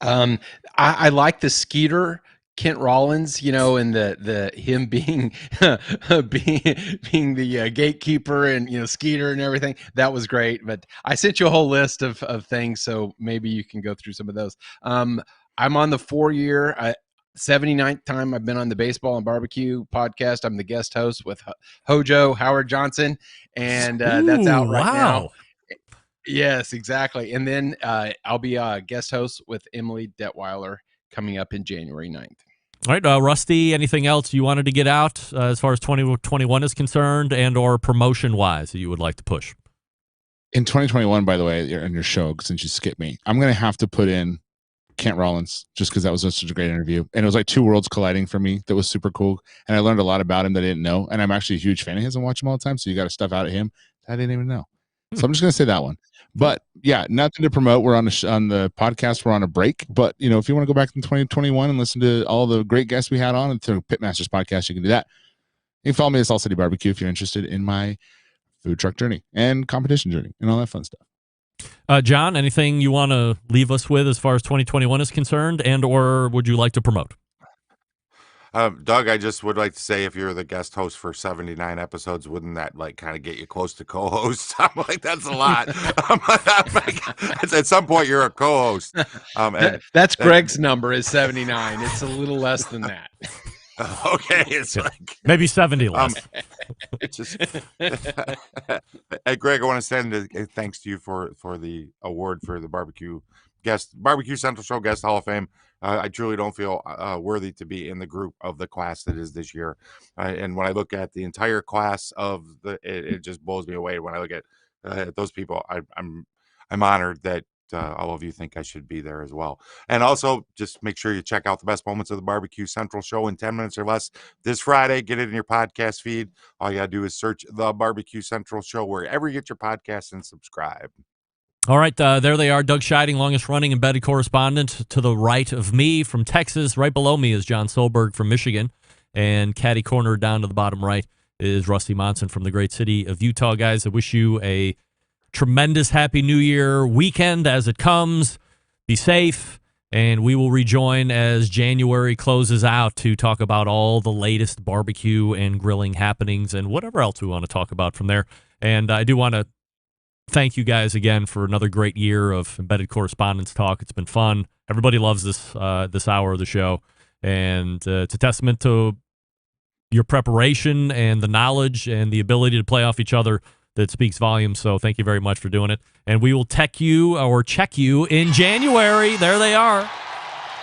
I like the Skeeter Kent Rollins, and the him being being the gatekeeper and Skeeter and everything. That was great. But I sent you a whole list of things, so maybe you can go through some of those. I'm on the 4-year 79th time I've been on the Baseball and Barbecue podcast. I'm the guest host with Hojo Howard Johnson, and that's out right now. Yes, exactly. And then I'll be a guest host with Emily Detweiler coming up in January 9th. All right, Rusty, anything else you wanted to get out as far as 2021 is concerned and or promotion-wise that you would like to push? In 2021, by the way, on your show, since you skipped me, I'm going to have to put in Kent Rollins just because that was such a great interview. And it was like two worlds colliding for me. That was super cool. And I learned a lot about him that I didn't know. And I'm actually a huge fan of his and watch him all the time. So you got stuff out of him that I didn't even know. So I'm just going to say that one. But yeah, nothing to promote. We're on the podcast. We're on a break. But if you want to go back in 2021 and listen to all the great guests we had on and through Pitmasters podcast, you can do that. You can follow me at Salt City Barbecue if you're interested in my food truck journey and competition journey and all that fun stuff. John, anything you want to leave us with as far as 2021 is concerned, and or would you like to promote? Doug, I just would like to say, if you're the guest host for 79 episodes, wouldn't that kind of get you close to co-host? I'm like, that's a lot. At some point, you're a co-host. That's Greg's number is 79. It's a little less than that. Okay, it's like maybe 70 less. Greg, I want to send a thanks to you for the award for the Barbecue Central Show Guest Hall of Fame. I truly don't feel worthy to be in the group of the class that is this year. And when I look at the entire class of it just blows me away. When I look at those people, I'm honored that all of you think I should be there as well. And also, just make sure you check out the best moments of the Barbecue Central Show in 10 minutes or less this Friday. Get it in your podcast feed. All you got to do is search the Barbecue Central Show wherever you get your podcasts and subscribe. All right, there they are. Doug Scheiding, longest running embedded correspondent. To the right of me from Texas, right below me is John Solberg from Michigan. And catty corner down to the bottom right is Rusty Monson from the great city of Utah. Guys, I wish you a tremendous Happy New Year weekend as it comes. Be safe, and we will rejoin as January closes out to talk about all the latest barbecue and grilling happenings and whatever else we want to talk about from there. And I do want to thank you guys again for another great year of embedded correspondence talk. It's been fun. Everybody loves this hour of the show, and it's a testament to your preparation and the knowledge and the ability to play off each other that speaks volumes. So thank you very much for doing it. And we will check you in January. There they are.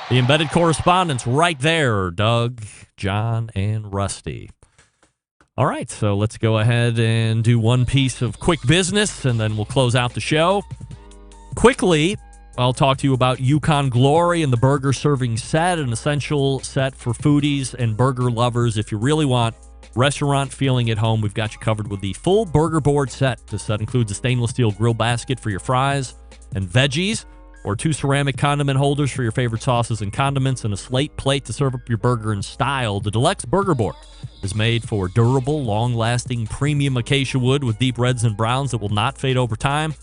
The embedded correspondents right there, Doug, John, and Rusty. All right, so let's go ahead and do one piece of quick business, and then we'll close out the show. Quickly, I'll talk to you about Yukon Glory and the burger serving set, an essential set for foodies and burger lovers. If you really want restaurant feeling at home, we've got you covered with the full burger board set. This set includes a stainless steel grill basket for your fries and veggies, or 2 ceramic condiment holders for your favorite sauces and condiments, and a slate plate to serve up your burger in style. The Deluxe Burger Board is made for durable, long-lasting, premium acacia wood with deep reds and browns that will not fade over time.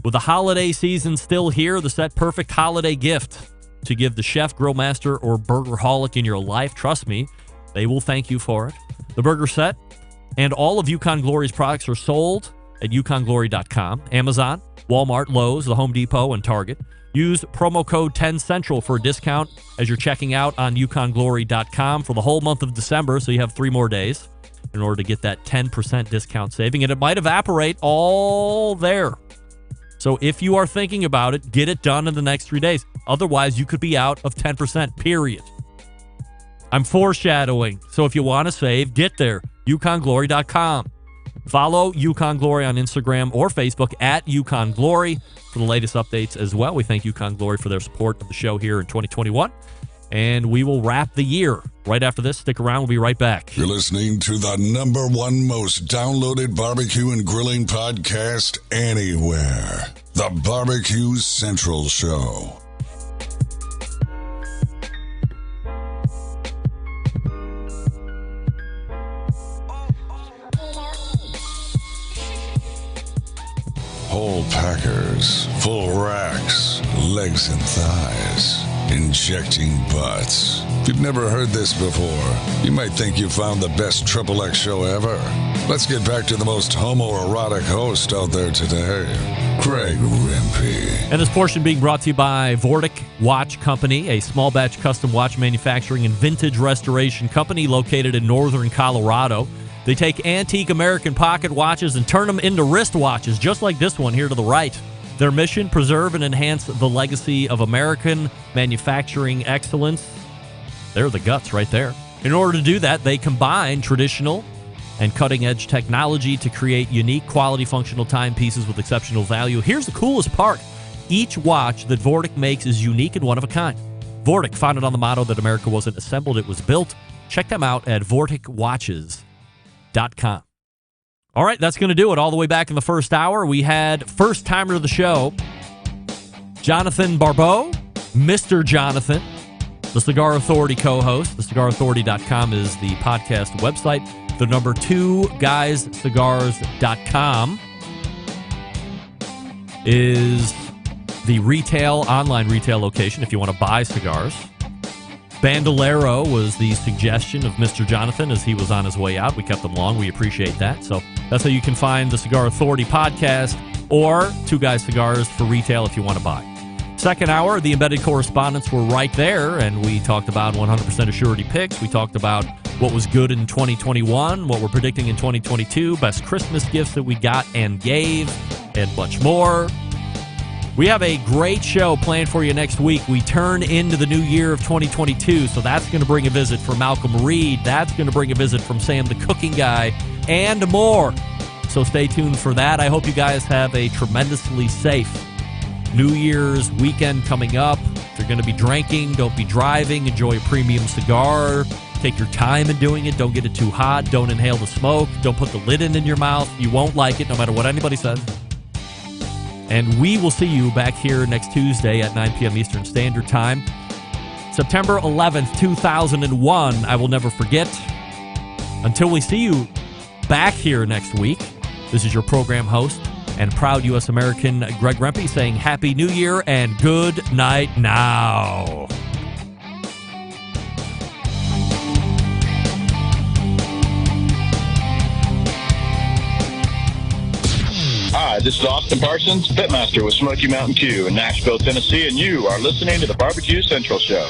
With the holiday season still here, the set perfect holiday gift to give the chef, grill master, or burgerholic in your life. Trust me, they will thank you for it. The burger set and all of Yukon Glory's products are sold at yukonglory.com, Amazon, Walmart, Lowe's, the Home Depot, and Target. Use promo code 10Central for a discount as you're checking out on yukonglory.com for the whole month of December, so you have 3 more days in order to get that 10% discount saving, and it might evaporate all there. So if you are thinking about it, get it done in the next 3 days. Otherwise, you could be out of 10%, period. I'm foreshadowing, so if you want to save, get there, yukonglory.com. Follow Yukon Glory on Instagram or Facebook at Yukon Glory for the latest updates as well. We thank Yukon Glory for their support of the show here in 2021. And we will wrap the year right after this. Stick around. We'll be right back. You're listening to the #1 most downloaded barbecue and grilling podcast anywhere. The BBQ Central Show. Whole packers, full racks, legs and thighs, injecting butts. If you've never heard this before, you might think you found the best XXX show ever. Let's get back to the most homoerotic host out there today, Greg Rempe. And this portion being brought to you by Vortic Watch Company, a small batch custom watch manufacturing and vintage restoration company located in northern Colorado. They take antique American pocket watches and turn them into wrist watches, just like this one here to the right. Their mission, preserve and enhance the legacy of American manufacturing excellence. They're the guts right there. In order to do that, they combine traditional and cutting-edge technology to create unique, quality, functional timepieces with exceptional value. Here's the coolest part. Each watch that Vortic makes is unique and one of a kind. Vortic, founded on the motto that America wasn't assembled, it was built. Check them out at vorticwatches.com. All right, that's going to do it. All the way back in the first hour, we had first-timer of the show, Johnathan Barbeau, Mr. Johnathan, the Cigar Authority co-host. The cigarauthority.com is the podcast website. The number 2guyscigars.com is the online retail location if you want to buy cigars. Bandolero was the suggestion of Mr. Johnathan as he was on his way out. We kept him long. We appreciate that. So that's how you can find the Cigar Authority podcast or 2 Guys Cigars for retail if you want to buy. Second hour, the embedded correspondents were right there, and we talked about 100% Assurity picks. We talked about what was good in 2021, what we're predicting in 2022, best Christmas gifts that we got and gave, and much more. We have a great show planned for you next week. We turn into the new year of 2022, so that's going to bring a visit from Malcolm Reed. That's going to bring a visit from Sam the Cooking Guy, and more. So stay tuned for that. I hope you guys have a tremendously safe New Year's weekend coming up. If you're going to be drinking, don't be driving. Enjoy a premium cigar. Take your time in doing it. Don't get it too hot. Don't inhale the smoke. Don't put the lid in your mouth. You won't like it no matter what anybody says. And we will see you back here next Tuesday at 9 p.m. Eastern Standard Time. September 11th, 2001. I will never forget. Until we see you back here next week, this is your program host and proud U.S. American Greg Rempe saying Happy New Year and good night now. Hi, this is Austin Parsons, Pitmaster with Smoky Mountain Q in Nashville, Tennessee, and you are listening to the BBQ Central Show.